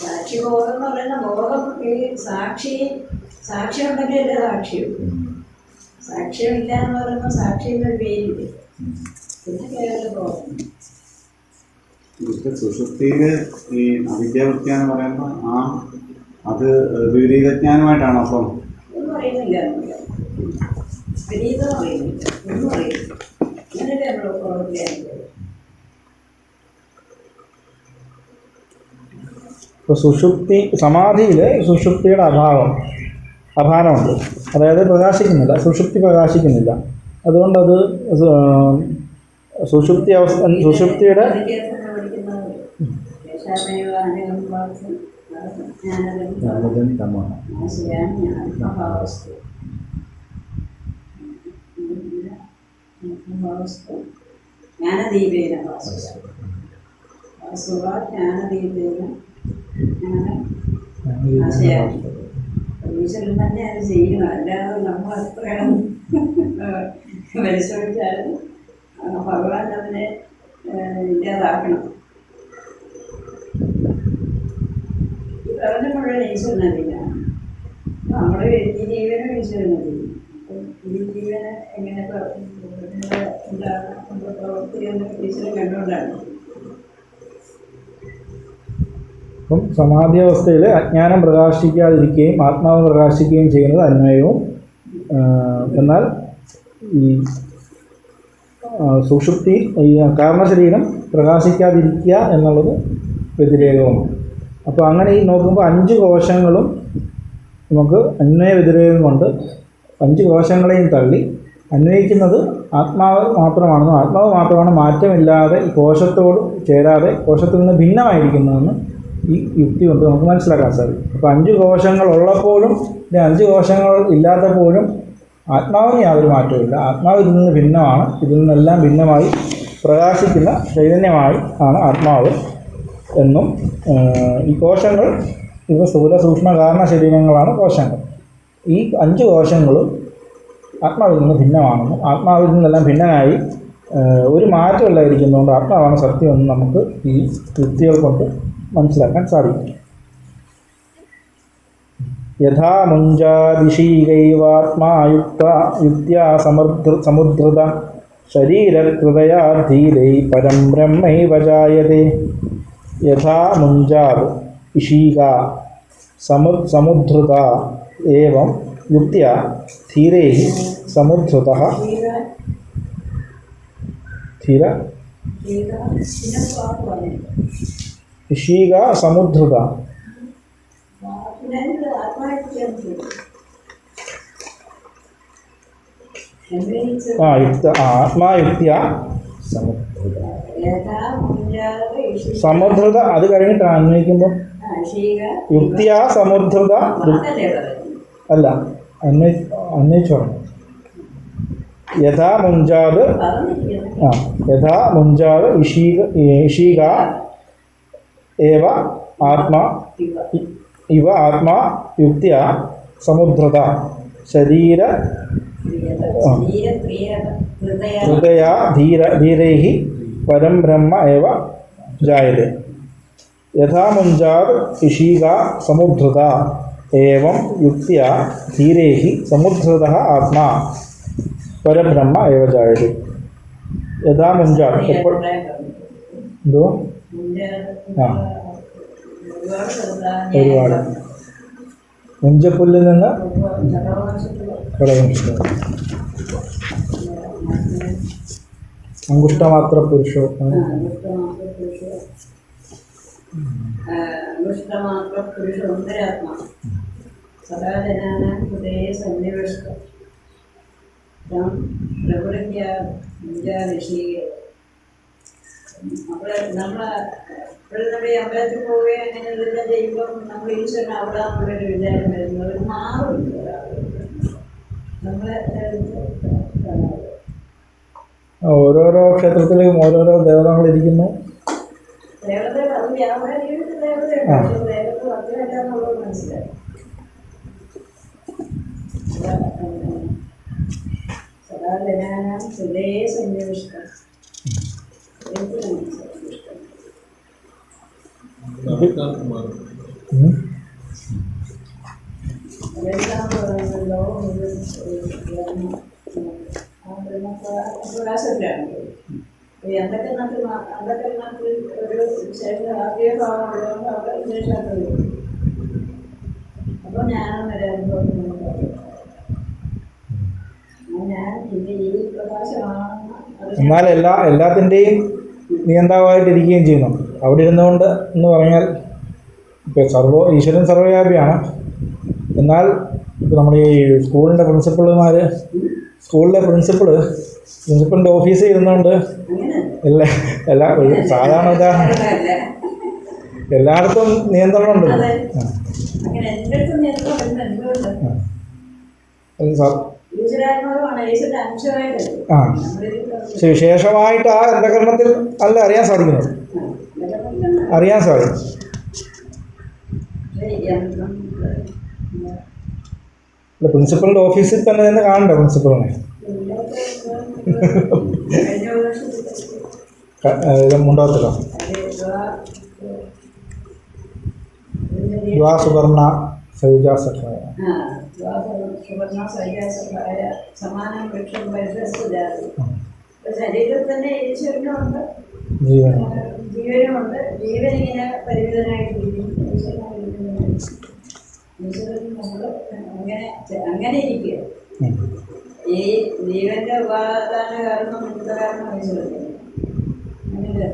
സാക്ഷിബോധം എന്ന് പറയുന്ന ബോധം ഈ സാക്ഷ്യം ഉണ്ടെങ്കിലല്ലേ സാക്ഷിയും. സാക്ഷ്യമില്ല എന്ന് പറയുമ്പോൾ സാക്ഷിയുടെ പേരില്ല, പിന്നെ കേവല ബോധം. ഇവിടുത്തെ സുഷുപ്തിയിൽ ഈ അവിദ്യാവൃത്തി എന്ന് പറയുമ്പോൾ അത് വിപരീതജ്ഞാനമായിട്ടാണ്. അപ്പം ഒന്നും അറിയുന്നില്ല, വിപരീതം അറിയുന്നില്ല, ഒന്നും അറിയുന്നില്ല. അങ്ങനെയല്ലേ നമ്മൾ പ്രവർത്തിക്കുന്നത്. ഇപ്പോൾ സുഷുപ്തി സമാധിയിൽ സുഷുപ്തിയുടെ അഭാവമുണ്ട്. അതായത് പ്രകാശിക്കുന്നില്ല, സുഷുപ്തി പ്രകാശിക്കുന്നില്ല. അതുകൊണ്ടത് സുഷുപ്തിയുടെ ജ്ഞാനദീപേന ജ്ഞാനദീപേന ഈശ്വരൻ തന്നെ അത് ചെയ്യണം. അല്ലാതെ നമ്മൾ അത്രയും പരിശ്രമിച്ചാലും ഭഗവാൻ അതിനെ ഇല്ലാതാക്കണം. ഈ പറഞ്ഞ മുഴുവൻ ഈശ്വരനതിനാണ്. നമ്മുടെ ഈ ജീവനും ഈശ്വരനതി. ഈ ജീവനെ എങ്ങനെ എന്താണ് നമ്മുടെ പ്രവർത്തിയെന്ന് ഈശ്വരൻ കണ്ടുകൊണ്ടാണ്. അപ്പം സമാധിയാവസ്ഥയിൽ അജ്ഞാനം പ്രകാശിക്കാതിരിക്കുകയും ആത്മാവ് പ്രകാശിക്കുകയും ചെയ്യുന്നത് അന്വയവും, എന്നാൽ ഈ സുഷുപ്തി ഈ കാരണശരീരം പ്രകാശിക്കാതിരിക്കുക എന്നുള്ളത് വ്യതിരേകവുമാണ്. അപ്പോൾ അങ്ങനെ ഈ നോക്കുമ്പോൾ 5 കോശങ്ങളും നമുക്ക് അന്വയ വ്യതിരേകം കൊണ്ട് 5 കോശങ്ങളെയും തള്ളി അന്വയിക്കുന്നത് ആത്മാവ് മാത്രമാണെന്നും ആത്മാവ് മാത്രമാണ് മാറ്റമില്ലാതെ ഈ കോശത്തോട് ചേരാതെ കോശത്തിൽ നിന്ന് ഭിന്നമായിരിക്കുന്നതെന്ന് ഈ യുക്തി കൊണ്ട് നമുക്ക് മനസ്സിലാക്കാൻ സാധിക്കും. അപ്പോൾ 5 കോശങ്ങൾ ഉള്ളപ്പോഴും 5 കോശങ്ങൾ ഇല്ലാത്തപ്പോഴും ആത്മാവിന് യാതൊരു മാറ്റവുമില്ല. ആത്മാവ് ഇതിൽ നിന്ന് ഭിന്നമാണ്. ഇതിൽ നിന്നെല്ലാം ഭിന്നമായി പ്രകാശിക്കുന്ന ചൈതന്യമായി ആണ് ആത്മാവ് എന്നും ഈ കോശങ്ങൾ ഇവ സ്ഥൂല സൂക്ഷ്മ കാരണ ശരീരങ്ങളാണ് കോശങ്ങൾ. ഈ 5 കോശങ്ങളും ആത്മാവിൽ നിന്ന് ഭിന്നമാണെന്നും ആത്മാവിൽ നിന്നെല്ലാം ഭിന്നനായി ഒരു മാറ്റമില്ലായിരിക്കുന്നതുകൊണ്ട് ആത്മാവാണ് സത്യമെന്ന് നമുക്ക് ഈ യുക്തികൾ കൊണ്ട് മനസ്സിലാക്കാൻ സാധിക്കും. യഥാ മുഞ്ചാദിശീകൈവാത്മാ യുക്ത്യാ സമുദ്രത ശരീരകൃതയാ ധീരൈ പരം ബ്രഹ്മൈവ ജായതേ. യഥാ മുഞ്ചാദ് ഇഷീക സമുദ്രത ഏവം യുക്ത്യാ ധീരൈ സമുദ്രതഃ ധീര ഇഷീക സമുദ്രത ആത്മായുക്തിയ സമുദ്രത. അത് കഴിഞ്ഞിട്ടാണ് അന്വയിക്കുമ്പോൾ യുക്തിയ സമുദ്രത അല്ല അന്വയിച്ചു പറഞ്ഞു. യഥാ മുഞ്ചാത് യഥാ മുഞ്ചാത് ഇഷീക ഏവ ആത്മാ ഇവ ആത്മാ യുക്തിയ സമുദ്രത ശരീര ഹൃദയ ധീരൈ പരം ബ്രഹ്മ ഏവ ജായതേ. യഥാ മുഞ്ചാത് ഇഷീകാ സമുദ്ധൃത ഏവം യുക്ത്യാ ധീരേഹി സമുദ്ധൃതഃ ആത്മാ പരബ്രഹ്മ ഏവ ജായതേ. യഥാ മുഞ്ചാത് എപ്പോൾ എന്തോ ആ ഒരുപാട് മുഞ്ചപ്പുല്ലിൽ നിന്ന് ഘടകം അങ്കുഷ്ടമാത്ര പുരുഷോ അങ്കുഷ്ടമാത്ര പുരുഷോന്തരാത്മാ സദാജനാന ഹൃദയ സന്നിവേഷ്ടം പ്രകൃതിയ ഋഷിക. അപ്പോൾ നമ്മൾ നമ്മുടെ അമ്പലത്തിൽ പോവുകയും അങ്ങനെ ഇതെല്ലാം ചെയ്യുമ്പം നമ്മൾ ഈശ്വരൻ അവിടെ നമ്മളൊരു വിചാരം വരുന്നത് മാറുമില്ല. നമ്മളെ ഓരോരോ ക്ഷേത്രത്തിലും ഓരോരോ ദേവതകളിരിക്കുന്നു. ദേവതകൾ അത് വ്യാപാരികളുടെ ദേവതയുണ്ട്. ദേവതകൾ അത്രയല്ല എന്നുള്ളത് മനസ്സിലായി. സദാജനാനാം ഹൃദയ സന്നിവിഷ്ടം. അതെല്ലാം പറയുന്നല്ലോ പ്രകാശത്തിലാണ്. ഈ അന്ധക്കരണത്തിൽ ഒരു ആത്മീയ ഭാവം ഉള്ളതുകൊണ്ട് അവിടെ വിശേഷമായിട്ട് വരും. അപ്പോൾ ഞാനും ഞാൻ ഇത് ഈ പ്രകാശമാണെന്ന് എന്നാൽ എല്ലാത്തിൻ്റെയും നിയന്താവായിട്ടിരിക്കുകയും ചെയ്യുന്നു. അവിടെ ഇരുന്നുകൊണ്ട് എന്ന് പറഞ്ഞാൽ ഇപ്പോൾ ഈശ്വരൻ സർവ്വവ്യാപിയാണ്. എന്നാൽ ഇപ്പോൾ നമ്മുടെ ഈ സ്കൂളിൻ്റെ പ്രിൻസിപ്പളിൻ്റെ ഓഫീസിൽ ഇരുന്നുകൊണ്ട് സാധാരണ ഉദാഹരണം എല്ലായിടത്തും നിയന്ത്രണം ഉണ്ടല്ലോ. അങ്ങനെ എല്ലായിടത്തും നിയന്ത്രണം എന്തുകൊണ്ട് ആ വിശേഷമായിട്ട് ആ അന്ധകരണത്തിൽ അല്ല അറിയാൻ സാധിക്കുന്നത്. പ്രിൻസിപ്പളിൻ്റെ ഓഫീസിൽ തന്നെ കാണണ്ടേ പ്രിൻസിപ്പളിനെ? മുണ്ടോത്തിലോ സുവർണ സൈജാസഖായ സമാനം വൃക്ഷം പരിസരത്ത് ശരീരത്തിൽ തന്നെ ഈശ്വരനുണ്ട്, ജീവനുമുണ്ട്. ജീവനിങ്ങനെ പരിമിതനായിട്ടിരിക്കും. ഈശ്വരൻ നമ്മൾ അങ്ങനെ ഇരിക്കുക. ഈ ജീവന്റെ ഉപാദാന കാരണം മുക്ത കാരണം ഈശ്വരൻ അങ്ങനെ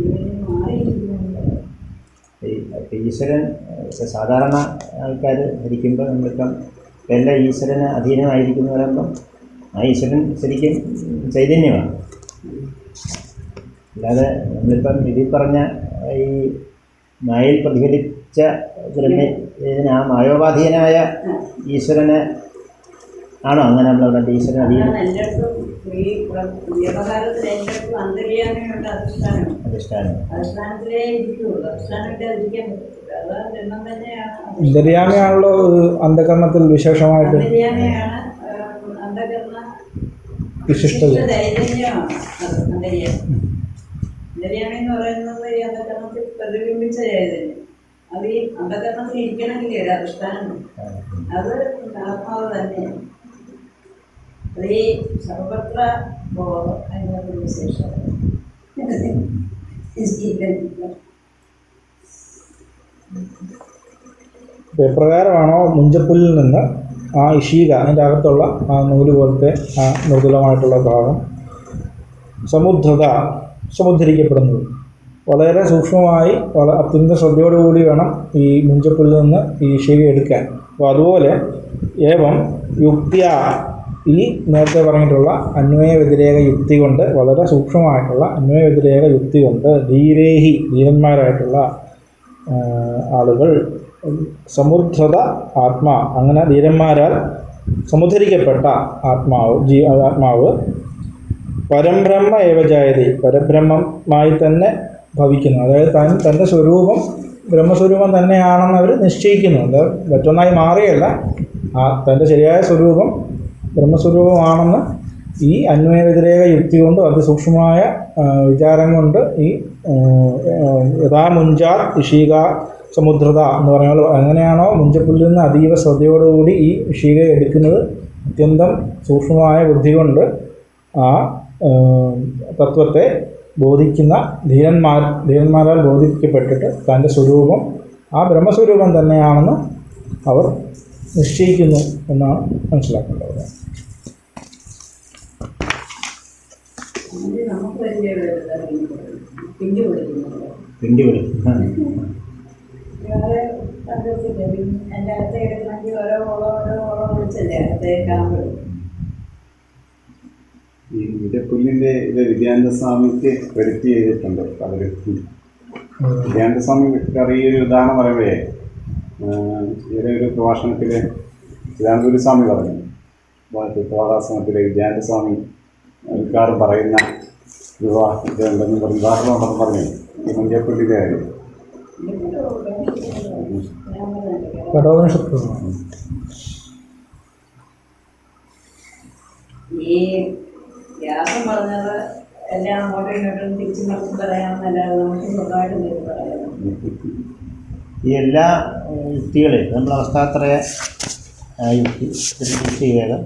ജീവന് മാറിയിരിക്കുന്നുണ്ട്. ഈശ്വരൻ സാധാരണ ആൾക്കാർ ധരിക്കുമ്പോൾ നമ്മളിപ്പം എല്ലാം ഈശ്വരന് അധീനമായിരിക്കുന്നു പറയുമ്പം ആ ഈശ്വരൻ ശരിക്കും ചൈതന്യമാണ്. അല്ലാതെ നമ്മളിപ്പം ഇതിൽ പറഞ്ഞ ഈ മായയിൽ പ്രതിഫലിച്ച ഇതിന് ആ മായോപാധീനായ ഈശ്വരനെ ആണോ അങ്ങനെ നമ്മളവിടെ ഈശ്വരൻ അധീനം? അന്തര്യാമിയാണല്ലോ അന്ധകരണത്തിൽ വിശേഷമായിട്ട് വിശിഷ്ടത. അന്തര്യാമി എന്ന് പറയുന്നത് ഈ അന്ധകരണത്തിൽ പ്രതിബിംബിച്ച ചൈതന്യം. അത് ഈ അന്ധകരണത്തിൽ ഇരിക്കണമെങ്കിലേ ഒരു അധിഷ്ഠാനം, അത് ആത്മാവ് തന്നെയാണ്. അത് ഈ സർവത്ര ബോധം അതിനൊരു വിശേഷം. എപ്രകാരമാണോ മുഞ്ചപ്പുല്ലിൽ നിന്ന് ആ ഇഷീക അതിൻ്റെ അകത്തുള്ള ആ നൂല് പോലത്തെ ആ മൃദുലമായിട്ടുള്ള ഭാഗം സമുദ്ധരിക്കപ്പെടുന്നത് വളരെ സൂക്ഷ്മമായി അത്യന്ത ശ്രദ്ധയോടുകൂടി വേണം ഈ മുഞ്ചപ്പുല്ലിൽ നിന്ന് ഈ ഇഷീക എടുക്കാൻ. അപ്പോൾ അതുപോലെ ഏവം യുക്തിയ ഈ നേരത്തെ പറഞ്ഞിട്ടുള്ള അന്വയ വ്യതിരേക യുക്തി കൊണ്ട് വളരെ സൂക്ഷ്മമായിട്ടുള്ള അന്വയ വ്യതിരേക യുക്തി കൊണ്ട് ധീരന്മാരായിട്ടുള്ള ആളുകൾ സമുദ്ധൃത ആത്മാ അങ്ങനെ ധീരന്മാരാൽ സമുദ്ധരിക്കപ്പെട്ട ആത്മാവ് പരംബ്രഹ്മ ഏവജായതി പരബ്രഹ്മമായി തന്നെ ഭവിക്കുന്നു. അതായത് തൻ്റെ സ്വരൂപം ബ്രഹ്മസ്വരൂപം തന്നെയാണെന്ന് അവർ നിശ്ചയിക്കുന്നു. അത് മറ്റൊന്നായി മാറിയല്ല, തൻ്റെ ശരിയായ സ്വരൂപം ബ്രഹ്മസ്വരൂപമാണെന്ന് ഈ അന്വയ വ്യതിരേക യുക്തി കൊണ്ട് അതിസൂക്ഷ്മമായ വിചാരം കൊണ്ട് ഈ യഥാ മുഞ്ചാർ ഇഷീക സമുദ്രത എന്ന് പറഞ്ഞാൽ എങ്ങനെയാണോ മുഞ്ചപ്പുല്ലിൽ നിന്ന് അതീവ ശ്രദ്ധയോടുകൂടി ഈ ഇഷീക എടുക്കുന്നത്, അത്യന്തം സൂക്ഷ്മമായ ബുദ്ധി കൊണ്ട് ആ തത്വത്തെ ബോധിക്കുന്ന ധീരന്മാരാൽ ബോധിപ്പിക്കപ്പെട്ടിട്ട് തൻ്റെ സ്വരൂപം ആ ബ്രഹ്മസ്വരൂപം തന്നെയാണെന്ന് അവർ നിശ്ചയിക്കുന്നു എന്നാണ് മനസ്സിലാക്കേണ്ടത്. നമുക്ക് വലിയ പിണ്ടി കൊടുക്കുന്നുണ്ട്. പിണ്ടി വിളിക്കും. വേറെ എൻ്റെ അകത്തെ എടുക്കണമെങ്കിൽ ഓരോ ഓളം വിളിച്ചല്ലേ അകത്തേക്കാകുമ്പോൾ. ഈ മുഞ്ചപ്പുല്ലിൻ്റെ ഇത് വിദ്യാനന്ദ സ്വാമിക്ക് ക്രെഡിറ്റ് ചെയ്തിട്ടുണ്ട് പലരും. വിദ്യാനന്ദ സ്വാമി ചെറിയൊരു ഉദാഹരണം പറയുമ്പോഴേ ഈയൊരു പ്രഭാഷണത്തിൽ ചിദാനന്ദപുരി സ്വാമി പറഞ്ഞു, പ്രഭാഷണത്തിൽ വിദ്യാനന്ദ സ്വാമി മിക്കവാറും പറയുന്ന വിവാഹമുണ്ടെന്ന് പറഞ്ഞു ഈ മുഞ്ചപ്പുല്ലിൻ്റെ കാര്യം. കഠോപനിഷത്ത് ഈ വ്യാസം പറഞ്ഞത് എല്ലാം അങ്ങോട്ടും ഇങ്ങോട്ടും തിരിച്ചു മറിച്ച് പറയാമെന്നല്ലാതെ നമുക്ക് സ്വന്തമായിട്ട് നേരിട്ട് പറയാം. ഈ എല്ലാ യുക്തികളെയും നമ്മൾ അവസ്ഥാത്രയ യുക്തി യുക്തിവേദം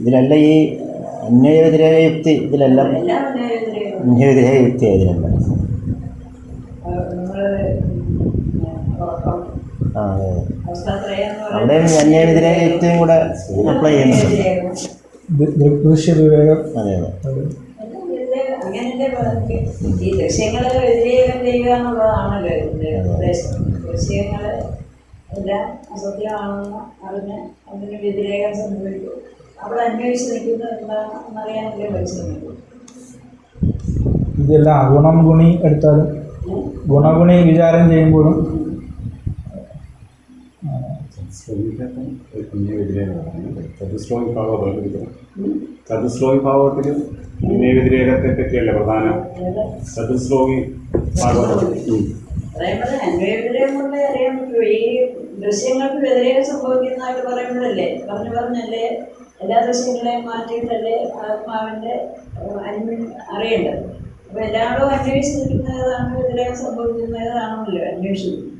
ഇതിലെല്ലാം ഈ അന്വയവ്യതിരേക യുക്തി ഇതിലെല്ലാം എല്ലാം അന്വയവ്യതിരേക യുക്തിയാണ് ഇതിലെല്ലാം. നമ്മൾ ആ അതെ, അവസ്ഥാത്രയം അവിടെയും അന്വയവ്യതിരേക യുക്തിയും കൂടെ അപ്ലൈ ചെയ്യുന്നുണ്ട്. ദൃശ്യവിവേകം. അതെ അതെ. അങ്ങനല്ലേ പറഞ്ഞു. ഈ ദൃശ്യങ്ങളെ വ്യതിരേകം ചെയ്യുക എന്നുള്ളതാണല്ലോ ഇതിൻ്റെ ഉദ്ദേശം. ദൃശ്യങ്ങൾ എല്ലാം അസത്യമാണെന്ന് അതിന് വ്യതിരേകം സംഭവിക്കും. അവിടെ അന്വേഷിച്ച് നിൽക്കുന്നത് എന്താണെന്നറിയാനല്ലേ പരിശ്രമിക്കും. ഇതെല്ലാം ഗുണം ഗുണി എടുത്താലും ഗുണഗുണി വിചാരം ചെയ്യുമ്പോഴും ചതുശ്ലോകി ഭാഗവത്തിലും അന്വയവ്യതിരേകത്തെ പറ്റിയല്ലേ പ്രധാനം. ചതുശ്ലോകി ഭാഗവതം പറയുമ്പോൾ അന്വയവ്യതിരേകം കൊണ്ടേ അറിയാൻ പറ്റുമോ? ഈ ദൃശ്യങ്ങൾക്ക് വ്യതിരേകം സംഭവിക്കുന്നതായിട്ട് പറയുമ്പോഴല്ലേ പറഞ്ഞല്ലേ എല്ലാ ദൃശ്യങ്ങളെയും മാറ്റിയിട്ടല്ലേ ആത്മാവിൻ്റെ അറിയേണ്ടത്. അപ്പോൾ എല്ലാവരും അന്വേഷിച്ചിരിക്കുന്നതാണ് വ്യതിരേകം സംഭവിക്കുന്നതാണല്ലോ അന്വേഷിക്കുന്നത്.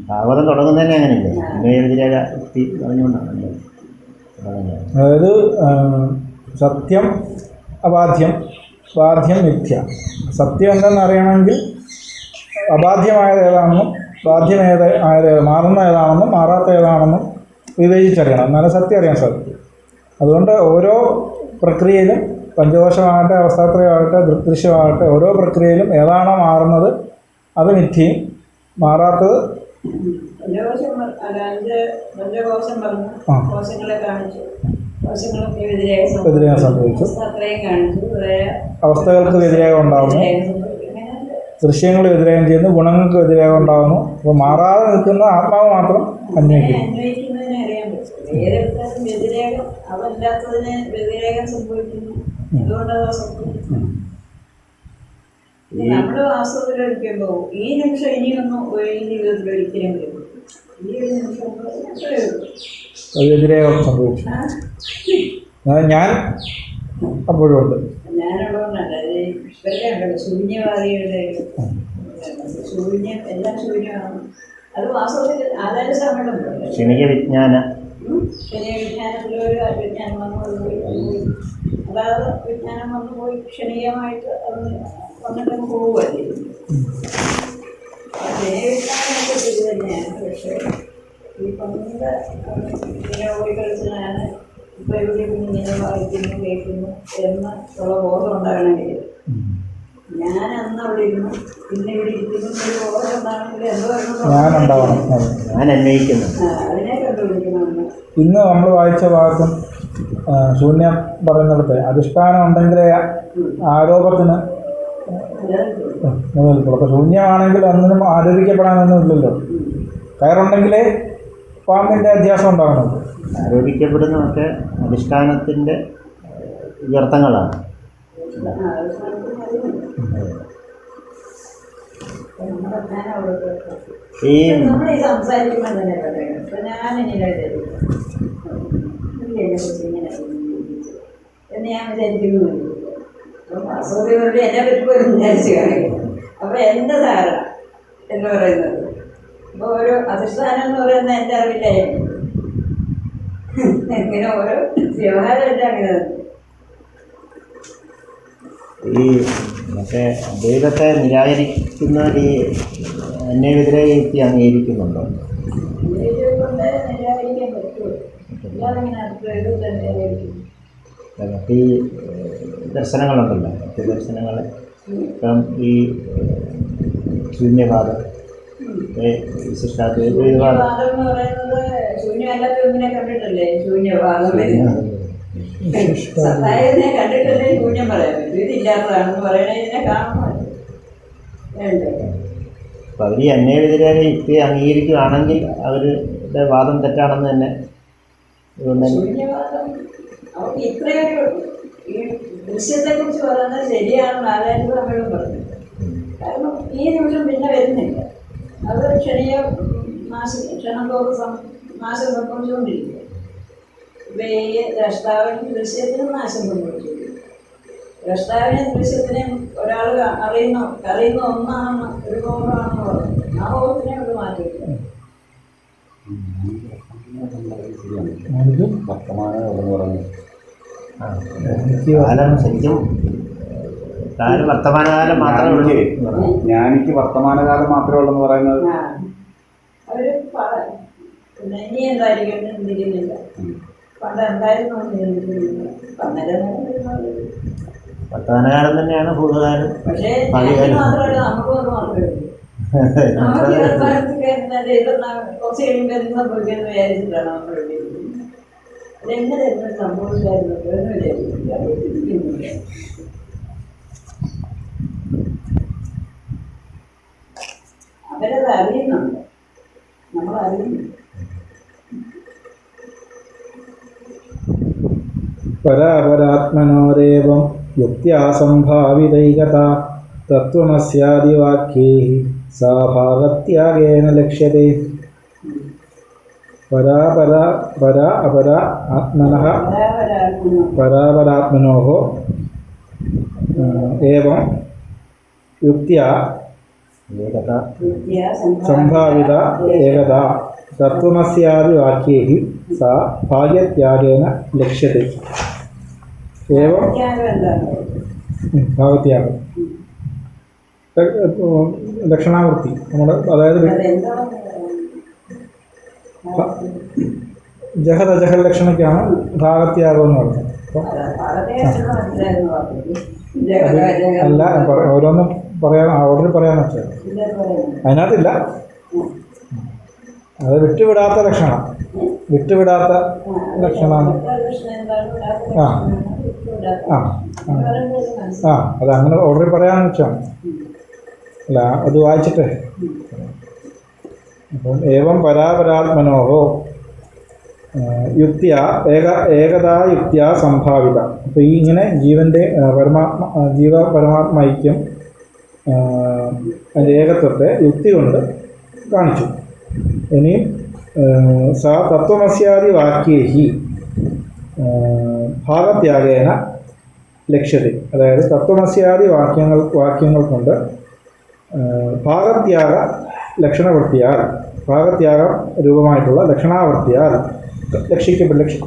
ഭാഗവതം തുടങ്ങുന്നതന്നെ അങ്ങനെയല്ലേ, അന്വയവ്യതിരേക യുക്തി പറഞ്ഞുകൊണ്ടാണല്ലോ തുടങ്ങുന്നത്. അതായത് സത്യം അബാധ്യം, ബാധ്യം മിഥ്യ. സത്യം എന്തെന്ന് അറിയണമെങ്കിൽ അബാധ്യമായത് ഏതാണെന്നും ബാധ്യമേതായത് മാറുന്ന ഏതാണെന്നും മാറാത്ത ഏതാണെന്നും വിവേചിച്ചറിയണം, എന്നാലും സത്യം അറിയാൻ സാധിക്കും. അതുകൊണ്ട് ഓരോ പ്രക്രിയയിലും പഞ്ചകോശമാകട്ടെ അവസ്ഥാത്രയമാകട്ടെ ദൃശ്യമാകട്ടെ ഓരോ പ്രക്രിയയിലും ഏതാണോ മാറുന്നത് അത് മിഥ്യയും മാറാത്തത് പഞ്ചകോശം പറഞ്ഞു, കോശങ്ങളെ കാണിച്ചു, കോശങ്ങൾക്ക് വ്യതിരേകം സംഭവിച്ചു, അവസ്ഥകൾക്ക് വ്യതിരേകം ഉണ്ടാകുന്നു, ദൃശ്യങ്ങൾ വ്യതിരേകം ചെയ്യുന്നു, ഗുണങ്ങൾക്ക് വ്യതിരേകം ഉണ്ടാകുന്നു. അപ്പോൾ മാറാതെ നിൽക്കുന്ന ആത്മാവ് മാത്രം അന്വേഷിക്കുന്നു. അന്വയിക്കുന്നതിനെ അറിയാൻ പറ്റും. ഏതെടുത്താലും വ്യതിരേകം അതല്ലാത്തതിന് വ്യതിരേകം സംഭവിക്കുന്നു. അതുകൊണ്ടത് സംഭവിക്കുന്നു. നമ്മൾ വാസ്തവത്തിലൊരിക്കുമ്പോൾ ഈ നിമിഷം ഇനിയൊന്നും ഈ ജീവിതത്തിൽ ഒരിക്കലും വരും. ഈ ഒരു നിമിഷം അത് വ്യതിരേകം സംഭവിച്ചു. ഞാൻ അപ്പോഴും ഉണ്ട്. ഞാനുള്ളതുകൊണ്ടല്ല ഇവരുടെ ഉണ്ടല്ലോ ശൂന്യവാദികളുടെ ശൂന്യം എല്ലാം ശൂന്യമാണ്. അത് വാസ്തവത്തിൽ ആധാര സമ്മേളനം ക്ഷണിക വിജ്ഞാന ക്ഷണിക വിജ്ഞാനത്തിലൊരു വിജ്ഞാനം വന്നുപോയി. അതായത് വിജ്ഞാനം വന്നുപോയി ക്ഷണികമായിട്ട് അത് വന്നിട്ട് പോവുകയല്ലേ. ക്ഷണികവിജ്ഞാനമൊക്കെ ഇത് തന്നെയാണ്. പക്ഷേ ഈ പണ്ട് ഇങ്ങനെ ഓടിക്കളിച്ച് ഞാൻ ഇപ്പോൾ ഇവിടെ ഇങ്ങനെ വായിക്കുന്നു കേൾക്കുന്നു എന്നുള്ള ബോധം ഉണ്ടാകണമെങ്കിൽ ഞാൻ അന്ന് അവിടെ ഇരുന്നു പിന്നെ ഇവിടെ ഇരിക്കുന്നു ഒരു ബോധം ഉണ്ടാകണമെങ്കിൽ ഞാൻ അന്വയിക്കുന്നു. അതിനെ കണ്ടുപിടിക്കണമെന്ന് ഇന്ന് നമ്മൾ വായിച്ച ഭാഗത്തും ശൂന്യം പറയുന്നിടത്ത് അധിഷ്ഠാനം ഉണ്ടെങ്കിലേ ആരോപത്തിന് നിലനിൽക്കുള്ളൂ. അപ്പോൾ ശൂന്യമാണെങ്കിൽ ഒന്നിനും ആരോപിക്കപ്പെടാനൊന്നും ഇല്ലല്ലോ. കയറുണ്ടെങ്കിലേ പാമ്പിൻ്റെ അധ്യാസം ഉണ്ടാകുന്നുണ്ട്. ആരോപിക്കപ്പെടുന്നതൊക്കെ അധിഷ്ഠാനത്തിൻ്റെ വ്യർത്ഥങ്ങളാണ്. ഈ നമ്മൾ ഈ സംസാരിക്കുമ്പോൾ തന്നെ പറയണം. ഇപ്പം ഞാനിങ്ങനെ ഇങ്ങനെ എന്ന് ഞാൻ വിചാരിക്കുന്നു. അപ്പം അസൗകര്യം കൊണ്ട് എന്നെ പറ്റി പോലും വിചാരിച്ച് കാണിക്കും. അപ്പോൾ എൻ്റെ ധാരണ എന്ന് പറയുന്നത് അപ്പോൾ ഒരു അധിഷ്ഠാനം എന്ന് പറയുന്നത് എൻ്റെ അറിവില്ലായിരുന്നു. ഇങ്ങനെ ഓരോ വ്യവഹാരമായിട്ട് അങ്ങനെ ഈ മറ്റേ ദൈവത്തെ നിരാകരിക്കുന്ന ഈ അന്യവിഗ്രഹ യുക്തി അംഗീകരിക്കുന്നുണ്ടോ? കൊണ്ട് നിരാകരിക്കാൻ പറ്റുമോ? അല്ലാതെ ഇങ്ങനെ അടുത്ത നിരാകരിക്കും. മറ്റ് ഈ ദർശനങ്ങളുണ്ടല്ലോ, മറ്റ് ദർശനങ്ങൾ ഇപ്പം ഈ ശൂന്യവാദം, വിശിഷ്ടാദ്വൈതവാദം. ശൂന്യവാദം എന്ന് പറയുന്നത് ശൂന്യമല്ലാത്ത ഒന്നിനെ കണ്ടിട്ടല്ലേ ശൂന്യവാദം വരുന്നത്? സത്തായതിനെ കണ്ടിട്ടല്ലേ ശൂന്യം പറയാൻ പറ്റും. ഇതില്ലാത്തതാണെന്ന് പറയണതിനെ കാണുമല്ലോ. അപ്പം അവർ ഈ അന്യവിഗ്രഹ യുക്തി അംഗീകരിക്കുകയാണെങ്കിൽ അവരുടെ വാദം തെറ്റാണെന്ന് തന്നെ അതുകൊണ്ട് ശൂന്യവാദം അവർക്ക് ഇത്രയൊരു ഈ ദൃശ്യത്തെക്കുറിച്ച് പറയുന്നത് ശരിയാണെന്ന് ആരായാലും നമ്മളും പറഞ്ഞു. കാരണം ഈ നിമിഷം പിന്നെ വരുന്നില്ല. അത് ക്ഷണം തോറും നാശം സംഭവിച്ചുകൊണ്ടിരിക്കുക. ഇപ്പം ഈ ദ്രഷ്ടാവിനും ദൃശ്യത്തിനും നാശം സംഭവിച്ചുകൊണ്ടിരിക്കും. ദ്രഷ്ടാവിനെയും ദൃശ്യത്തിനെയും ഒരാൾ അറിയുന്ന ഒന്നാണെന്ന് ഒരു ബോധമാണെന്ന് പറഞ്ഞു. ആ ബോധത്തിനെ ഒരു മാറ്റില്ല. കാലം ശരിക്കും കാലം വർത്തമാനകാലം മാത്രമേ ഉള്ളൂ. ജ്ഞാനിക്ക് വർത്തമാനകാലം മാത്രമേ ഉള്ളൂ എന്ന് പറയുന്നത്. അവര് പിന്നെ ഇനി എന്തായിരിക്കും ചിന്തിക്കുന്നില്ല. പണ്ട് എന്തായിരുന്നു ചിന്തിക്കുന്നില്ല. വർത്തമാനകാലം തന്നെയാണ് ഭൂതകാലം. പക്ഷേ മാത്രമല്ല നമുക്കും അത് മാത്രമേ ഉള്ളൂ. നമുക്ക് കുറച്ച് കഴിയുമ്പോൾ എന്ത് സംഭവിക്കുമെന്ന് വിചാരിച്ചിട്ടാണ് നമ്മൾ എഴുതിയിരിക്കുന്നത്. അതെങ്ങനെ എന്ത് സംഭവിച്ചായിരുന്നു എന്ന് വിചാരിക്കുന്നില്ല. അവരത് അറിയുന്നുണ്ട്, നമ്മൾ അറിയുന്നു. പരാപരാത്മനോരേവം യുക്ത്യാസംഭാവിതൈകത തത്വമസ്യാദിവാക്യൈഃ സാ ഭാഗത്യാഗേന ലക്ഷ്യത്തെ. പരാ അപര ആത്മനഃ പരാപരാത്മനോഃ ഏവം യുക്ത്യാ സംഭാവിത ഏകത തത്വമസ്യാദിവാക്യൈഃ സാ ഭാഗ്യത്യാഗേന ലക്ഷ്യത്തെ. ഏവം ഭാഗത്യാഗം ലക്ഷണാവൃത്തി നമ്മൾ അതായത് ജഹദ അജഹൽ ലക്ഷണയ്ക്കാണ് ഭാഗത്യാഗം എന്ന് പറയുന്നത്. അല്ല ഓരോന്നും പറയാൻ ഓർഡറിൽ പറയാന്ന് വെച്ചാൽ അതിനകത്തില്ല. അത് വിട്ടുവിടാത്ത ലക്ഷണം, വിട്ടുവിടാത്ത ലക്ഷണമാണ്. ആ ആ ആ അത് അങ്ങനെ ഓർഡറിൽ പറയാമെന്ന് വെച്ചാണ്. അല്ല അത് വായിച്ചിട്ടേ. അപ്പം ഏവം പരാപരാത്മനോഹോ യുക്തിയ ഏകതാ യുക്തിയ സംഭാവിത. അപ്പോൾ ഈ ഇങ്ങനെ ജീവൻ്റെ പരമാത്മ ഐക്യം അതിൻ്റെ ഏകത്വത്തെ യുക്തി കൊണ്ട് കാണിച്ചു. ഇനിയും സാ തത്വമസ്യാദി വാക്യേഹി ഭാഗത്യാഗേന ലക്ഷ്യത. അതായത് തത്വമസ്യാദി വാക്യങ്ങൾ കൊണ്ട് ഭാഗത്യാഗ ലക്ഷണവൃത്തിയാൽ, ഭാഗത്യാഗം രൂപമായിട്ടുള്ള ലക്ഷണാവൃത്തിയാൽ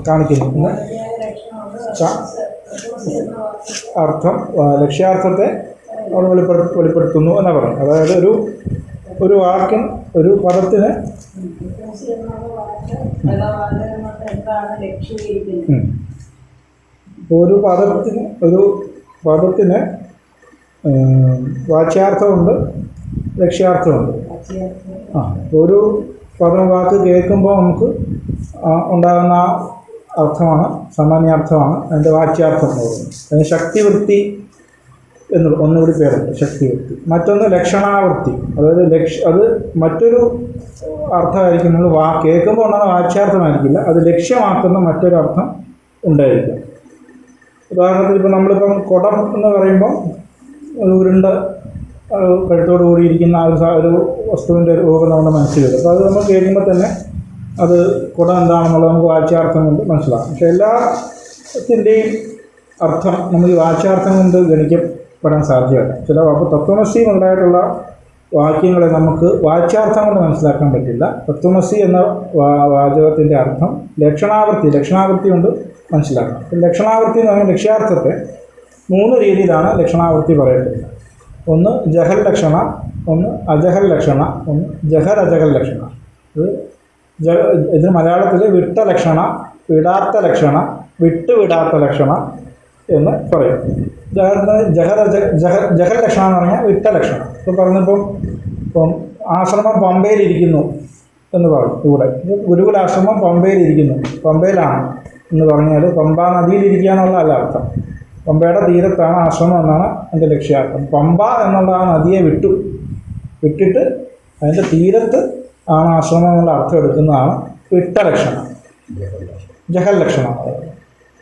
കാണിക്കുന്നു എന്ന് അർത്ഥം. ലക്ഷ്യാർത്ഥത്തെ അവിടെ വെളിപ്പെടുത്തുന്നു എന്നാണ് പറയുന്നത്. അതായത് ഒരു വാക്കിന്, ഒരു പദത്തിന് ഒരു പദത്തിന് വാച്യാർത്ഥമുണ്ട്, ലക്ഷ്യാർത്ഥമുണ്ട്. ഒരു പദം വാക്ക് കേൾക്കുമ്പോൾ നമുക്ക് ഉണ്ടാകുന്ന അർത്ഥമാണ്, സാമാന്യാർത്ഥമാണ് അതിൻ്റെ വാച്യാർത്ഥം എന്ന് പറയുന്നത്. അതിന് ശക്തിവൃത്തി എന്നുള്ള ഒന്നുകൂടി പേരുണ്ട്, ശക്തിവൃത്തി. മറ്റൊന്ന് ലക്ഷണാവൃത്തി. അതായത് അത് മറ്റൊരു അർത്ഥമായിരിക്കും. നമ്മൾ കേൾക്കുമ്പോൾ ഉണ്ടാകുന്ന വാച്യാർത്ഥമായിരിക്കില്ല, അത് ലക്ഷ്യമാക്കുന്ന മറ്റൊരർത്ഥം ഉണ്ടായിരിക്കും. ഉദാഹരണത്തിന് ഇപ്പോൾ നമ്മളിപ്പം കുടം എന്ന് പറയുമ്പോൾ ഒരു ഉരുണ്ട കഴുത്തോട് കൂടിയിരിക്കുന്ന ഒരു വസ്തുവിൻ്റെ രൂപം നമ്മുടെ മനസ്സിൽ വരും. അപ്പോൾ അത് നമ്മൾ കേൾക്കുമ്പോൾ തന്നെ അത് കുടം എന്താണെന്നുള്ളത് നമുക്ക് വാച്യാർത്ഥം കൊണ്ട് മനസ്സിലാകും. പക്ഷെ എല്ലാത്തിൻ്റെയും അർത്ഥം നമുക്ക് ഈ വാച്യാർത്ഥം കൊണ്ട് ഗണിക്കപ്പെടാൻ സാധ്യമല്ല. ചില അപ്പോൾ തത്വമസി മുതലായിട്ടുള്ള വാക്യങ്ങളെ നമുക്ക് വാച്യാർത്ഥം കൊണ്ട് മനസ്സിലാക്കാൻ പറ്റില്ല. തത്വമസി എന്ന വാചകത്തിൻ്റെ അർത്ഥം ലക്ഷണാവൃത്തി കൊണ്ട് മനസ്സിലാക്കണം. ലക്ഷണാവൃത്തി എന്ന് പറഞ്ഞാൽ ലക്ഷ്യാർത്ഥത്തെ 3 രീതിയിലാണ് ലക്ഷണാവൃത്തി പറയപ്പെടുന്നത്. ഒന്ന് ജഹൽ ലക്ഷണ, ഒന്ന് അജഹൽ ലക്ഷണ, ഒന്ന് ജഹൽ അജഹൽ ലക്ഷണ. ഇതിന് മലയാളത്തിൽ വിട്ട ലക്ഷണ, വിടാത്ത ലക്ഷണ, വിടാത്ത ലക്ഷണ എന്ന് പറയും. ജഹൽ ലക്ഷണം എന്ന് പറഞ്ഞാൽ വിട്ട ലക്ഷണം. ഇപ്പം പറഞ്ഞിപ്പം ആശ്രമം പമ്പയിലിരിക്കുന്നു എന്ന് പറയും. ഇവിടെ ഗുരുകുലാശ്രമം പമ്പയിലിരിക്കുന്നു, പമ്പയിലാണ് എന്ന് പറഞ്ഞാൽ പമ്പ നദിയിലിരിക്കുക എന്നുള്ളതല്ല അർത്ഥം. പമ്പയുടെ തീരത്താണ് ആശ്രമം എന്നാണ് എൻ്റെ ലക്ഷ്യാർത്ഥം. പമ്പ എന്നുള്ള ആ നദിയെ വിട്ടിട്ട് അതിൻ്റെ തീരത്ത് ആണ് ആശ്രമം എന്നുള്ള അർത്ഥം എടുക്കുന്നതാണ് വിട്ട ലക്ഷണം, ജഹൽ ലക്ഷണം.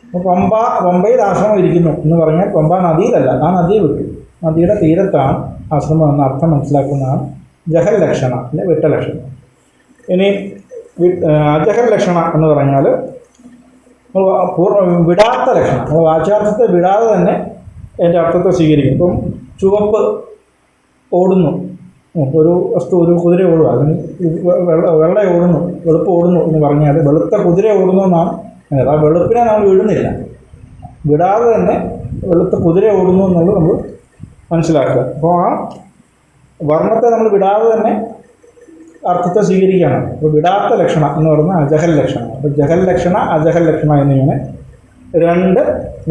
അപ്പോൾ പമ്പയിൽ ആശ്രമം ഇരിക്കുന്നു എന്ന് പറഞ്ഞാൽ പമ്പ നദിയിലല്ല, ആ നദിയെ വിട്ടു, നദിയുടെ തീരത്താണ് ആശ്രമം എന്ന അർത്ഥം മനസ്സിലാക്കുന്നതാണ് ജഹൽ ലക്ഷണ, അല്ലെ വിട്ട ലക്ഷണം. ഇനി അജഹൽ ലക്ഷണ എന്ന് പറഞ്ഞാൽ വിടാത്ത ലക്ഷണം. നമ്മൾ വാച്യാർത്ഥത്തെ വിടാതെ തന്നെ അതിൻ്റെ അർത്ഥത്തെ സ്വീകരിക്കും. ഇപ്പം ചുവപ്പ് ഓടുന്നു, ഒരു വസ്തു, ഒരു കുതിര ഓടുക, അതിന് വെള്ള ഓടുന്നു, വെളുപ്പ് ഓടുന്നു എന്ന് പറഞ്ഞാൽ വെളുത്ത കുതിര ഓടുന്നു എന്നാണ്. ആ വെളുപ്പിനെ നമ്മൾ വിടുന്നില്ല, വിടാതെ തന്നെ വെളുത്ത കുതിര ഓടുന്നു എന്നുള്ളത് നമ്മൾ മനസ്സിലാക്കുക. അപ്പോൾ ആ വർണ്ണത്തെ നമ്മൾ വിടാതെ തന്നെ അർത്ഥത്തെ സ്വീകരിക്കുകയാണ്. അപ്പോൾ വിടാത്ത ലക്ഷണ എന്ന് പറഞ്ഞാൽ അജഹൽ ലക്ഷണം. അപ്പോൾ ജഹൽ ലക്ഷണ, അജഹൽ ലക്ഷണ എന്നിങ്ങനെ 2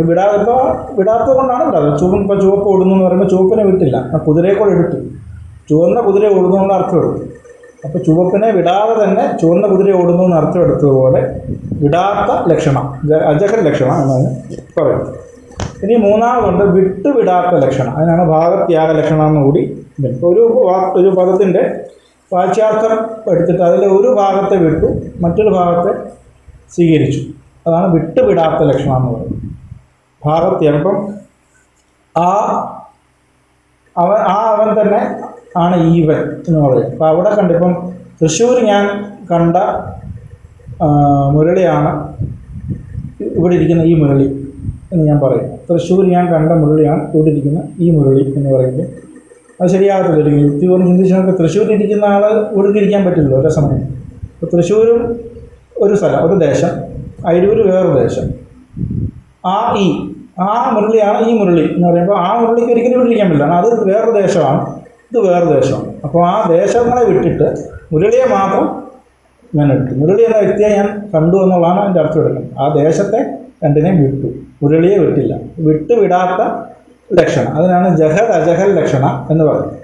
വിടാത്തത് കൊണ്ടാണ് ഉണ്ടാകുന്നത്. ഇപ്പോൾ ചുവപ്പ് ഓടുന്നു എന്ന് പറയുമ്പോൾ ചുവപ്പിനെ വിട്ടില്ല, ആ കുതിരയെ കൂടെ എടുത്തു, ചുവന്ന കുതിര ഓടുന്നു എന്നുള്ള അർത്ഥം എടുത്തു. അപ്പോൾ ചുവപ്പിനെ വിടാതെ തന്നെ ചുവന്ന കുതിര ഓടുന്നു എന്ന് അർത്ഥം എടുത്തതുപോലെ വിടാത്ത ലക്ഷണം, അജഹൽ ലക്ഷണം എന്നാണ് പറയുന്നത്. ഇനി 3ാമതുണ്ട് വിടാത്ത ലക്ഷണം. അതിനാണ് ഭാഗത്യാഗ ലക്ഷണം എന്നുകൂടി. ഇപ്പോൾ ഒരു പദത്തിൻ്റെ വാച്യാർത്ഥം എടുത്തിട്ട് അതിൽ ഒരു ഭാഗത്തെ വിട്ടു, മറ്റൊരു ഭാഗത്തെ സ്വീകരിച്ചു, അതാണ് വിടാത്ത ലക്ഷണം എന്ന് പറയുന്നത്. ഭാഗത്യാഗം. ഇപ്പം അവൻ തന്നെ ആണ് ഈവൻ എന്ന് പറയും. അപ്പോൾ അവിടെ കണ്ടിപ്പം തൃശ്ശൂർ ഞാൻ കണ്ട മുരളിയാണ് ഇവിടെ ഇരിക്കുന്ന ഈ മുരളി എന്ന് ഞാൻ പറയും. തൃശ്ശൂർ ഞാൻ കണ്ട മുരളിയാണ് ഇവിടെ ഇരിക്കുന്ന ഈ മുരളി എന്ന് പറയുമ്പോൾ അത് ശരിയാകത്തില്ല. ഒരു യുക്തിപൂർവ്വം ചിന്തിച്ച് നമുക്ക് തൃശ്ശൂരിൽ ഇരിക്കുന്ന ആൾ ഇവിടെ ഇരിക്കാൻ പറ്റില്ലല്ലോ ഒരേ സമയം. ഇപ്പോൾ തൃശ്ശൂരും ഒരു സ്ഥലം, ഒരു ദേശം, അയിരൂർ വേറൊരു ദേശം. ആ മുരളിയാണ് ഈ മുരളി എന്ന് പറയുമ്പോൾ ആ മുരളിക്ക് ഒരിക്കലും ഇവിടെ ഇരിക്കാൻ പറ്റില്ല, അത് വേറൊരു ദേശമാണ്, ഇത് വേറൊരു ദേശമാണ്. അപ്പോൾ ആ ദേശങ്ങളെ വിട്ടിട്ട് മുരളിയെ മാത്രം ഞാൻ എടുത്തു. മുരളി എന്ന വ്യക്തിയെ ഞാൻ കണ്ടു എന്നുള്ളതാണ് അതിൻ്റെ അർത്ഥം എടുക്കുന്നത്. ആ ദേശത്തെ രണ്ടിനെയും വിട്ടു, മുരളിയെ വിട്ടില്ല. വിടാത്ത ലക്ഷണം, അതിനാണ് ജഹൽ അജഹൽ ലക്ഷണ എന്ന് പറയുന്നത്.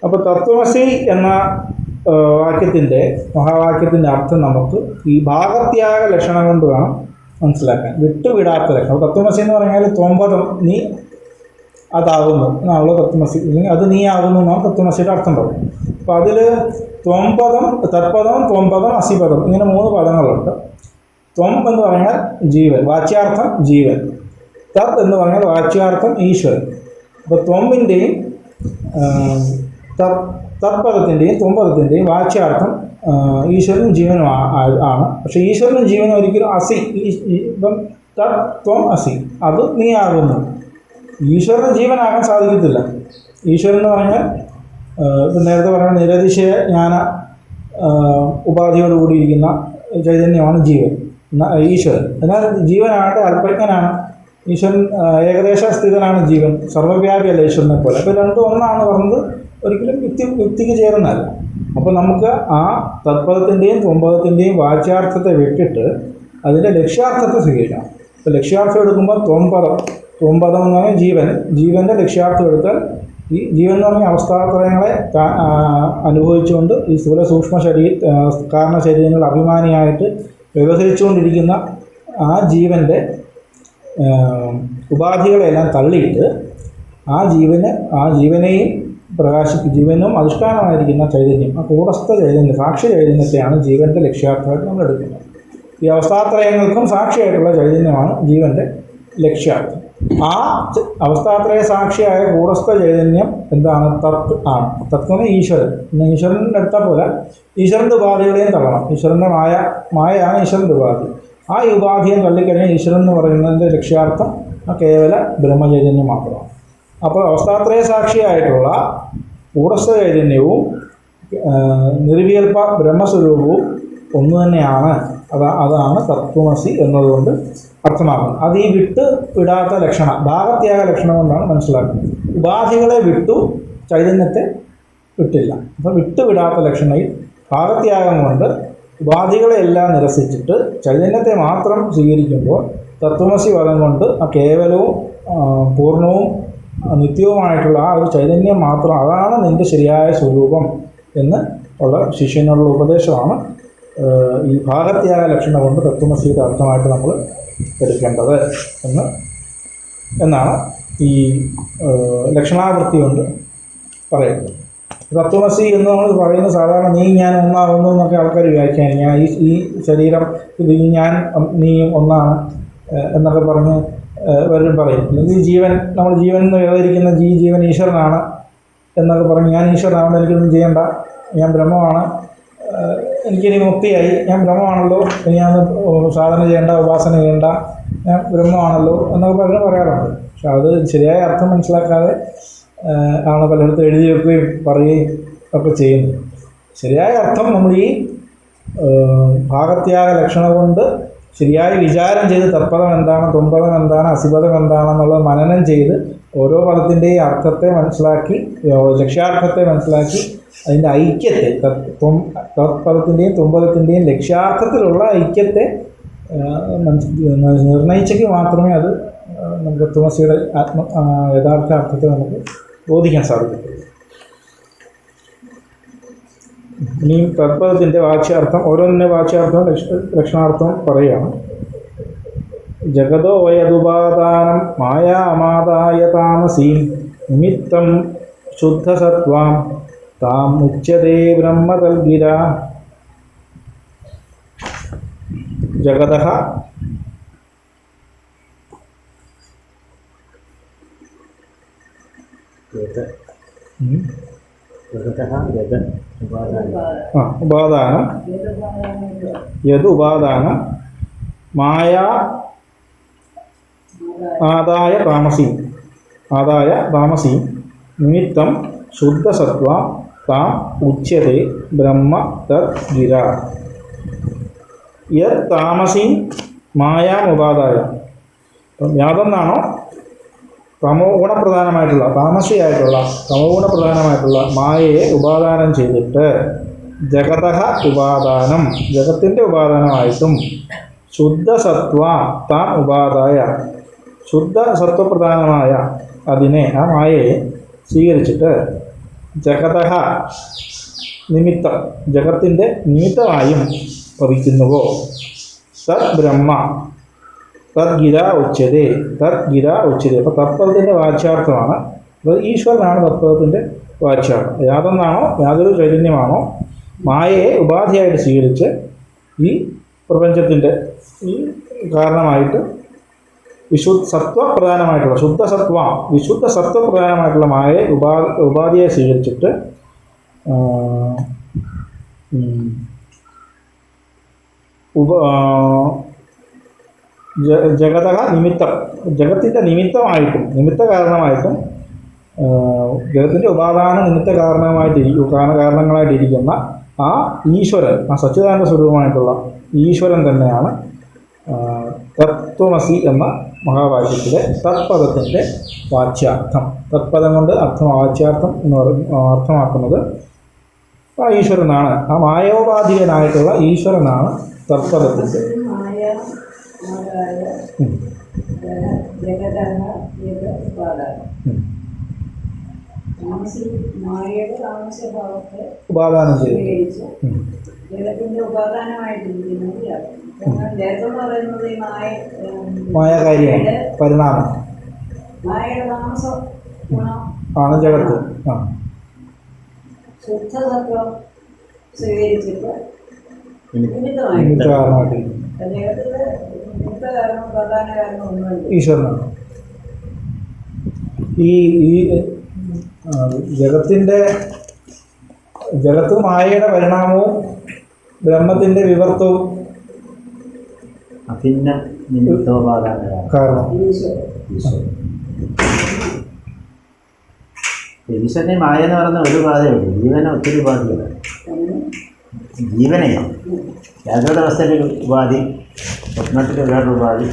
അപ്പോൾ തത്വമസി എന്ന മഹാവാക്യത്തിൻ്റെ അർത്ഥം നമുക്ക് ഈ ഭാഗത്യാഗ ലക്ഷണം കൊണ്ട് വേണം മനസ്സിലാക്കാൻ. വിടാത്ത ലക്ഷണം. തത്വമസി എന്ന് പറഞ്ഞാൽ ത്വംപദം, നീ അതാകുന്നു എന്നാണല്ലോ തത്വമസി, അല്ലെങ്കിൽ അത് നീ ആകുന്നു എന്നാണ് തത്വമസിയുടെ അർത്ഥം പറയുന്നത്. അപ്പോൾ അതിൽ ത്വംപദം, തത്പദം, ത്വംപദം, അസിപദം ഇങ്ങനെ 3 പദങ്ങളുണ്ട്. ത്വം എന്ന് പറഞ്ഞാൽ ജീവൻ, വാച്യാർത്ഥം ജീവൻ. തത് എന്ന് പറഞ്ഞാൽ വാച്യാർത്ഥം ഈശ്വരൻ. അപ്പോൾ ത്വമ്പിൻ്റെയും തത്പദത്തിൻ്റെയും ത്വംപദത്തിൻ്റെയും വാച്യാർത്ഥം ഈശ്വരനും ജീവനും ആണ്. പക്ഷേ ഈശ്വരനും ജീവനും ഒരിക്കലും അസി, ഇപ്പം തത് ത്വം അസി, അത് നീ ആകുന്നു. ഈശ്വരന് ജീവനാകാൻ സാധിക്കത്തില്ല. ഈശ്വരൻ എന്ന് പറഞ്ഞാൽ ഇപ്പം നേരത്തെ പറഞ്ഞ നിരതിശയ ജ്ഞാന ഉപാധിയോടുകൂടിയിരിക്കുന്ന ചൈതന്യമാണ് ജീവൻ, ഈശ്വരൻ. എന്നാൽ ജീവനാകട്ടെ അല്പജ്ഞനാണ്. ഈശ്വരൻ ഏകദേശ സ്ഥിതനാണ് ജീവൻ, സർവ്വവ്യാപിയല്ല ഈശ്വരനെ പോലെ. അപ്പോൾ രണ്ടും ഒന്നാണെന്ന് പറഞ്ഞത് ഒരിക്കലും യുക്തിക്ക് ചേരുന്നതല്ല. അപ്പോൾ നമുക്ക് ആ തത്പദത്തിൻ്റെയും ത്വംപദത്തിൻ്റെയും വാച്യാർത്ഥത്തെ വിട്ടിട്ട് അതിൻ്റെ ലക്ഷ്യാർത്ഥത്തെ സ്വീകരിക്കണം. ഇപ്പോൾ ലക്ഷ്യാർത്ഥം എടുക്കുമ്പോൾ ത്വംപദം എന്ന് പറഞ്ഞാൽ ജീവൻ്റെ ലക്ഷ്യാർത്ഥം എടുത്താൽ ഈ ജീവൻ എന്ന് പറഞ്ഞ അവസ്ഥാത്രയങ്ങളെ അനുഭവിച്ചുകൊണ്ട് ഈ സ്ഥൂല സൂക്ഷ്മ കാരണ ശരീരങ്ങൾ അഭിമാനിയായിട്ട് വ്യവഹരിച്ചുകൊണ്ടിരിക്കുന്ന ആ ഉപാധികളെല്ലാം തള്ളിയിട്ട് ആ ജീവനെയും ജീവനും അധിഷ്ഠാനമായിരിക്കുന്ന ചൈതന്യം, ആ കൂടസ്ഥ ചൈതന്യം, സാക്ഷി ചൈതന്യത്തെയാണ് ജീവൻ്റെ ലക്ഷ്യാർത്ഥമായിട്ട് നമ്മൾ എടുക്കുന്നത്. ഈ അവസ്ഥാത്രയങ്ങൾക്കും സാക്ഷിയായിട്ടുള്ള ചൈതന്യമാണ് ജീവൻ്റെ ലക്ഷ്യാർത്ഥം. ആ അവസ്ഥാത്രയ സാക്ഷിയായ കൂടസ്ഥ ചൈതന്യം എന്താണ്? തത്ത് ആണ്. തത്വം ഈശ്വരൻ. പിന്നെ ഈശ്വരൻ എടുത്താൽ പോലെ ഈശ്വരൻ്റെ ഉപാധികളെയും തള്ളണം. ഈശ്വരൻ്റെ മായയാണ് ഈശ്വരൻ്റെ ഉപാധി. ആ ഉപാധിയെ തള്ളിക്കഴിഞ്ഞാൽ ഈശ്വരൻ എന്ന് പറയുന്നതിൻ്റെ ലക്ഷ്യാർത്ഥം ആ കേവല ബ്രഹ്മചൈതന്യം മാത്രമാണ്. അപ്പോൾ അവസ്ഥാത്രയ സാക്ഷിയായിട്ടുള്ള കൂടസ്ഥ ചൈതന്യവും നിർവികൽപ്പ ബ്രഹ്മസ്വരൂപവും ഒന്നു തന്നെയാണ്. അതാണ് തത്വമസി എന്നതുകൊണ്ട് അർത്ഥമാക്കുന്നത്. അത് ഈ വിടാത്ത ലക്ഷണം, ഭാഗത്യാഗ ലക്ഷണം കൊണ്ടാണ് മനസ്സിലാക്കുന്നത്. ഉപാധികളെ വിട്ടു, ചൈതന്യത്തെ വിട്ടില്ല. അപ്പം വിടാത്ത ലക്ഷണയിൽ ഭാഗത്യാഗം കൊണ്ട് ഉപാധികളെല്ലാം നിരസിച്ചിട്ട് ചൈതന്യത്തെ മാത്രം സ്വീകരിക്കുമ്പോൾ തത്വമസി പദം കൊണ്ട് ആ കേവലവും പൂർണ്ണവും നിത്യവുമായിട്ടുള്ള ആ ഒരു ചൈതന്യം മാത്രം, അതാണ് നിൻ്റെ ശരിയായ സ്വരൂപം എന്ന് ഉള്ള ശിഷ്യനുള്ള ഉപദേശമാണ് ഈ ഭാഗത്യാഗ ലക്ഷണം കൊണ്ട് തത്വമസിയുടെ അർത്ഥമായിട്ട് നമ്മൾ എടുക്കേണ്ടത് എന്നാണ് ഈ ലക്ഷണാവൃത്തി കൊണ്ട് പറയുന്നത്. തത്വമസി എന്ന് നമ്മൾ പറയുന്നത് സാധാരണ നീ ഞാൻ ഒന്നാകുന്നു എന്നൊക്കെ ആൾക്കാർ വ്യാഖ്യാനിക്കുക. ഈ ശരീരം ഇത് ഞാൻ നീയും ഒന്നാണ് എന്നൊക്കെ പറഞ്ഞ് വരും പറയും. അല്ലെങ്കിൽ നമ്മൾ ജീവൻ എന്ന് വ്യവഹരിക്കുന്ന ജീവൻ ഈശ്വരനാണ് എന്നൊക്കെ പറഞ്ഞ് ഞാൻ ഈശ്വരനാണെന്ന് എനിക്കൊന്നും ചെയ്യേണ്ട, ഞാൻ ബ്രഹ്മമാണ്, എനിക്കിനി മുക്തിയായി, ഞാൻ ബ്രഹ്മമാണല്ലോ, ഇനി ഞാൻ സാധന ചെയ്യേണ്ട, ഉപാസന ചെയ്യേണ്ട, ഞാൻ ബ്രഹ്മമാണല്ലോ എന്നൊക്കെ പലരും പറയാറുണ്ട്. പക്ഷെ അത് ശരിയായ അർത്ഥം മനസ്സിലാക്കാതെ ആണ് പലയിടത്തും എഴുതി വെക്കുകയും പറയുകയും ഒക്കെ ചെയ്യുന്നത്. ശരിയായ അർത്ഥം നമ്മൾ ഈ ഭാഗത്യാഗ ലക്ഷണം കൊണ്ട് ശരിയായി വിചാരം ചെയ്ത് തത്പദം എന്താണ്, തുമ്പദം എന്താണ്, അസിപദം എന്താണെന്നുള്ളത് മനനം ചെയ്ത് ഓരോ പദത്തിൻ്റെയും അർത്ഥത്തെ മനസ്സിലാക്കി, ലക്ഷ്യാർത്ഥത്തെ മനസ്സിലാക്കി, അതിൻ്റെ ഐക്യത്തെ തത്പദത്തിൻ്റെയും തുമ്പദത്തിൻ്റെയും ലക്ഷ്യാർത്ഥത്തിലുള്ള ഐക്യത്തെ നിർണയിച്ചെങ്കിൽ മാത്രമേ അത് നമുക്ക് തത്വമസിയുടെ യഥാർത്ഥ അർത്ഥത്തെ നമുക്ക് ബോധിക്കാൻ സാധിക്കത്തുള്ളൂ. ഇനിയും തത്പദത്തിൻ്റെ വാച്യാർത്ഥം, ഓരോന്നിൻ്റെ വാച്യാർത്ഥവും ലക്ഷണാർത്ഥവും പറയുകയാണ്. ജഗതോ വയതുപാദാനം മായാമാദായ താമസീം നിമിത്തം ശുദ്ധസത്വാം താം ഉച്യതേ ബ്രഹ്മതൽഗിര. ജഗതഃ ഉപാദാനം യദുപാദാനം മായാ ആദായ താമസീം നിമിത്തം ശുദ്ധസത്വ താം ഉച്യതേ ബ്രഹ്മ തദ്ഗിര. യത് താമസീം മായാമുപാദായ, അപ്പം യാതൊന്നാണോ തമോ ഗുണപ്രധാനമായിട്ടുള്ള താമസിയായിട്ടുള്ള തമോ ഗുണപ്രധാനമായിട്ടുള്ള മായയെ ഉപാദാനം ചെയ്തിട്ട് ജഗതഃ ഉപാദാനം, ജഗത്തിൻ്റെ ഉപാദാനമായിട്ടും ശുദ്ധസത്വ താം ഉപാദായ, ശുദ്ധ സത്വപ്രധാനമായ അതിനെ, ആ മായയെ സ്വീകരിച്ചിട്ട് ജഗതഃ നിമിത്തം, ജഗത്തിൻ്റെ നിമിത്തമായും ഭവിക്കുന്നുവോ തത് ബ്രഹ്മ തദ്ഗിര ഉച്യതേ, തദ്ഗിര ഉച്യതേ. അപ്പോൾ തത്പദത്തിൻ്റെ വാച്യാർത്ഥമാണ്, അത് ഈശ്വരനാണ് തത്പദത്തിൻ്റെ വാച്യാർത്ഥം. യാതൊന്നാണോ, യാതൊരു ചൈതന്യമാണോ മായയെ ഉപാധിയായിട്ട് സ്വീകരിച്ച് ഈ പ്രപഞ്ചത്തിൻ്റെ ഈ കാരണമായിട്ട് സത്വപ്രധാനമായിട്ടുള്ള വിശുദ്ധ സത്വപ്രധാനമായിട്ടുള്ള മായയെ ഉപാധിയെ സ്വീകരിച്ചിട്ട് ജഗതഃ നിമിത്തം, ജഗത്തിൻ്റെ നിമിത്തമായിട്ടും നിമിത്ത കാരണമായിട്ടും ജഗത്തിൻ്റെ ഉപാദാന നിമിത്ത കാരണങ്ങളായിട്ടിരിക്കുന്ന ആ ഈശ്വരൻ, ആ സച്ചിദാനന്ദ സ്വരൂപമായിട്ടുള്ള ഈശ്വരൻ തന്നെയാണ് തത്വമസി എന്ന മഹാവാക്യത്തിലെ തത്പദത്തിൻ്റെ വാച്യാർത്ഥം. തത്പദം കൊണ്ട് വാച്യാർത്ഥം എന്ന് അർത്ഥമാക്കുന്നത് ആ ഈശ്വരനാണ്, ആ മായോപാധികനായിട്ടുള്ള ഈശ്വരനാണ് തത്പദത്തിൻ്റെ. ഉപാദാനം ചെയ്തു മായാകാരിയാണ്, പരിണാമം ആണ് ജഗത്ത്. ശുദ്ധസത്വം സ്വീകരിച്ചിട്ട് നിമിത്തകാരണമായിട്ടിരിക്കുന്നു ഈശ്വരനാണ്. ഈ ജഗത്ത് മായയുടെ പരിണാമവും ബ്രഹ്മത്തിൻ്റെ വിവർത്തവും അഭിന്ന നിമിത്തോപാദാന കാരണം ഈശ്വരൻ. ഈശ്വരനെ മായ എന്ന് പറയുന്ന ഒരു ഉപാധിയുള്ളൂ. ജീവനെ ഒത്തിരി ഉപാധിയുണ്ട്. ജീവനെ ജാഗ്രത അവസ്ഥയിലൊരു ഉപാധി, സ്വപ്നത്തിൽ വേറൊരു ഉപാധി,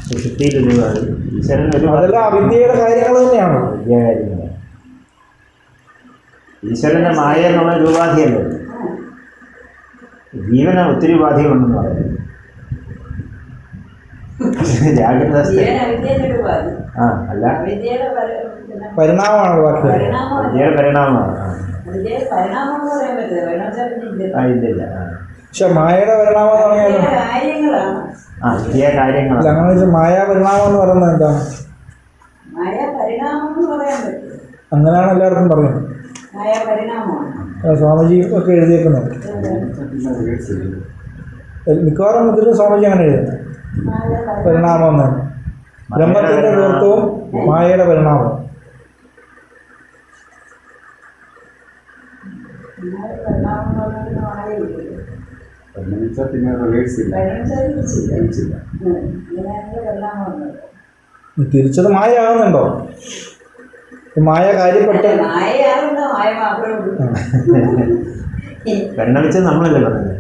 സുഷുപ്തിയിലൊരു ഉപാധി. ഈശ്വരൻ ഒരു അതെല്ലാം അവിദ്യയുടെ കാര്യങ്ങൾ തന്നെയാണ്. വലിയ കാര്യങ്ങൾ. ഈശ്വരൻ്റെ മായ എന്നുള്ള ഒരു ഉപാധിയല്ലേ. ജീവന് ഒത്തിരി ഉപാധികളുണ്ടെന്ന് പറയുന്നത് ജാഗ്രത അവസ്ഥ. ജീവൻ അവിദ്യയുടെ ഒരു ഉപാധി. അല്ല, അവിദ്യയുടെ പരിണാമമാണ് വാക്ക്. പരിണാമമാണ്. വിദ്യയുടെ പരിണാമമാണ്. അവിദ്യയുടെ പരിണാമം എന്ന് പറയാൻ പറ്റില്ല. പരിണാമം ഇല്ല. പക്ഷെ മായയുടെ പരിണാമം എന്ന് പറഞ്ഞാൽ കാര്യങ്ങളാണ്. വിദ്യ കാര്യങ്ങളാണ്. അല്ല, അങ്ങനെ വെച്ചാൽ മായാ പരിണാമം എന്ന് പറയുന്നത് എന്താണ്? മായ പരിണാമം എന്ന് പറയാൻ പറ്റില്ല. അങ്ങനെയാണ് എല്ലാവർക്കും പറയുന്നത്. മായ പരിണാമമാണ്. സ്വാമിജി ഒക്കെ എഴുതിയേക്കുന്നത് മിക്കവാറും മുതിർന്ന സ്വാമിജി അങ്ങനെ എഴുതുന്നത് പരിണാമം എന്നാണ്. ബ്രഹ്മത്തിൻ്റെ തീർത്ഥവും മായയുടെ പരിണാമവും. പരിണാമം എന്ന് പറഞ്ഞാൽ മായയില്ല. പരിണമിച്ചാൽ പിന്നെ റിവേഴ്സ് ഇല്ല. പരിണമിച്ചില്ല. ഇങ്ങനെയാണ് പരിണാമം വന്നത്. തിരിച്ചത് മായ ആകുന്നുണ്ടോ? മായ കാര്യപ്പെട്ട് മായയാകുന്ന മായ മാത്രമേ ഉള്ളൂ. പരിണമിച്ചത് നമ്മളല്ലേ പറഞ്ഞത്.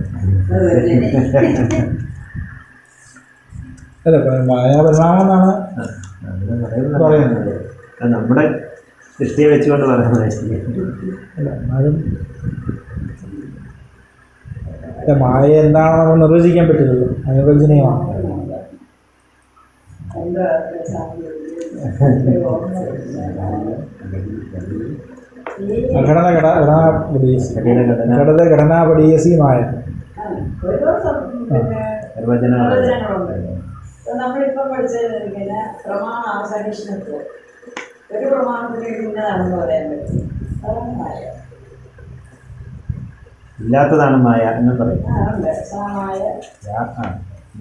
അല്ല, മായാ പരിണാമം എന്നാണ് പറയുന്നത്. നമ്മുടെ ദൃഷ്ടിയെ വെച്ചുകൊണ്ട് പറയുന്നത്. അല്ല, എന്നാലും മായ എന്താണെന്ന് നമ്മൾ നിർവചിക്കാൻ പറ്റില്ലല്ലോ. അനുവചനീയമാണ്. ഘടനാപടീയസി മായ. നിർവചനങ്ങളുണ്ട്. നമ്മളിപ്പം പഠിച്ചതിന് പ്രമാണ അവസാനിഷ്ണത്വം. ഒരു പ്രമാണത്തിന് ഇന്നതാണെന്ന് പറയാൻ പറ്റും. അതാണ് മായ. ഇല്ലാത്തതാണ് മായ എന്ന് പറയും. ഉണ്ട്. സാമായ.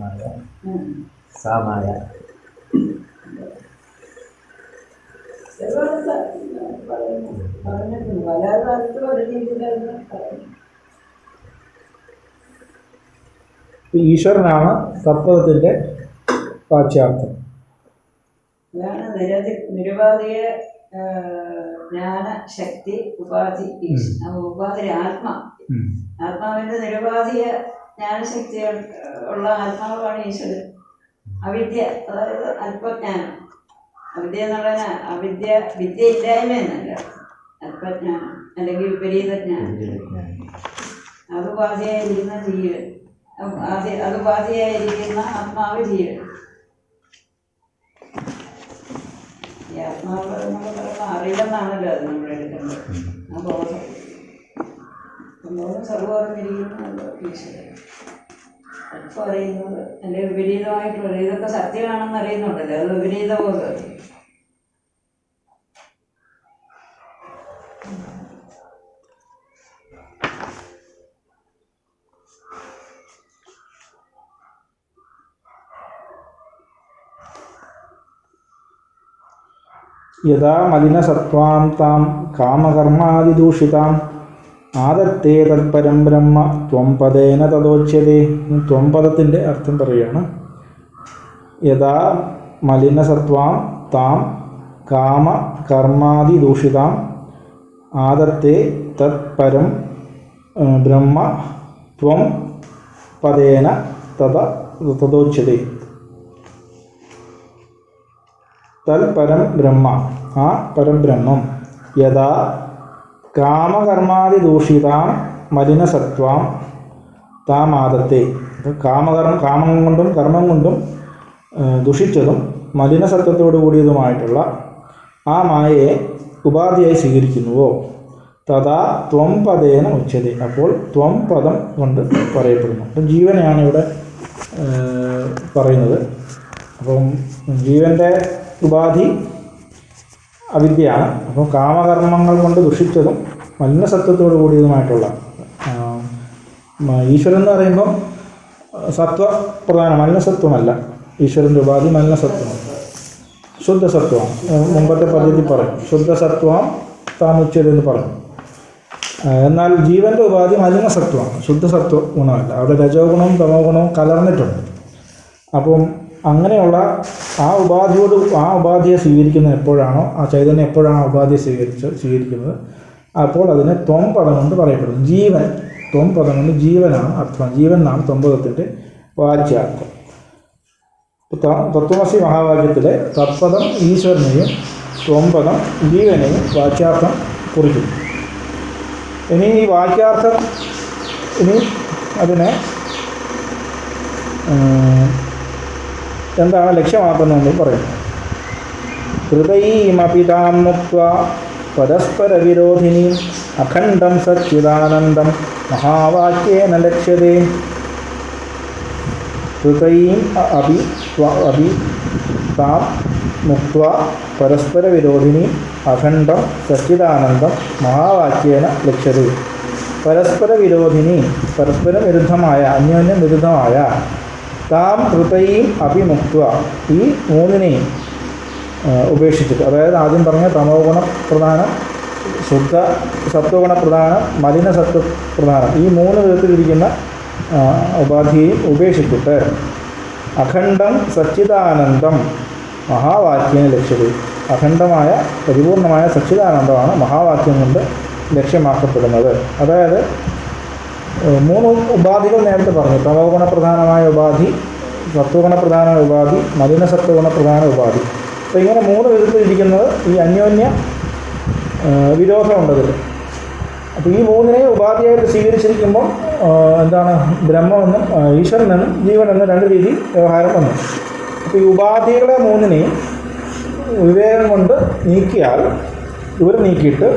മായ സാമായ. പറഞ്ഞിട്ടുണ്ട്. പല കാലത്തും ഒരു രീതിയിലായിരുന്നു പറയുന്നത്. ഈശ്വരനാണ് തത്വത്തിൻ്റെ വാച്യാർത്ഥം. അതാണ് നിരുപാധിക ജ്ഞാനശക്തി ഉപാധി. ഉപാധി ആത്മാവിൻ്റെ നിരുപാധിക ജ്ഞാനശക്തി ഉള്ള ആത്മാവാണ് ഈശ്വരൻ. അവിദ്യ, അതായത് അല്പജ്ഞാനം. അവിദ്യ എന്നുള്ളതിന് വിദ്യ ഇല്ലായ്മ എന്നല്ല, അല്പജ്ഞാനം അല്ലെങ്കിൽ വിപരീതജ്ഞാനം. അത് ഉപാധിയായിരിക്കുന്ന ജീവൻ, അത് ഉപാധിയായിരിക്കുന്ന ആത്മാവ് ജീവൻ. ഈ ആത്മാവ് നമ്മൾ പറയുന്ന അറിവെന്നാണല്ലോ അത് നമ്മൾ എടുക്കേണ്ടത്. ആ ബോധം സർവ്വറിഞ്ഞിരിക്കുന്നത് ഈശ്വരൻ. അല്പം അറിയുന്നത് അല്ലെങ്കിൽ വിപരീതമായിട്ടുള്ള ഇതൊക്കെ സത്യമാണെന്ന് അറിയുന്നുണ്ടല്ലോ, അത് വിപരീത ബോധം. യഥാ മലിനസത്വാം താം കാമകർമാദിദൂഷിതാം ആദത്തേ തൽപരം ബ്രഹ്മ ത്വം പദേന തദോച്യതേ. ത്വം പദത്തിൻ്റെ അർത്ഥം പറയുകയാണ്. യഥാ മലിനസത്വാം താം കാമകർമാദിദൂഷിതാം ആദത്തേ തത്പരം ബ്രഹ്മ ത്വം പദേന തദോച്യതേ. തൽപരം ബ്രഹ്മ, ആ പരംബ്രഹ്മം, യഥാ കാമകർമാദിദൂഷിതാം മലിനസത്വാം താമാദത്തെ. കാമം കൊണ്ടും കർമ്മം കൊണ്ടും ദുഷിച്ചതും മലിനസത്വത്തോടു കൂടിയതുമായിട്ടുള്ള ആ മായയെ ഉപാധിയായി സ്വീകരിക്കുന്നുവോ തഥാ ത്വം പദേന ഉച്യതേ. അപ്പോൾ ത്വം പദം കൊണ്ട് പറയപ്പെടുന്നു. അപ്പം ജീവനെയാണ് ഇവിടെ പറയുന്നത്. അപ്പം ജീവൻ്റെ ഉപാധി അവിദ്യയാണ്. അപ്പം കാമകർമ്മങ്ങൾ കൊണ്ട് ദുഷിച്ചതും മലിനസത്വത്തോടു കൂടിയതുമായിട്ടുള്ള ഈശ്വരൻ എന്ന് പറയുമ്പം സത്വപ്രധാനം, മലിനസത്വമല്ല. ഈശ്വരൻ്റെ ഉപാധി മലിനസത്വമാണ്, ശുദ്ധസത്വമാണ്. മുമ്പത്തെ പദ്ധതി പറയും ശുദ്ധസത്വം താമുച്ചതെന്ന് പറഞ്ഞു. എന്നാൽ ജീവൻ്റെ ഉപാധി മലിനസത്വമാണ്, ശുദ്ധസത്വ ഗുണമല്ല. അവിടെ രജോ ഗുണവും തമോ ഗുണവും കലർന്നിട്ടുണ്ട്. അപ്പം അങ്ങനെയുള്ള ആ ഉപാധിയെ സ്വീകരിക്കുന്നത് എപ്പോഴാണോ, ആ ചൈതന്യം എപ്പോഴാണ് ആ ഉപാധിയെ സ്വീകരിക്കുന്നത്, അപ്പോൾ അതിനെ ത്വം പദം കൊണ്ട് പറയപ്പെടുന്നു. ജീവൻ, ത്വം പദം കൊണ്ട് ജീവനാണ് അർത്ഥം. ജീവൻ എന്നാണ് ത്വം പദത്തിൻ്റെ വാച്യാർത്ഥം. തത്വമസി മഹാവാക്യത്തിലെ തത്പദം ഈശ്വരനെയും ത്വം പദം ജീവനെയും വാച്യാർത്ഥം കുറിക്കുന്നു. ഇനി ഈ വാക്യാർത്ഥം അതിനെ എന്താണ് ലക്ഷ്യമാക്കുന്നതെന്ന് പറയുന്നു. ഹൃദയീമപിതാം മുക്ത്വാ പരസ്പര വിരോധിനി അഖണ്ഡം സച്ചിദാനന്ദം മഹാവാക്യേന ലക്ഷ്യതേ. ഹൃദയീം അപി താം മുക്ത്വാ പരസ്പര വിരോധിനി അഖണ്ഡം സച്ചിദാനന്ദം മഹാവാക്യേന ലക്ഷ്യതേ. പരസ്പര വിരോധിനി, പരസ്പരം വിരുദ്ധമായ, അന്യോന്യം വിരുദ്ധമായ, താം ഹൃദയീം അഭിമുക്ത്വ, ഈ മൂന്നിനെയും ഉപേക്ഷിച്ചിട്ട്, അതായത് ആദ്യം പറഞ്ഞ തമോ ഗുണപ്രധാനം, ശുദ്ധ സത്വഗുണപ്രധാനം, മലിന സത്വപ്രധാനം, ഈ മൂന്ന് വിധത്തിലിരിക്കുന്ന ഉപാധിയെയും ഉപേക്ഷിച്ചിട്ട് അഖണ്ഡം സച്ചിദാനന്ദം മഹാവാക്യേന ലക്ഷ്യത. അഖണ്ഡമായ പരിപൂർണമായ സച്ചിദാനന്ദമാണ് മഹാവാക്യം കൊണ്ട് ലക്ഷ്യമാക്കപ്പെടുന്നത്. അതായത് മൂന്ന് ഉപാധികൾ നേരത്തെ പറഞ്ഞു. തമോ ഗുണപ്രധാനമായ ഉപാധി, സത്വഗുണപ്രധാന ഉപാധി, മലിന സത്വഗുണപ്രധാന ഉപാധി. അപ്പോൾ ഇങ്ങനെ മൂന്ന് വിധത്തിലിരിക്കുന്നത് ഈ അന്യോന്യ വിരോധമുണ്ടതിൽ. അപ്പോൾ ഈ മൂന്നിനെ ഉപാധിയായിട്ട് സ്വീകരിച്ചിരിക്കുമ്പോൾ എന്താണ്, ബ്രഹ്മമെന്നും ഈശ്വരനെന്നും ജീവനെന്നും രണ്ട് രീതി വ്യവഹാരം വന്നു. അപ്പോൾ ഈ ഉപാധികളെ മൂന്നിനെയും വിവേകം കൊണ്ട് നീക്കിയാൽ, ഇവർ നീക്കിയിട്ട്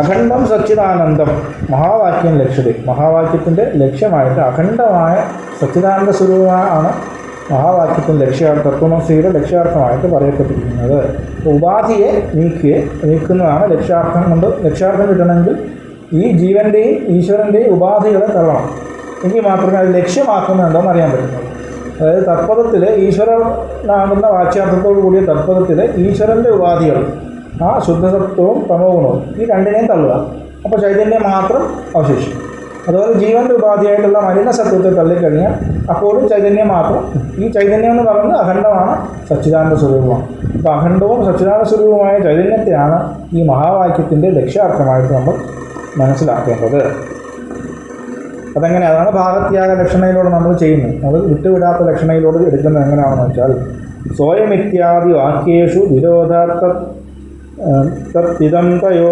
അഖണ്ഡം സച്ചിദാനന്ദം മഹാവാക്യം ലക്ഷ്യത, മഹാവാക്യത്തിൻ്റെ ലക്ഷ്യമായിട്ട് അഖണ്ഡമായ സച്ചിദാനന്ദ സ്വരൂപമാണ് മഹാവാക്യത്തിൻ്റെ ലക്ഷ്യാർത്ഥം, തത്വമസിയുടെ ലക്ഷ്യാർത്ഥമായിട്ട് പറയപ്പെട്ടിരിക്കുന്നത്. ഉപാധിയെ നീക്കുന്നതാണ് ലക്ഷ്യാർത്ഥം കൊണ്ട്. ലക്ഷ്യാർത്ഥം കിട്ടണമെങ്കിൽ ഈ ജീവൻ്റെയും ഈശ്വരൻ്റെയും ഉപാധികളെ തള്ളണം. എങ്കിൽ മാത്രമേ അത് ലക്ഷ്യമാക്കുന്നുണ്ടോയെന്ന് അറിയാൻ പറ്റുള്ളൂ. അതായത് തത്പദത്തിൽ ഈശ്വരനാകുന്ന വാച്യാർത്ഥത്തോടു കൂടിയ തത്പദത്തിൽ ഈശ്വരൻ്റെ ഉപാധികൾ, ആ ശുദ്ധസത്വവും തമോ ഗുണവും, ഈ രണ്ടിനെയും തള്ളുക. അപ്പോൾ ചൈതന്യം മാത്രം അവശേഷിക്കും. അതുപോലെ ജീവൻ്റെ ഉപാധിയായിട്ടുള്ള മലിന സത്വത്തെ തള്ളിക്കഴിഞ്ഞാൽ അപ്പോഴും ചൈതന്യം മാത്രം. ഈ ചൈതന്യം എന്ന് പറയുന്നത് അഖണ്ഡമാണ്, സച്ചിദാനന്ദ സ്വരൂപമാണ്. അപ്പോൾ അഖണ്ഡവും സച്ചിദാനന്ദ സ്വരൂപമായ ചൈതന്യത്തെയാണ് ഈ മഹാവാക്യത്തിൻ്റെ ലക്ഷ്യാർത്ഥമായിട്ട് നമ്മൾ മനസ്സിലാക്കേണ്ടത്. അതെങ്ങനെ, അതാണ് ഭാഗത്യാഗ ലക്ഷണയിലൂടെ നമ്മൾ ചെയ്യുന്നത്. അത് വിട്ടുവിടാത്ത ലക്ഷണയിലൂടെ എടുക്കുന്നത് എങ്ങനെയാണെന്ന് വെച്ചാൽ, സ്വയമിത്യാദി വാക്യേഷു വിരോധാർത്ഥ തത്തിദം തയോ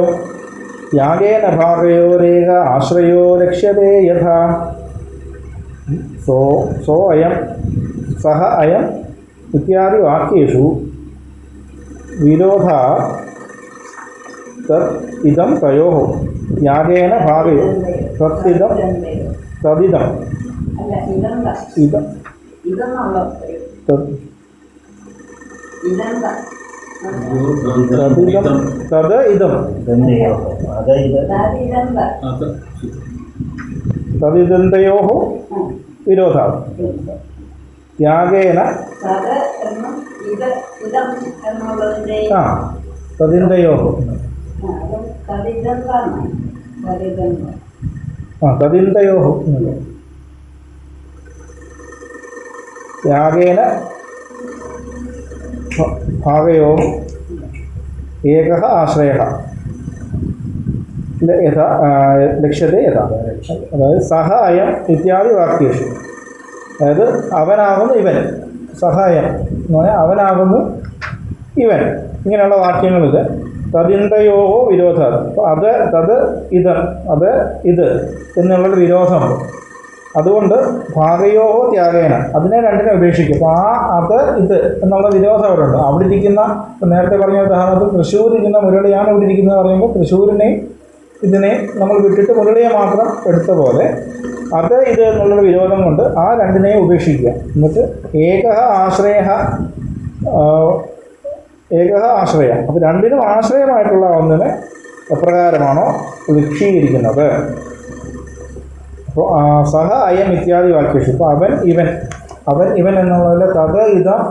യാഗേന ഭാഗയോരേക ആശ്രയോ ലക്ഷ്യതേ യഥാ സോ അയം സഹ അയം ഇത്യാദി വാക്യേഷു വിരോധാ തത് ഇദം തയോഃ യാഗേന ഭാഗയോ തത്തിദം തദിദം ഇദം തത് ഇദം തദിദന്തയോഃ വിരോധാ യാഗേന തദിന്തയോഃ തദിന്തയോഃ യാഗേന ഭാഗയോഃ ഏകഃ ആശ്രയഃ യഥാ ലക്ഷ്യത്തെ യഥാ. അതായത് സഹ അയം ഇത്യാദി വാക്യേഷു, അതായത് അവനാകുന്നു ഇവൻ, സഹായം എന്ന് പറഞ്ഞാൽ അവനാകുന്നു ഇവൻ, ഇങ്ങനെയുള്ള വാക്യങ്ങളിൽ തദിന്തയോഹോ വിരോധം. അപ്പോൾ അത് ഇത് എന്നുള്ളൊരു വിരോധമുണ്ട്. അതുകൊണ്ട് ഭാഗയോഹോ ത്യാഗേന, അതിനെ രണ്ടിനെ ഉപേക്ഷിക്കും. അപ്പോൾ അത് ഇത് എന്നുള്ള വിരോധം അവിടെ ഉണ്ട്. അവിടെ ഇരിക്കുന്ന, നേരത്തെ പറഞ്ഞ ഉദാഹരണത്തിൽ തൃശ്ശൂരിരിക്കുന്ന മുരളിയാണ് ഇവിടെ ഇരിക്കുന്നത് പറയുമ്പോൾ തൃശ്ശൂരിനെയും ഇതിനെ നമ്മൾ വിട്ടിട്ട് മുരളിയെ മാത്രം എടുത്ത പോലെ അത് ഇത് എന്നുള്ളൊരു വിരോധം കൊണ്ട് ആ രണ്ടിനെയും ഉപേക്ഷിക്കുക. എന്നിട്ട് ഏകഃ ആശ്രയ, അപ്പോൾ രണ്ടിനും ആശ്രയമായിട്ടുള്ള ഒന്നിനെ എപ്രകാരമാണോ ലക്ഷീകരിക്കുന്നത്. അപ്പോൾ സഹ അയം ഇത്യാദി വാക്യേഷു, ഇപ്പോൾ അവൻ ഇവൻ എന്നുള്ളതിൽ തത് ഇതം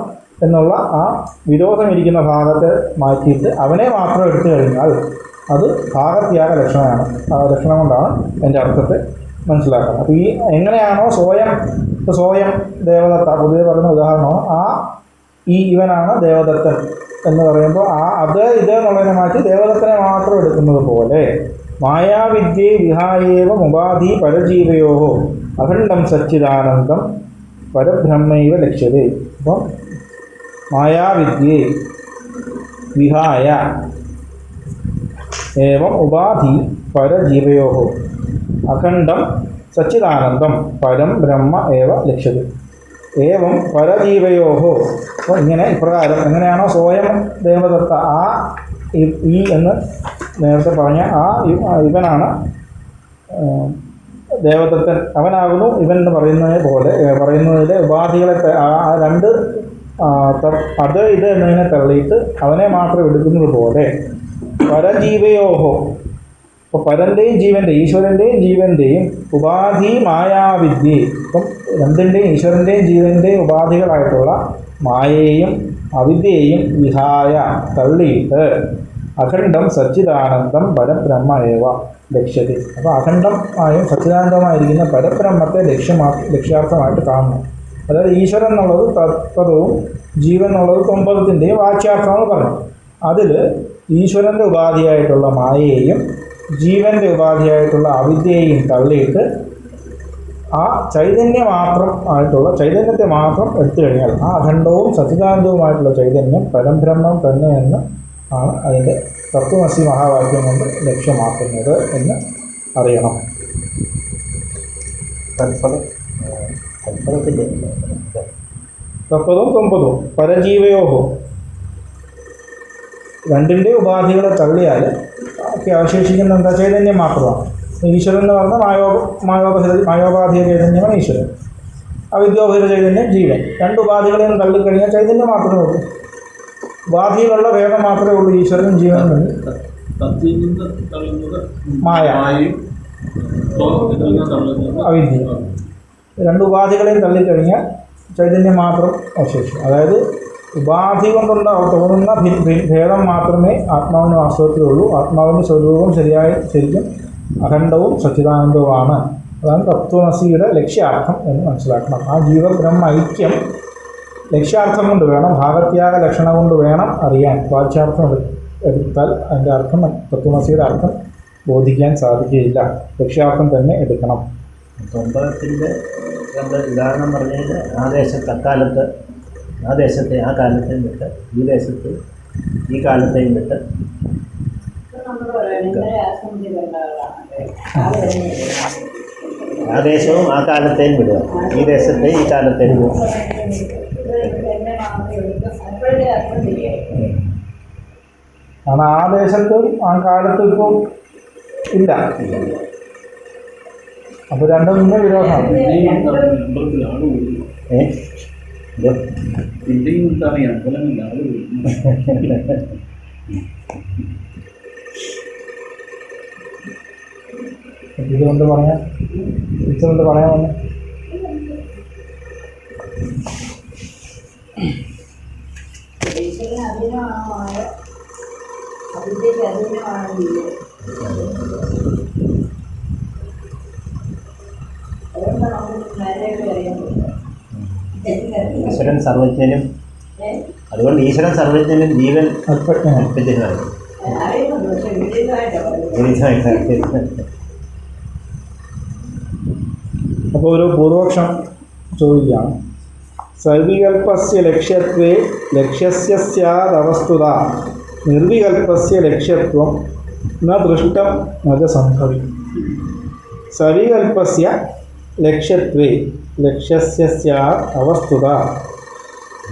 എന്നുള്ള ആ വിരോധം ഇരിക്കുന്ന ഭാഗത്തെ മാറ്റിയിട്ട് അവനെ മാത്രം എടുത്തു കഴിഞ്ഞാൽ അത് ഭാഗത്യാഗ ലക്ഷണം കൊണ്ടാണ് എൻ്റെ അർത്ഥത്തെ മനസ്സിലാക്കുന്നത്. അപ്പോൾ ഈ എങ്ങനെയാണോ സ്വയം ഇപ്പോൾ സ്വയം ദേവദത്ത പൊതുവെ പറയുന്ന ഉദാഹരണമാണ്. ഇവനാണ് ദേവദത്തൻ എന്ന് പറയുമ്പോൾ അത് ഇത് എന്നുള്ളതിനെ മാറ്റി ദേവദത്തനെ മാത്രം എടുക്കുന്നത് പോലെ മായാവിദ്യയെ വിഹായേവ ഉപാധി പരജീവയോ അഖണ്ഡം സച്ചിദാനന്ദം പരബ്രഹ്മൈവ ലക്ഷ്യതേ. അപ്പം മായാവിദ്യയെ വിഹായ ഏവം ഉപാധി പരജീവയോ അഖണ്ഡം സച്ചിദാനന്ദം പരം ബ്രഹ്മ ഏവ ലക്ഷ്യതേ. ഏവം പരജീവയോ. അപ്പോൾ ഇങ്ങനെ ഇപ്രകാരം എങ്ങനെയാണോ സ്വയം ദേവദത്ത ഈ എന്ന് നേരത്തെ പറഞ്ഞ ഇവനാണ് ദേവദത്തൻ, അവനാകുന്നു ഇവൻ എന്ന് പറയുന്നതിലെ ഉപാധികളെ രണ്ട് അത് ഇത് എന്നതിനെ തള്ളിയിട്ട് അവനെ മാത്രം എടുക്കുന്നത് പോലെ പരജീവയോഹോ. അപ്പോൾ പരൻ്റെയും ജീവൻ്റെയും ഈശ്വരൻ്റെയും ജീവൻ്റെയും ഉപാധി മായാവിദ്യ. ഇപ്പം രണ്ടിൻ്റെയും ഈശ്വരൻ്റെയും ജീവൻ്റെയും ഉപാധികളായിട്ടുള്ള മായയെയും അവിദ്യയെയും വിഹായ തള്ളിയിട്ട് അഖണ്ഡം സച്ചിദാനന്ദം പരബ്രഹ്മ ഏവ ലക്ഷ്യത. അപ്പോൾ അഖണ്ഡമായും സച്ചിദാനന്ദമായിരിക്കുന്ന പരബ്രഹ്മത്തെ ലക്ഷ്യാർത്ഥമായിട്ട് കാണുന്നു. അതായത് ഈശ്വരൻ എന്നുള്ളത് തത്പദവും ജീവൻ എന്നുള്ളത് തൊമ്പദത്തിൻ്റെയും വാച്യാർത്ഥമെന്ന് പറഞ്ഞു. അതിൽ ഈശ്വരൻ്റെ ഉപാധിയായിട്ടുള്ള മായയെയും ജീവൻ്റെ ഉപാധിയായിട്ടുള്ള അവിദ്യയെയും തള്ളിയിട്ട് ആ ചൈതന്യത്തെ മാത്രം എടുത്തു കഴിഞ്ഞാൽ ആ അഖണ്ഡവും സച്ചിദാനന്ദവുമായിട്ടുള്ള ചൈതന്യം പരബ്രഹ്മം തന്നെ എന്ന് ആണ് അതിൻ്റെ തത്വമസി മഹാവാക്യം കൊണ്ട് ലക്ഷ്യമാക്കുന്നത് എന്ന് അറിയണം. തത്പദവും തൊമ്പതും പരജീവയോഹോ രണ്ടിൻ്റെ ഉപാധികളെ തള്ളിയാൽ ഒക്കെ അവശേഷിക്കുന്ന എന്താ? ചൈതന്യം മാത്രമാണ്. ഈശ്വരൻ എന്ന് പറഞ്ഞാൽ മായോപാധിക ചൈതന്യമാണ് ഈശ്വരൻ, അവിദ്യോപഹിത ചൈതന്യം ജീവൻ. രണ്ട് ഉപാധികളെയും തള്ളിക്കഴിഞ്ഞാൽ ചൈതന്യം മാത്രമേ ഉള്ളൂ. ഉപാധിയിലുള്ള ഭേദം മാത്രമേ ഉള്ളൂ ഈശ്വരനും ജീവനും എന്ന്. മായ അവിദ്യ രണ്ട് ഉപാധികളെയും തള്ളിക്കഴിഞ്ഞാൽ ചൈതന്യം മാത്രം അവശേഷിക്കും. അതായത് ഉപാധി കൊണ്ടുള്ള തോന്നുന്ന ഭേദം മാത്രമേ ആത്മാവിന് വാസ്തവത്തിലുള്ളൂ. ആത്മാവിൻ്റെ സ്വരൂപം ശരിക്കും അഖണ്ഡവും സച്ചിദാനന്ദവുമാണ്. അതാണ് തത്വമസിയുടെ ലക്ഷ്യാർത്ഥം എന്ന് മനസ്സിലാക്കണം. ആ ജീവബ്രഹ്മ ഐക്യം ലക്ഷ്യാർത്ഥം കൊണ്ട് വേണം, ഭാഗത്യാഗ ലക്ഷണം കൊണ്ട് വേണം അറിയാൻ. വാച്യാർത്ഥം എടുത്താൽ അതിൻ്റെ അർത്ഥം തത്വമസിയുടെ അർത്ഥം ബോധിക്കാൻ സാധിക്കുകയില്ല. ലക്ഷ്യാർത്ഥം തന്നെ എടുക്കണം. തൊമ്പത്തിൻ്റെ ഉദാഹരണം പറഞ്ഞാൽ ആ ദേശത്തെ ആ കാലത്തെയും വിട്ട് ഈ ദേശത്ത് ഈ കാലത്തെയും വിട്ട് ആ ദേശവും ആ കാലത്തെയും വിടുക, ഈ ദേശത്തെ ഈ കാലത്തെയും വിടുക. കാരണം ആ ദേശത്തും ആ കാലത്തും ഇപ്പോൾ ഇല്ല. അപ്പോൾ രണ്ടും മുന്നേ വിരോധമാണ്. ഇതുകൊണ്ട് പറയാൻ വന്നു. ഈശ്വരൻ സർവജ്ഞനും, അതുകൊണ്ട് ഈശ്വരൻ സർവജ്ഞനും ജീവൻ അല്പജ്ഞനാണ്. അപ്പോൾ ഒരു പൂർവപക്ഷം ചോദിക്കുകയാണ്. സവികൽപ്പസ്യ ലക്ഷ്യത്വേ ലക്ഷ്യസ്യ സ്യാദവസ്തുത നിർവികൽപ്പസ്യ ലക്ഷ്യത്വം ന ദൃഷ്ടം ന സംഭവി. സവികൽപ്പസ്യ ലക്ഷ്യത്വേ ലക്ഷ്യസ്യ സ്യാദ് അവസ്തുത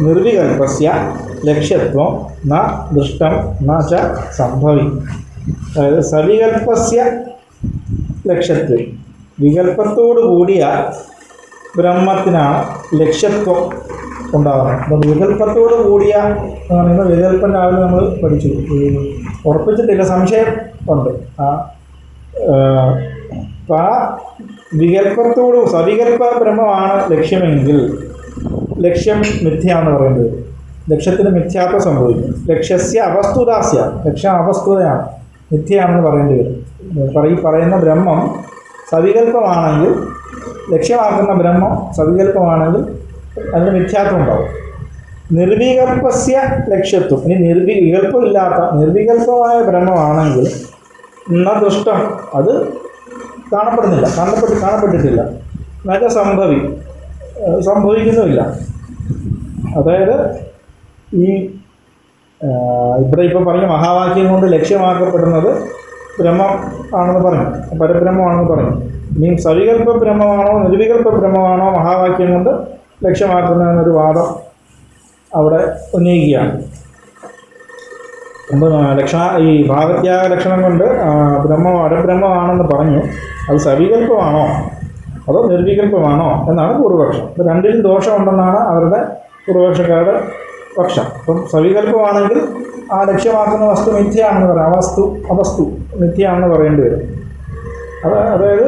നിർവികൽപ്പസ്യ ലക്ഷ്യത്വം ന ദൃഷ്ടം ന ച സംഭവി. അതായത് സവികൽപ്പസ്യ ലക്ഷ്യത്വേ വികല്പത്തോടു കൂടിയ ബ്രഹ്മത്തിനാണ് ലക്ഷ്യത്വം ഉണ്ടാകുന്നത്. അപ്പോൾ വികല്പത്തോടു കൂടിയ എന്ന് പറയുമ്പോൾ വികല്പം രാവിലെ നമ്മൾ പഠിച്ചു, ഉറപ്പിച്ചിട്ടില്ല, സംശയം ഉണ്ട്. അപ്പോൾ ആ വികല്പത്തോട് സവികല്പ ബ്രഹ്മമാണ് ലക്ഷ്യമെങ്കിൽ ലക്ഷ്യം മിഥ്യയാണെന്ന് പറയുന്നത്. ലക്ഷ്യത്തിന് മിഥ്യാത്വം സംഭവിക്കും. ലക്ഷ്യസ്യ അവസ്തുതാസ്യ ലക്ഷ്യം അവസ്തുതയാണ്, മിഥ്യയാണെന്ന് പറയേണ്ടി വരും. ഈ പറയുന്ന ബ്രഹ്മം സവികല്പമാണെങ്കിൽ ലക്ഷ്യമാക്കുന്ന ബ്രഹ്മം സവികല്പമാണെങ്കിൽ അതിന് മിഥ്യാത്വം ഉണ്ടാവും. നിർവികൽപ്പസ്യ ലക്ഷ്യത്വം, ഇനി വികല്പമില്ലാത്ത നിർവികല്പമായ ബ്രഹ്മമാണെങ്കിൽ ന ദുഷ്ടം, അത് കാണപ്പെട്ടിട്ടില്ല. എന്നുവെച്ചാൽ സംഭവിക്കുന്നുമില്ല. അതായത് ഈ ഇവിടെ ഇപ്പോൾ പറഞ്ഞ മഹാവാക്യം കൊണ്ട് ലക്ഷ്യമാക്കപ്പെടുന്നത് ബ്രഹ്മം ആണെന്ന് പറഞ്ഞു, പരബ്രഹ്മമാണെന്ന് പറഞ്ഞു. ഇനി സവികല്പ ബ്രഹ്മമാണോ നിർവികല്പ ബ്രഹ്മമാണോ മഹാവാക്യം കൊണ്ട് ലക്ഷ്യമാക്കുന്നതെന്നൊരു വാദം അവിടെ ഉന്നയിക്കുകയാണ്. ഈ ഭാഗത്യാഗ ലക്ഷണം കൊണ്ട് പരബ്രഹ്മമാണെന്ന് പറഞ്ഞു. അത് സവികല്പമാണോ അതോ നിർവികല്പമാണോ എന്നാണ് പൂർവപക്ഷം. അപ്പോൾ രണ്ടിലും ദോഷമുണ്ടെന്നാണ് അവരുടെ പൂർവപക്ഷക്കാരുടെ പക്ഷം. അപ്പം സവികല്പമാണെങ്കിൽ ആ ലക്ഷ്യമാക്കുന്ന വസ്തു മിഥ്യയാണെന്ന് പറയാം, അവസ്തു മിഥ്യയാണെന്ന് പറയേണ്ടി വരും. അതായത്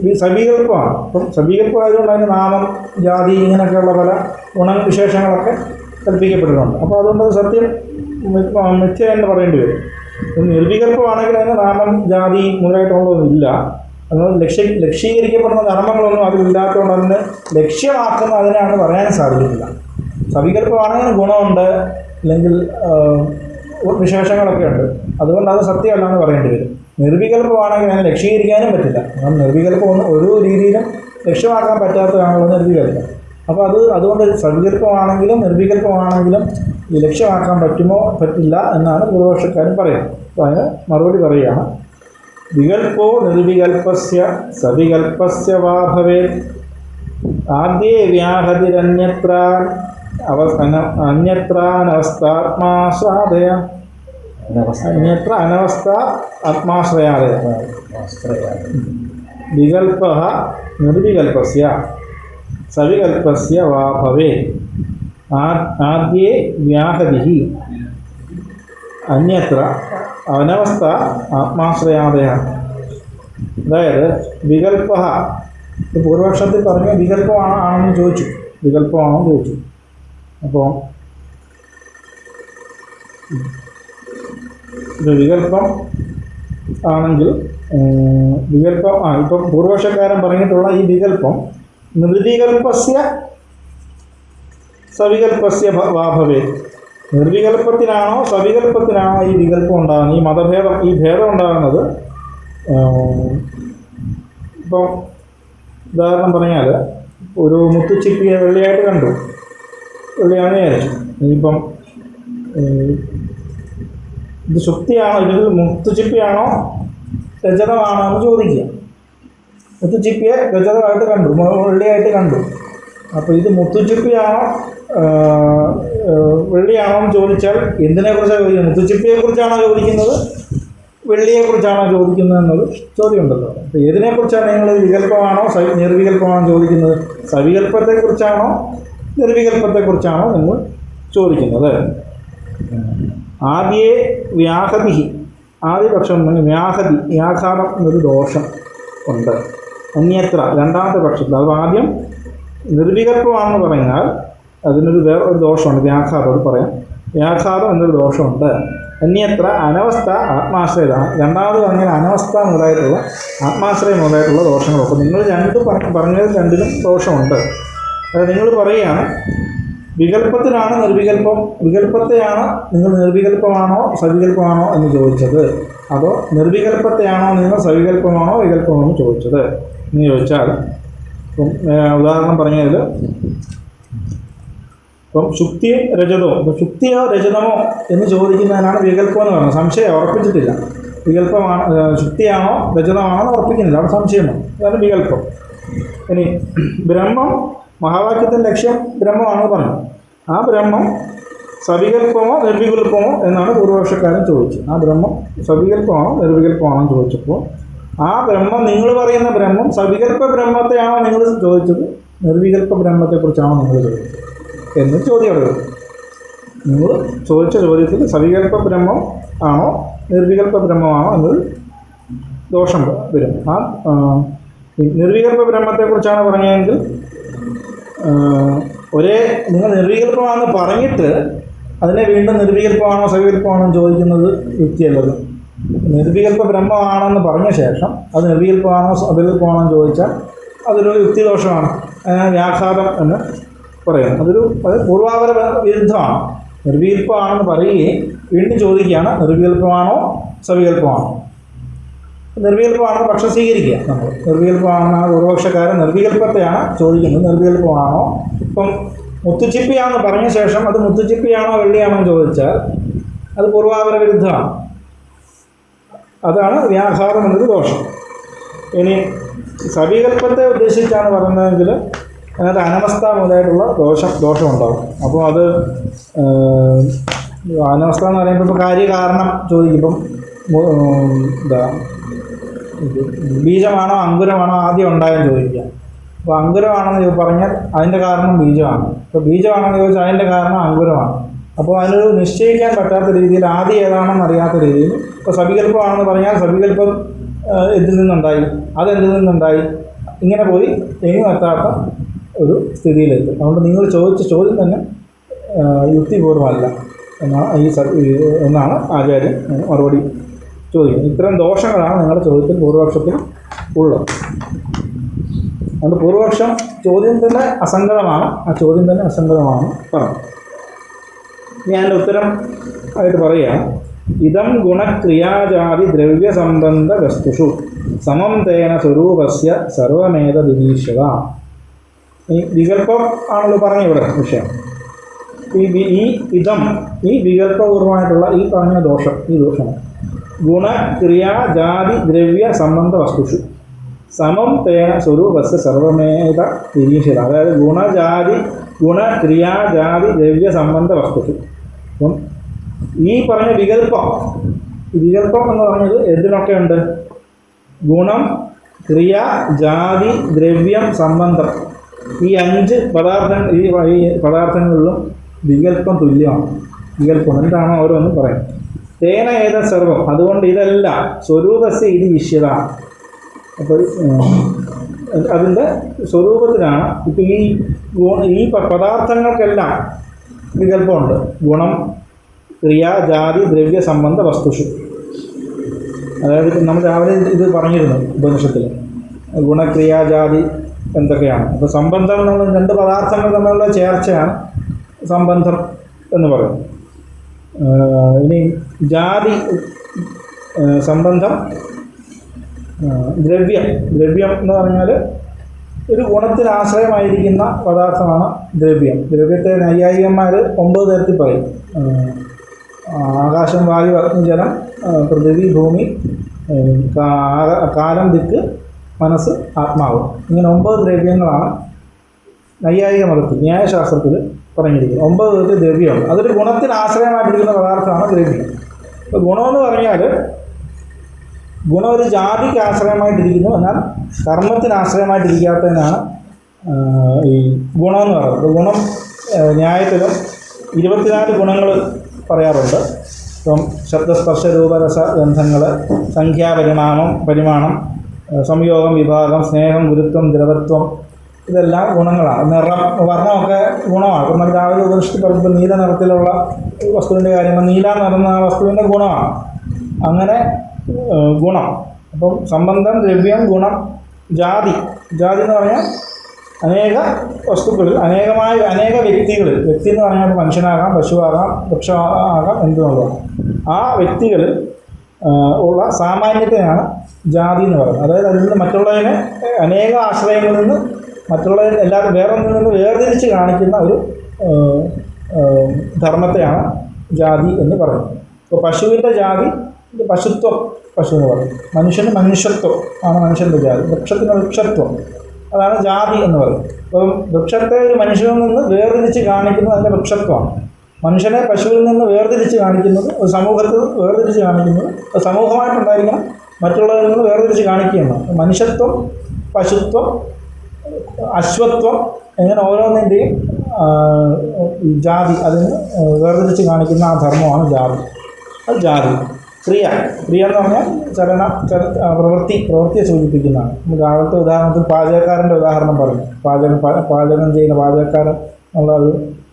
ഈ സവികല്പമാണ്. അപ്പം സവികല്പമായതുകൊണ്ട് അതിന് നാമം, ജാതി, ഇങ്ങനെയൊക്കെയുള്ള പല ഗുണവിശേഷങ്ങളൊക്കെ കൽപ്പിക്കപ്പെട്ടിട്ടുണ്ട്. അപ്പോൾ അതുകൊണ്ട് അത് സത്യം മിഥ്യ എന്ന് പറയേണ്ടി വരും. നിർവികല്പമാണെങ്കിൽ അതിന് നാമം, ജാതി മുതലായിട്ടുള്ളതൊന്നുമില്ല. അതുകൊണ്ട് ലക്ഷീകരിക്കപ്പെടുന്ന ധർമ്മങ്ങളൊന്നും അതിലില്ലാത്തതുകൊണ്ട് അതിന് ലക്ഷ്യമാക്കുന്ന അതിനാണ് പറയാൻ സാധിക്കില്ല. സവികല്പമാണെങ്കിൽ ഗുണമുണ്ട്, അല്ലെങ്കിൽ വിശേഷങ്ങളൊക്കെ ഉണ്ട്, അതുകൊണ്ട് അത് സത്യമല്ലാന്ന് പറയേണ്ടി വരും. നിർവികല്പമാണെങ്കിൽ അതിനെ ലക്ഷീകരിക്കാനും പറ്റില്ല. കാരണം നിർവികല്പം ഒരു രീതിയിലും ലക്ഷ്യമാക്കാൻ പറ്റാത്തതാണല്ലോ നിർവികല്പം. അപ്പോൾ അതുകൊണ്ട് സവികല്പമാണെങ്കിലും നിർവികല്പമാണെങ്കിലും ഈ ലക്ഷ്യമാക്കാൻ പറ്റുമോ പറ്റില്ല എന്നാണ് പൂർവപക്ഷക്കാരും പറയുന്നത്. അപ്പോൾ അതിന് മറുപടി പറയുകയാണ്. വികല്പോ നിർവികല്പസ്യ സവികല്പസ്യ വാ ഭവേത് ആദ്യേ വ്യാഹതിരന്യത്ര അന്യത്രാനവസ്ഥാത്മാശ്രാദയ അന്യത്ര അനവസ്ഥ ആത്മാശ്രയാദയ വികല്പഃ നിർവികല്പസ്യ സവികല്പസ്യ വാ ഭവേത് ആദ്യേ വ്യാഹതിഃ അന്യത്ര അനവസ്ഥ ആത്മാശ്രയാദയ. അതായത് വികല്പഃ, പൂർവപക്ഷത്തിൽ പറഞ്ഞ വികല്പമാണെന്ന് ചോദിച്ചു, വികല്പമാണോ ചോദിച്ചു. അപ്പോൾ ഇത് വികല്പം ആണെങ്കിൽ വികല്പം ഇപ്പം പൂർവപക്ഷക്കാരൻ പറഞ്ഞിട്ടുള്ള ഈ വികല്പം നിർവികല്പസ്യ സവികല്പസ്യ വാ ഭവേത്. നിർവികല്പത്തിനാണോ സവികല്പത്തിനാണോ ഈ വികല്പം ഉണ്ടാകുന്നത്, ഈ ഭേദം ഉണ്ടാകുന്നത്? ഇപ്പം ഉദാഹരണം പറഞ്ഞാൽ ഒരു മുത്തുച്ചിപ്പിയെ വെള്ളിയായിട്ട് കണ്ടു, വെള്ളിയാണെന്ന് വിചാരിച്ചു. ഇനിയിപ്പം ഇത് ശുക്തിയാണോ, ഇതിൽ മുത്തുച്ചിപ്പിയാണോ രജതമാണോ എന്ന് ചോദിക്കുക. മുത്തുച്ചിപ്പിയെ രജതമായിട്ട് കണ്ടു, വെള്ളിയായിട്ട് കണ്ടു. അപ്പോൾ ഇത് മുത്തുച്ചിപ്പിയാണോ വെള്ളിയാണോ എന്ന് ചോദിച്ചാൽ എന്തിനെക്കുറിച്ചാണ് ചോദിക്കുന്നത്? മുത്തുച്ചിപ്പിയെക്കുറിച്ചാണോ ചോദിക്കുന്നത്, വെള്ളിയെക്കുറിച്ചാണോ ചോദിക്കുന്നത് എന്നൊരു ചോദ്യമുണ്ടല്ലോ. അപ്പോൾ ഏതിനെക്കുറിച്ചാണ് നിങ്ങൾ വികല്പമാണോ നിർവികല്പമാണോ ചോദിക്കുന്നത്? സവികല്പത്തെക്കുറിച്ചാണോ നിർവികല്പത്തെക്കുറിച്ചാണോ നിങ്ങൾ ചോദിക്കുന്നത്? ആദ്യേ വ്യാഹതി, ആദ്യ പക്ഷം വ്യാഘാതം എന്നൊരു ദോഷം ഉണ്ട്. അന്യത്ര രണ്ടാമത്തെ പക്ഷത്തിൽ, അത് ആദ്യം നിർവികല്പമാണെന്ന് പറഞ്ഞാൽ അതിനൊരു വേറൊരു ദോഷമുണ്ട്, വ്യാഘാതം. അത് പറയാം, വ്യാഘാതം എന്നൊരു ദോഷമുണ്ട്. അന്യത്ര അനവസ്ഥ ആത്മാശ്രയതാണ്. രണ്ടാമത് അങ്ങനെ അനവസ്ഥ മുതലായിട്ടുള്ള ആത്മാശ്രയം മുതലായിട്ടുള്ള ദോഷങ്ങളൊക്കെ നിങ്ങൾ പറഞ്ഞത് രണ്ടിലും ദോഷമുണ്ട്. അതായത് നിങ്ങൾ പറയുകയാണ് വികല്പത്തിനാണ് നിർവികല്പം, വികല്പത്തെയാണ് നിങ്ങൾ നിർവികല്പമാണോ സവികല്പമാണോ എന്ന് ചോദിച്ചത്, അതോ നിർവികല്പത്തെയാണോ നിങ്ങൾ സവികല്പമാണോ വികല്പമാണോ എന്ന് ചോദിച്ചത് എന്ന് ചോദിച്ചാൽ, ഇപ്പം ഉദാഹരണം പറഞ്ഞതിൽ ഇപ്പം ശുക്തിയും രജതവും, ഇപ്പം ശുക്തിയോ രജതമോ എന്ന് ചോദിക്കുന്നതിനാണ് വികല്പം എന്ന് പറയുന്നത്. സംശയം ഉറപ്പിച്ചിട്ടില്ല, വികല്പമാണ് ശുക്തിയാണോ രജതമാണോ എന്ന് ഉറപ്പിക്കുന്നില്ല, അവിടെ സംശയമാണ്, അതാണ് വികല്പം. ഇനി ബ്രഹ്മം, മഹാവാക്യത്തിൻ്റെ ലക്ഷ്യം ബ്രഹ്മമാണെന്ന് പറഞ്ഞു. ആ ബ്രഹ്മം സവികല്പമോ നിർവികല്പമോ എന്നാണ് പൂർവപക്ഷക്കാരൻ ചോദിച്ചത്. ആ ബ്രഹ്മം സവികല്പമാണോ നിർവികല്പമാണോ എന്ന് ചോദിച്ചപ്പോൾ ആ ബ്രഹ്മം, നിങ്ങൾ പറയുന്ന ബ്രഹ്മം സവികല്പ ബ്രഹ്മത്തെയാണോ നിങ്ങൾ ചോദിച്ചത്, നിർവികല്പ ബ്രഹ്മത്തെക്കുറിച്ചാണോ നിങ്ങൾ ചോദിച്ചത് എന്ന് ചോദ്യം വരും. നിങ്ങൾ ചോദിച്ച ചോദ്യത്തിൽ സവികല്പ ബ്രഹ്മം ആണോ നിർവികല്പ ബ്രഹ്മമാണോ എന്നൊരു ദോഷം വരും. ആ നിർവികല്പ ബ്രഹ്മത്തെക്കുറിച്ചാണ് പറഞ്ഞതെങ്കിൽ നിങ്ങൾ നിർവികല്പമാണെന്ന് പറഞ്ഞിട്ട് അതിനെ വീണ്ടും നിർവികല്പമാണോ സവികല്പമാണോ എന്ന് ചോദിക്കുന്നത് യുക്തിയല്ലത്. നിർവികൽപ്പ ബ്രഹ്മമാണെന്ന് പറഞ്ഞ ശേഷം അത് നിർവികൽപ്പമാണോ അവികൽപ്പമാണോ എന്ന് ചോദിച്ചാൽ അതൊരു യുക്തിദോഷമാണ്. അതിനാണ് വ്യാഘാതം എന്ന് പറയുന്നത്. അത് പൂർവാപര വിരുദ്ധമാണ്. നിർവികൽപ്പമാണെന്ന് പറയുകയും വീണ്ടും ചോദിക്കുകയാണ് നിർവികൽപ്പമാണോ സവികൽപ്പമാണോ. നിർവികൽപ്പമാണെന്ന് പക്ഷം സ്വീകരിക്കുക. നമ്മൾ നിർവികൽപ്പമാണെന്ന പൂർവപക്ഷക്കാരൻ നിർവികൽപ്പത്തെയാണ് ചോദിക്കുന്നത്. നിർവികൽപ്പമാണോ, ഇപ്പം മുത്തുച്ചിപ്പിയാണെന്ന് പറഞ്ഞ ശേഷം അത് മുത്തുച്ചിപ്പിയാണോ വെള്ളിയാണോ എന്ന് ചോദിച്ചാൽ അത് പൂർവാപര വിരുദ്ധമാണ്. അതാണ് വ്യാഘാതം എന്നൊരു ദോഷം. ഇനി സവികൽപ്പത്തെ ഉദ്ദേശിച്ചാണ് പറയുന്നതെങ്കിൽ അതിനകത്ത് അനവസ്ഥ മുതലായിട്ടുള്ള ദോഷമുണ്ടാകും. അപ്പോൾ അത് അനവസ്ഥ എന്ന് പറയുമ്പോൾ ഇപ്പോൾ കാര്യകാരണം ചോദിക്കുമ്പം ബീജമാണോ അങ്കുരമാണോ ആദ്യം ഉണ്ടായെന്ന് ചോദിക്കുക. അപ്പോൾ അങ്കുരമാണെന്ന് പറഞ്ഞാൽ അതിൻ്റെ കാരണം ബീജമാണ്. ഇപ്പോൾ ബീജമാണെന്ന് ചോദിച്ചാൽ അതിൻ്റെ കാരണം അങ്കുരമാണ്. അപ്പോൾ അതിനൊരു നിശ്ചയിക്കാൻ പറ്റാത്ത രീതിയിൽ ആദ്യം ഏതാണെന്ന് അറിയാത്ത രീതിയിൽ ഇപ്പോൾ സവികൽപ്പമാണെന്ന് പറഞ്ഞാൽ സവികൽപ്പം എന്തിൽ നിന്നുണ്ടായി, അതെന്തിൽ നിന്നുണ്ടായി, ഇങ്ങനെ പോയി എങ്ങും എത്താത്ത ഒരു സ്ഥിതിയിലെത്തും. അതുകൊണ്ട് നിങ്ങൾ ചോദിച്ച ചോദ്യം തന്നെ യുക്തിപൂർവ്വമല്ല എന്നാണ് ആചാര്യൻ മറുപടി ചോദിക്കുന്നത്. ഇത്തരം ദോഷങ്ങളാണ് നിങ്ങളുടെ ചോദ്യത്തിൽ പൂർവപക്ഷത്തിൽ ഉള്ളത്. അതുകൊണ്ട് പൂർവപക്ഷം ചോദ്യം തന്നെ അസംഗതമാണ്. ആ ചോദ്യം തന്നെ അസംഗതമാണ് പറഞ്ഞു. ഞാൻ ഉത്തരം ആയിട്ട് പറയുകയാണ്. ഇതം ഗുണക്രിയാജാതി ദ്രവ്യസംബന്ധ വസ്തുഷു സമം തേന സ്വരൂപസ്യ സർവമേത വിനീഷ്യത. ഈ വികല്പം ആണല്ലോ പറഞ്ഞ ഇവിടെ വിഷയം. ഈ വികല്പപൂർവമായിട്ടുള്ള ഈ പറഞ്ഞ ദോഷം, ഈ ദോഷമാണ് ഗുണക്രിയാജാതി ദ്രവ്യ സംബന്ധ വസ്തുഷു സമം തേന സ്വരൂപസ്യ സർവമേത വിനീഷ്യത. അതായത് ഗുണക്രിയാജാതി ദ്രവ്യ സംബന്ധ വസ്തുഷു. അപ്പം ഈ പറഞ്ഞ വികല്പം എന്ന് പറഞ്ഞത് എന്തിനൊക്കെ ഉണ്ട്? ഗുണം, ക്രിയ, ജാതി, ദ്രവ്യം, സംബന്ധം. ഈ 5 പദാർത്ഥങ്ങളിലും വികല്പം തുല്യമാണ്. വികല്പം എന്താണോ ഓരോന്നും പറയാം. തേന ഏത സർവം, അതുകൊണ്ട് ഇതെല്ലാം സ്വരൂപസ്യ ഇത് വിശ്യത. അപ്പോൾ അതിൻ്റെ സ്വരൂപത്തിലാണ്. ഇപ്പോൾ ഈ പദാർത്ഥങ്ങൾക്കെല്ലാം വികല്പമുണ്ട്. ഗുണം, ക്രിയ, ജാതി, ദ്രവ്യ, സംബന്ധ വസ്തുഷു. അതായത് നമ്മൾ രാവിലെ ഇത് പറഞ്ഞിരുന്നു ഉപനിഷത്തിൽ ഗുണക്രിയാജാതി എന്തൊക്കെയാണ്. അപ്പോൾ സംബന്ധം എന്നുള്ള 2 പദാർത്ഥങ്ങൾ തമ്മിലുള്ള ചേർച്ചയാണ് സംബന്ധം എന്ന് പറയുന്നത്. ഇനി ജാതി സംബന്ധം, ദ്രവ്യം എന്ന് പറഞ്ഞാൽ ഒരു ഗുണത്തിന് ആശ്രയമായിരിക്കുന്ന പദാർത്ഥമാണ് ദ്രവ്യം. ദ്രവ്യത്തെ നൈയായികന്മാർ 9 തരത്തിൽ പറയും. ആകാശം, വായു, അഗ്നി, ജലം, പൃഥിവി, ഭൂമി, കാലം, ദിക്ക്, മനസ്സ്, ആത്മാവ്. ഇങ്ങനെ 9 ദ്രവ്യങ്ങളാണ് നൈയായിക മതത്തിൽ ന്യായശാസ്ത്രത്തിൽ പറഞ്ഞിരിക്കുന്നത്. 9 വിധത്തിൽ ദ്രവ്യമാണ്. അതൊരു ഗുണത്തിന് ആശ്രയമായിട്ടിരിക്കുന്ന പദാർത്ഥമാണ് ദ്രവ്യം. അപ്പോൾ ഗുണമെന്ന് പറഞ്ഞാൽ ഗുണം ഒരു ജാതിക്ക് ആശ്രയമായിട്ടിരിക്കുന്നു, എന്നാൽ കർമ്മത്തിന് ആശ്രയമായിട്ടിരിക്കാത്തതിനാണ് ഈ ഗുണമെന്ന് പറയുന്നത്. അപ്പോൾ ഗുണം ന്യായത്തിലും 24 ഗുണങ്ങൾ പറയാറുണ്ട്. ഇപ്പം ശബ്ദസ്പർശ രൂപരസ ഗന്ധങ്ങൾ, പരിമാണം, സംയോഗം, വിഭാഗം, സ്നേഹം, ഗുരുത്വം, ദ്രവത്വം, ഇതെല്ലാം ഗുണങ്ങളാണ്. നിറം, വർണ്ണമൊക്കെ ഗുണമാണ്. ഇപ്പം നമ്മൾ രാവിലെ ഉപനിഷത്ത് പറയുമ്പോൾ നീല നിറത്തിലുള്ള വസ്തുവിൻ്റെ കാര്യങ്ങൾ നീല നിറന്ന ആ വസ്തുവിൻ്റെ ഗുണമാണ്. അങ്ങനെ ഗുണം. അപ്പം സംബന്ധം, ദ്രവ്യം, ഗുണം, ജാതി എന്ന് പറഞ്ഞാൽ അനേക വസ്തുക്കളിൽ അനേക വ്യക്തികളിൽ, വ്യക്തി എന്ന് പറഞ്ഞാൽ മനുഷ്യനാകാം, പശുവാകാം, വൃക്ഷമാകാം, എന്തുള്ളതാണ് ആ വ്യക്തികളിൽ ഉള്ള സാമാന്യത്തെയാണ് ജാതി എന്ന് പറയുന്നത്. അതായത് അതിൽ നിന്ന് മറ്റുള്ളതിനെ അനേക ആശ്രയങ്ങളിൽ നിന്ന് മറ്റുള്ളതിന് എല്ലാവരും വേറൊന്നിൽ നിന്ന് വേർതിരിച്ച് കാണിക്കുന്ന ഒരു ധർമ്മത്തെയാണ് ജാതി എന്ന് പറയുന്നത്. ഇപ്പോൾ പശുവിൻ്റെ ജാതി പശുത്വം, പശു എന്ന് പറയും. മനുഷ്യന് മനുഷ്യത്വം ആണ് മനുഷ്യൻ്റെ ജാതി. വൃക്ഷത്തിന് വൃക്ഷത്വം, അതാണ് ജാതി എന്ന് പറയുന്നത്. അപ്പം വൃക്ഷത്തെ ഒരു മനുഷ്യനിൽ നിന്ന് വേർതിരിച്ച് കാണിക്കുന്നത് അതിൻ്റെ വൃക്ഷത്വമാണ്. മനുഷ്യനെ പശുവിൽ നിന്ന് വേർതിരിച്ച് കാണിക്കുന്നത്, ഒരു സമൂഹത്തിൽ വേർതിരിച്ച് കാണിക്കുന്നത്, സമൂഹമായിട്ടുണ്ടായിരിക്കണം, മറ്റുള്ളവരിൽ നിന്ന് വേർതിരിച്ച് കാണിക്കുകയാണ്. മനുഷ്യത്വം, പശുത്വം, അശ്വത്വം, ഇങ്ങനെ ഓരോന്നിൻ്റെയും ജാതി അതിന് വേർതിരിച്ച് കാണിക്കുന്ന ആ ധർമ്മമാണ് ജാതി. അത് ജാതി. ക്രിയ എന്ന് പറഞ്ഞാൽ പ്രവൃത്തിയെ സൂചിപ്പിക്കുന്നതാണ്. രാവിലത്തെ ഉദാഹരണത്തിൽ പാചകക്കാരൻ്റെ ഉദാഹരണം പറഞ്ഞു. പാചകം ചെയ്യുന്ന പാചകക്കാരൻ എന്നുള്ള ഒരു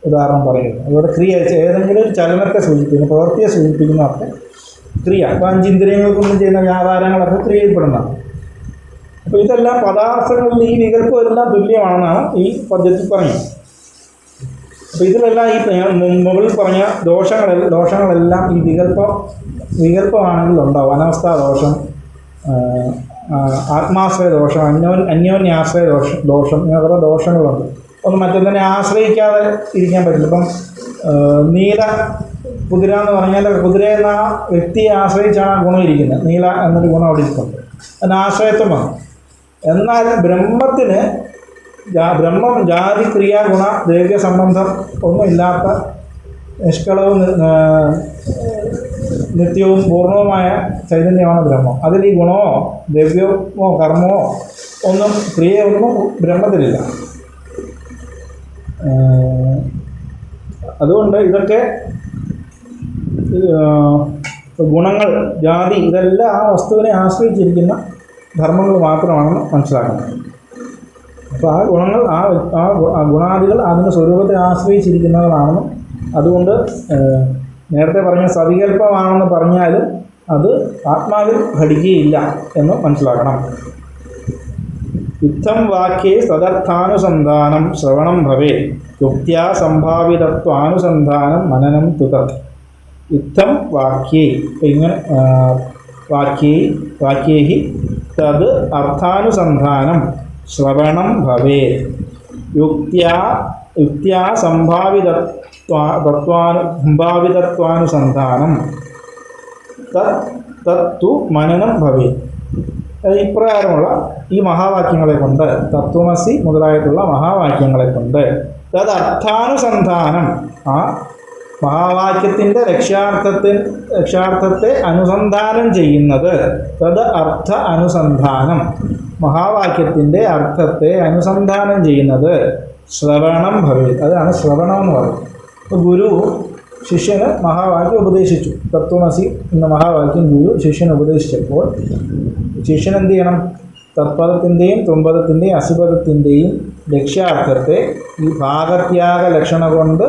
ഉദാഹരണം പറയുന്നു. അതുപോലെ ക്രിയ ഏതെങ്കിലും ഒരു ചലനത്തെ സൂചിപ്പിക്കുന്നു, പ്രവൃത്തിയെ സൂചിപ്പിക്കുന്നതൊക്കെ ക്രിയ. പഞ്ചേന്ദ്രിയങ്ങൾ കൊണ്ട് ചെയ്യുന്ന വ്യാപാരങ്ങളൊക്കെ ക്രിയയിൽപ്പെടുന്നതാണ്. അപ്പോൾ ഇതെല്ലാം പദാർത്ഥങ്ങളിൽ ഈ വികല്പമെല്ലാം തുല്യമാണെന്നാണ് ഈ പദ്യത്തിൽ പറഞ്ഞത്. അപ്പോൾ ഇതിലെല്ലാം ഈ മുകളിൽ പറഞ്ഞ ദോഷങ്ങളെല്ലാം ഈ വികല്പമാണെങ്കിൽ ഉണ്ടാവും. അനവസ്ഥാ ദോഷം, ആത്മാശ്രയ ദോഷം, അന്യോന്യാശ്രയ ദോഷം ഇങ്ങനെ കുറേ ദോഷങ്ങളുണ്ട്. ഒന്ന് മറ്റൊന്നിനെ ആശ്രയിക്കാതെ ഇരിക്കാൻ പറ്റില്ല. ഇപ്പം നീല കുതിര എന്ന് പറഞ്ഞാൽ കുതിര എന്ന വ്യക്തിയെ ആശ്രയിച്ചാണ് ആ ഗുണം ഇരിക്കുന്നത്. നീല എന്നൊരു ഗുണം അവിടെ ഇരിക്കുന്നുണ്ട്. അതിന് ആശ്രയത്വമാണ്. എന്നാൽ ബ്രഹ്മത്തിന് ബ്രഹ്മം ജാതി ക്രിയ ഗുണ ദ്രവ്യ സംബന്ധം ഒന്നും ഇല്ലാത്ത നിഷ്കളവും നിത്യവും പൂർണ്ണവുമായ ചൈതന്യമാണ് ബ്രഹ്മം. അതിൽ ഈ ഗുണമോ ദ്രവ്യമോ കർമ്മമോ ഒന്നും ക്രിയയൊന്നും ബ്രഹ്മത്തിലില്ല. അതുകൊണ്ട് ഇതൊക്കെ ഗുണങ്ങൾ, ജാതി ഇതെല്ലാം ആ വസ്തുവിനെ ആശ്രയിച്ചിരിക്കുന്ന ധർമ്മങ്ങൾ മാത്രമാണെന്ന് മനസ്സിലാക്കണം. അപ്പോൾ ആ ഗുണങ്ങൾ ആ ഗുണാദികൾ അതിൻ്റെ സ്വരൂപത്തെ ആശ്രയിച്ചിരിക്കുന്നതാണെന്നും അതുകൊണ്ട് നേരത്തെ പറഞ്ഞ സവികല്പമാണെന്ന് പറഞ്ഞാലും അത് ആത്മാവിൽ ഘടിക്കുകയില്ല എന്ന് മനസ്സിലാക്കണം. ഇത്തം വാക്യേ തദർത്ഥാനുസന്ധാനം ശ്രവണം ഭവേ യുക്ത്യാ സംഭാവിതത്വാനുസന്ധാനം മനനം തുതത്. ഇത്തം വാക്യേ ഇങ്ങനെ വാക്യേഹി തത് അർത്ഥാനുസന്ധാനം ശ്രവണം ഭവേ യുക്ത്യാ സംഭാവിതത്വാനുസന്ധാനം തത്തു മനനം ഭവേ. ഇപ്രകാരമുള്ള ഈ മഹാവാക്യങ്ങളെ കൊണ്ട്, തത്വമസി മുതലായിട്ടുള്ള മഹാവാക്യങ്ങളെ കൊണ്ട് തത് അർത്ഥാനുസന്ധാനം, ആ മഹാവാക്യത്തിൻ്റെ രക്ഷാർത്ഥത്തെ അനുസന്ധാനം ചെയ്യുന്നത്, തത് അർത്ഥ അനുസന്ധാനം, മഹാവാക്യത്തിൻ്റെ അർത്ഥത്തെ അനുസന്ധാനം ചെയ്യുന്നത് ശ്രവണം ഭവേ. അതാണ് ശ്രവണം എന്ന് പറയുന്നത്. അപ്പോൾ ഗുരു ശിഷ്യന് മഹാവാക്യം ഉപദേശിച്ചു. തത്വമസി എന്ന മഹാവാക്യം ഗുരു ശിഷ്യന് ഉപദേശിച്ചപ്പോൾ ശിഷ്യൻ എന്ത് ചെയ്യണം? തത്പദത്തിൻ്റെയും ത്വംപദത്തിൻ്റെയും അസിപദത്തിൻ്റെയും ലക്ഷ്യാർത്ഥത്തെ ഈ ഭാഗത്യാഗ ലക്ഷണം കൊണ്ട്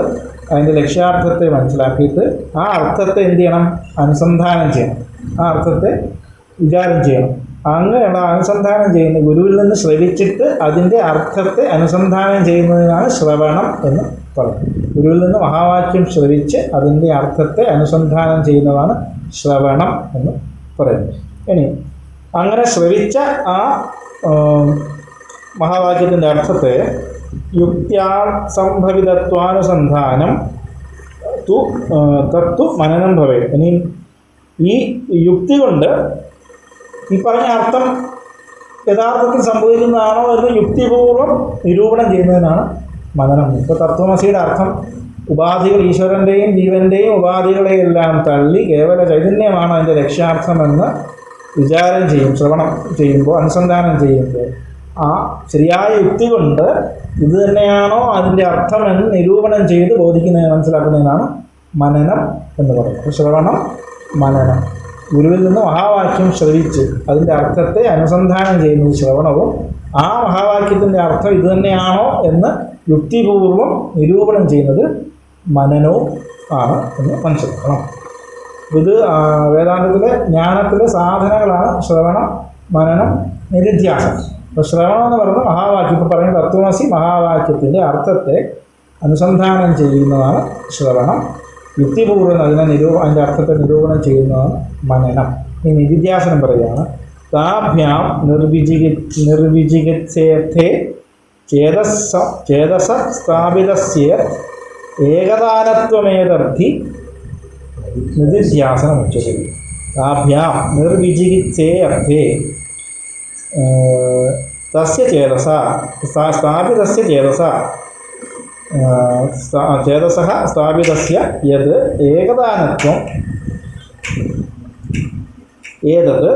അതിൻ്റെ ലക്ഷ്യാർത്ഥത്തെ മനസ്സിലാക്കിയിട്ട് ആ അർത്ഥത്തെ എന്ത് ചെയ്യണം? അനുസന്ധാനം ചെയ്യണം. ആ അർത്ഥത്തെ വിചാരം ചെയ്യണം. അങ്ങനെയുള്ള അനുസന്ധാനം ചെയ്യുന്ന ഗുരുവിൽ നിന്ന് ശ്രവിച്ചിട്ട് അതിൻ്റെ അർത്ഥത്തെ അനുസന്ധാനം ചെയ്യുന്നതിനാണ് ശ്രവണം എന്ന് പറയുന്നത്. ഗുരുവിൽ നിന്ന് മഹാവാക്യം ശ്രവിച്ച് അതിൻ്റെ അർത്ഥത്തെ അനുസന്ധാനം ചെയ്യുന്നതാണ് ശ്രവണം എന്ന് പറയുന്നത്. ഇനി അങ്ങനെ ശ്രവിച്ച ആ മഹാവാക്യത്തിൻ്റെ അർത്ഥത്തെ യുക്ത്യാ സംഭവിതത്വാനുസന്ധാനം തത്തു മനനം ഭവേ. ഇനി ഈ യുക്തി കൊണ്ട് ഈ പറഞ്ഞ അർത്ഥം യഥാർത്ഥത്തിൽ സംഭവിക്കുന്നതാണോ എന്ന് യുക്തിപൂർവ്വം നിരൂപണം ചെയ്യുന്നതിനാണ് മനനം. ഇപ്പോൾ തത്വമസിയുടെ അർത്ഥം ഉപാധികൾ, ഈശ്വരൻ്റെയും ജീവൻ്റെയും ഉപാധികളെയെല്ലാം തള്ളി കേവല ചൈതന്യമാണ് അതിൻ്റെ ലക്ഷ്യാർത്ഥമെന്ന് വിചാരം ചെയ്യും. ശ്രവണം ചെയ്യുമ്പോൾ, അനുസന്ധാനം ചെയ്യുമ്പോൾ ആ ശരിയായ യുക്തി കൊണ്ട് ഇത് തന്നെയാണോ അതിൻ്റെ അർത്ഥമെന്ന് നിരൂപണം ചെയ്ത് ബോധിക്കുന്നതിന് മനസ്സിലാക്കുന്നതിനാണ് മനനം എന്ന് പറയുന്നത്. ശ്രവണം, മനനം. ഗുരുവിൽ നിന്ന് മഹാവാക്യം ശ്രവിച്ച് അതിൻ്റെ അർത്ഥത്തെ അനുസന്ധാനം ചെയ്യുന്നത് ശ്രവണവും, ആ മഹാവാക്യത്തിൻ്റെ അർത്ഥം ഇത് തന്നെയാണോ എന്ന് യുക്തിപൂർവം നിരൂപണം ചെയ്യുന്നത് മനനവും ആണ് എന്ന് മനസ്സിലാക്കണം. ഇത് വേദാന്തത്തിലെ ജ്ഞാനത്തിലെ സാധനങ്ങളാണ് ശ്രവണം, മനനം, നിരുധ്യാസം. അപ്പോൾ ശ്രവണം എന്ന് പറയുന്നത് മഹാവാക്യം, ഇപ്പോൾ പറയുന്ന തത്വമസി മഹാവാക്യത്തിൻ്റെ അർത്ഥത്തെ അനുസന്ധാനം ചെയ്യുന്നതാണ് ശ്രവണം. യുക്തിപൂർവ്വം അതിൻ്റെ അർത്ഥത്തെ നിരൂപണം ചെയ്യുന്നതാണ് മനനം. ഈ നിരുധ്യാസനം പറയുകയാണ്. താഭ്യാം നിർവിജിഗത്സേർത്ഥേ ചേതസ സ്ഥാപിതസ്യ ഏകദാനത്വമേതർത്ഥി നിരുധ്യാസനം ഉച്ചതി. താഭ്യാം നിർവിജിഗിത്സേ അർത്ഥേ തസ്യ ചേതസ സ്ഥാപിതസ്യ ചേതസഃ സ്ഥാപിതസ്യ യത് ഏകദാനത്വം ഏതത്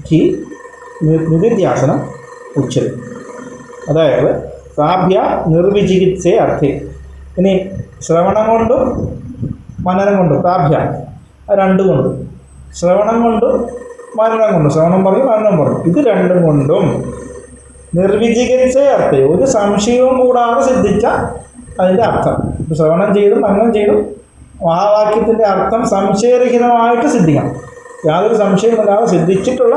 ഹി നിരുധ്യാസനം ഉച്ചതി. അതായത് താഭ്യ നിർവിചികിത്സേ അർത്ഥേ. ഇനി ശ്രവണം കൊണ്ടും മനനം കൊണ്ടും, താഭ്യ രണ്ടും കൊണ്ടും, ശ്രവണം കൊണ്ടും മനനം കൊണ്ടും, ശ്രവണം പറയും മനനം പറയും, ഇത് രണ്ടും കൊണ്ടും നിർവിചികിത്സ അർത്ഥം, ഒരു സംശയവും കൂടാതെ സിദ്ധിച്ച അതിൻ്റെ അർത്ഥം. ഇപ്പോൾ ശ്രവണം ചെയ്തും മനനം ചെയ്തും മഹാവാക്യത്തിൻ്റെ അർത്ഥം സംശയരഹിതമായിട്ട് സിദ്ധിക്കണം. യാതൊരു സംശയമില്ലാതെ സിദ്ധിച്ചിട്ടുള്ള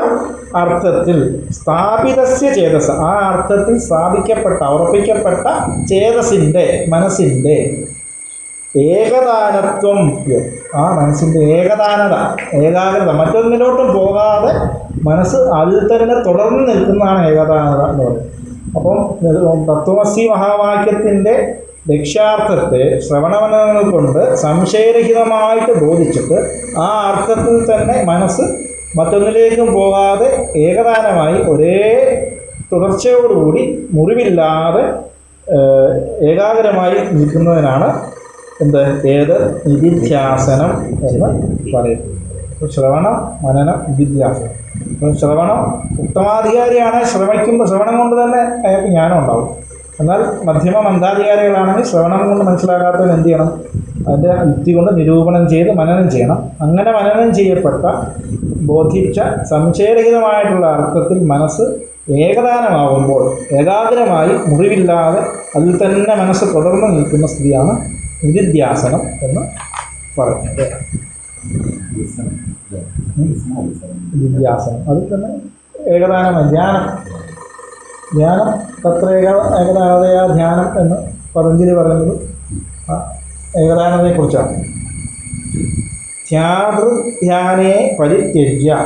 അർത്ഥത്തിൽ സ്ഥാപിതസ്യ ചേതസ്, ആ അർത്ഥത്തിൽ സ്ഥാപിക്കപ്പെട്ട ഉറപ്പിക്കപ്പെട്ട ചേതസിൻ്റെ മനസ്സിൻ്റെ ഏകദാനത്വം, ആ മനസ്സിൻ്റെ ഏകാഗ്രത മറ്റൊന്നിലോട്ടും പോകാതെ മനസ്സ് അതിൽ തന്നെ തുടർന്ന് നിൽക്കുന്നതാണ് ഏകദാനത എന്ന് പറയുന്നത്. അപ്പം തത്വമസി മഹാവാക്യത്തിൻ്റെ ലക്ഷ്യാർത്ഥത്തെ ശ്രവണമനങ്ങൾ കൊണ്ട് സംശയരഹിതമായിട്ട് ബോധിച്ചിട്ട് ആ അർത്ഥത്തിൽ തന്നെ മനസ്സ് മറ്റൊന്നിലേക്കും പോകാതെ ഏകദാനമായി ഒരേ തുടർച്ചയോടുകൂടി മുറിവില്ലാതെ ഏകാഗ്രമായി നിൽക്കുന്നതിനാണ് ഏത് നിധിധ്യാസനം എന്ന് പറയുന്നത്. അപ്പോൾ ശ്രവണം, മനനം, നിധിധ്യാസനം. അപ്പോൾ ശ്രവണം, ഉത്തമാധികാരിയാണ് ശ്രവണം കൊണ്ട് തന്നെ അയാൾക്ക് ജ്ഞാനം ഉണ്ടാവും. എന്നാൽ മധ്യമ മന്ദാധികാരികളാണെങ്കിൽ ശ്രവണം കൊണ്ട് മനസ്സിലാകാത്തവൻ എന്ത് ചെയ്യണം? അതിൻ്റെ യുക്തി കൊണ്ട് നിരൂപണം ചെയ്ത് മനനം ചെയ്യണം. അങ്ങനെ മനനം ചെയ്യപ്പെട്ട ബോധിച്ച സംശയരഹിതമായിട്ടുള്ള അർത്ഥത്തിൽ മനസ്സ് ഏകദാനമാകുമ്പോൾ ഏകാഗ്രമായി മുറിവില്ലാതെ അതിൽ തന്നെ മനസ്സ് തുടർന്ന് നിൽക്കുന്ന സ്ഥിതിയാണ് നിധിധ്യാസനം എന്ന് പറയുന്നത്. നിധിധ്യാസനം അതിൽ തന്നെ ഏകദാനമായി ധ്യാനം തത്ര ഏകദാനതയാ ധ്യാനം എന്ന് പതഞ്ജലി പറയുന്നത് ഏകദാനതയെക്കുറിച്ചാണ്. ധ്യാനേ പരിത്യജ്യ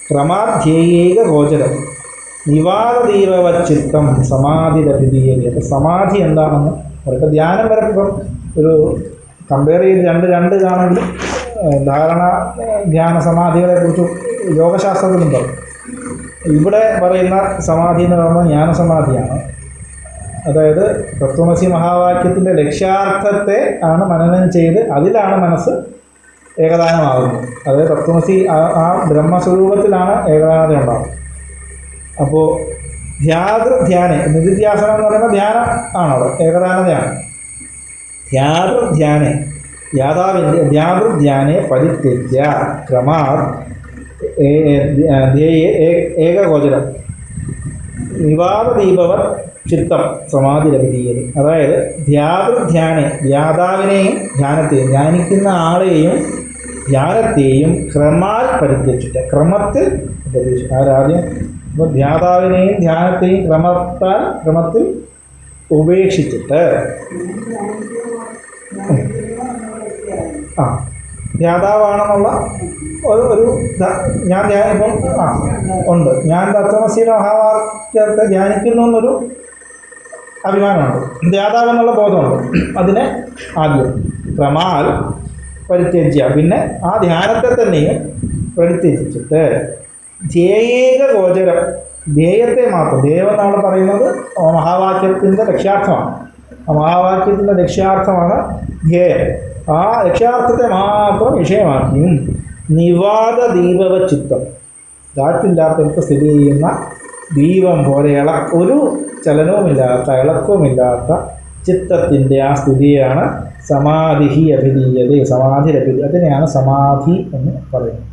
ക്രമാധ്യേക ഗോചരം നിവാദീവച്ചിത്തം സമാധിരഭിധീയത. അപ്പോൾ സമാധി എന്താണെന്ന് പറയട്ടെ. ധ്യാനം വരെ ഇപ്പം ഒരു കമ്പയർ ചെയ്ത് രണ്ട് ഇതാണെങ്കിൽ ധാരണ ധ്യാന സമാധികളെക്കുറിച്ച് യോഗശാസ്ത്രത്തിലുണ്ടോ. ഇവിടെ പറയുന്ന സമാധി എന്ന് പറയുന്നത് ജ്ഞാനസമാധിയാണ്. അതായത് തത്വമസി മഹാവാക്യത്തിൻ്റെ ലക്ഷ്യാർത്ഥത്തെ ആണ് മനനം ചെയ്ത് അതിലാണ് മനസ്സ് ഏകദാനമാകുന്നത്. അതായത് തത്വമസി ആ ബ്രഹ്മസ്വരൂപത്തിലാണ് ഏകദാനത ഉണ്ടാകുന്നത്. അപ്പോൾ ധ്യാന നിധിധ്യാസനം എന്ന് പറയുമ്പോൾ ധ്യാനം ആണത്, ഏകദാനതയാണ്. ധ്യാനെ പരിത്യജ്യ ക്രമാ ഏകഗോചരം നിവാദദീപവർ ചിത്തം സമാധിരവിധീയത. അതായത് ധ്യാതാവിനെയും ധ്യാനിക്കുന്ന ആളെയും ധ്യാനത്തെയും ക്രമാൽ പരിത്യജിച്ചിട്ട്, ക്രമത്തിൽ ആദ്യം ഇപ്പോൾ ധ്യാതാവിനെയും ധ്യാനത്തെയും ക്രമത്തിൽ ഉപേക്ഷിച്ചിട്ട് ധ്യാതാവാണെന്നുള്ള ഒരു ഞാൻ ഇപ്പം ഉണ്ട്, ഞാൻ തത്വമസിയുടെ മഹാവാക്യത്തെ ധ്യാനിക്കുന്നു എന്നൊരു അഭിമാനമുണ്ട്, ധ്യാതാവെന്നുള്ള ബോധമുണ്ട്. അതിനെ ആദ്യം ക്രമാൽ പരിത്യജ്യ, പിന്നെ ആ ധ്യാനത്തെ തന്നെയും പരിത്യജിച്ചിട്ട് ധ്യേയേക ഗോചരം, ധ്യേയത്തെ മാത്രം, ധ്യേയം എന്നാണ് പറയുന്നത് മഹാവാക്യത്തിൻ്റെ ലക്ഷ്യാർത്ഥമാണ്. ആ മഹാവാക്യത്തിൻ്റെ ലക്ഷ്യാർത്ഥമാണ് ധ്യേയം. ആ ലക്ഷ്യാർത്ഥത്തെ മാത്രം വിഷയമാക്കിയും നിവാദ ദീപവ ചിത്തം, കാറ്റില്ലാത്തവർക്ക് സ്ഥിതി ചെയ്യുന്ന ദീപം പോലെ ഒരു ചലനവുമില്ലാത്ത ഇളക്കവുമില്ലാത്ത ചിത്തത്തിൻ്റെ ആ സ്ഥിതിയാണ് സമാധി അഭിധീയത. അതിനെയാണ് സമാധി എന്ന് പറയുന്നത്.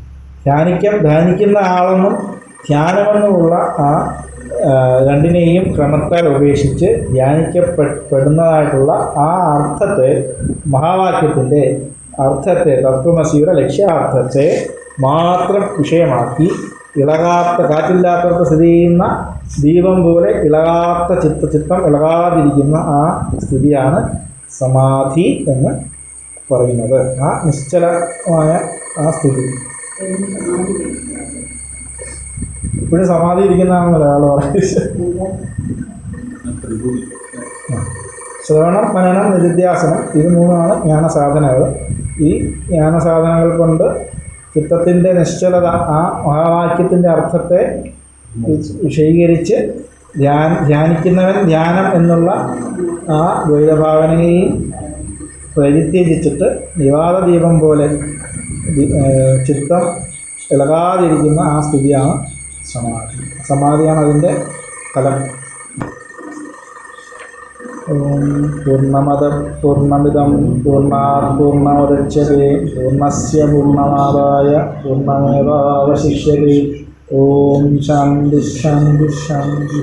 ധ്യാനിക്കുന്ന ആളെന്നും ധ്യാനമെന്നുമുള്ള ആ രണ്ടിനെയും ക്രമത്താൽ ഉപേക്ഷിച്ച് ധ്യാനിക്കപ്പെടുന്നതായിട്ടുള്ള ആ അർത്ഥത്തെ, മഹാവാക്യത്തിൻ്റെ അർത്ഥത്തെ, തത്വമസിയുടെ ലക്ഷ്യാർത്ഥത്തെ മാത്രം വിഷയമാക്കി കാറ്റില്ലാത്തവർക്ക് സ്ഥിതി ചെയ്യുന്ന ദീപം പോലെ ഇളകാത്ത ചിത്തം ഇളകാതിരിക്കുന്ന ആ സ്ഥിതിയാണ് സമാധി എന്ന് പറയുന്നത്. ആ നിശ്ചലമായ ആ സ്ഥിതി. ഇപ്പോഴും സമാധി ഇരിക്കുന്നതാണെന്നല്ല ഒരാൾ പറയുന്നത്. ശ്രവണം, മനനം, നിധിധ്യാസനം, ഇത് മൂന്നാണ് ജ്ഞാനസാധനകൾ. ഈ ജ്ഞാനസാധനങ്ങൾ കൊണ്ട് ചിത്തത്തിൻ്റെ നിശ്ചലത, ആ മഹാവാക്യത്തിൻ്റെ അർത്ഥത്തെ വിശദീകരിച്ച് ധ്യാനിക്കുന്നവൻ ധ്യാനം എന്നുള്ള ആ ദ്വൈതഭാവനയെയും പരിത്യജിച്ചിട്ട് നിവാദദീപം പോലെ ചിത്തം ഇളകാതിരിക്കുന്ന ആ സ്ഥിതിയാണ് സമാധി. സമാധിയാണ് അതിൻ്റെ ഫലം. പൂർണ്ണമദ പൂർണ്ണമിദം പൂർണ്ണാത് പൂർണ്ണമുദച്യത്തെ പൂർണ്ണസ്യ പൂർണ്ണമാദായ പൂർണ്ണമേവാവശിഷ്യത്തെ. ഓം ശാന്തി ശാന്തി ശാന്തി.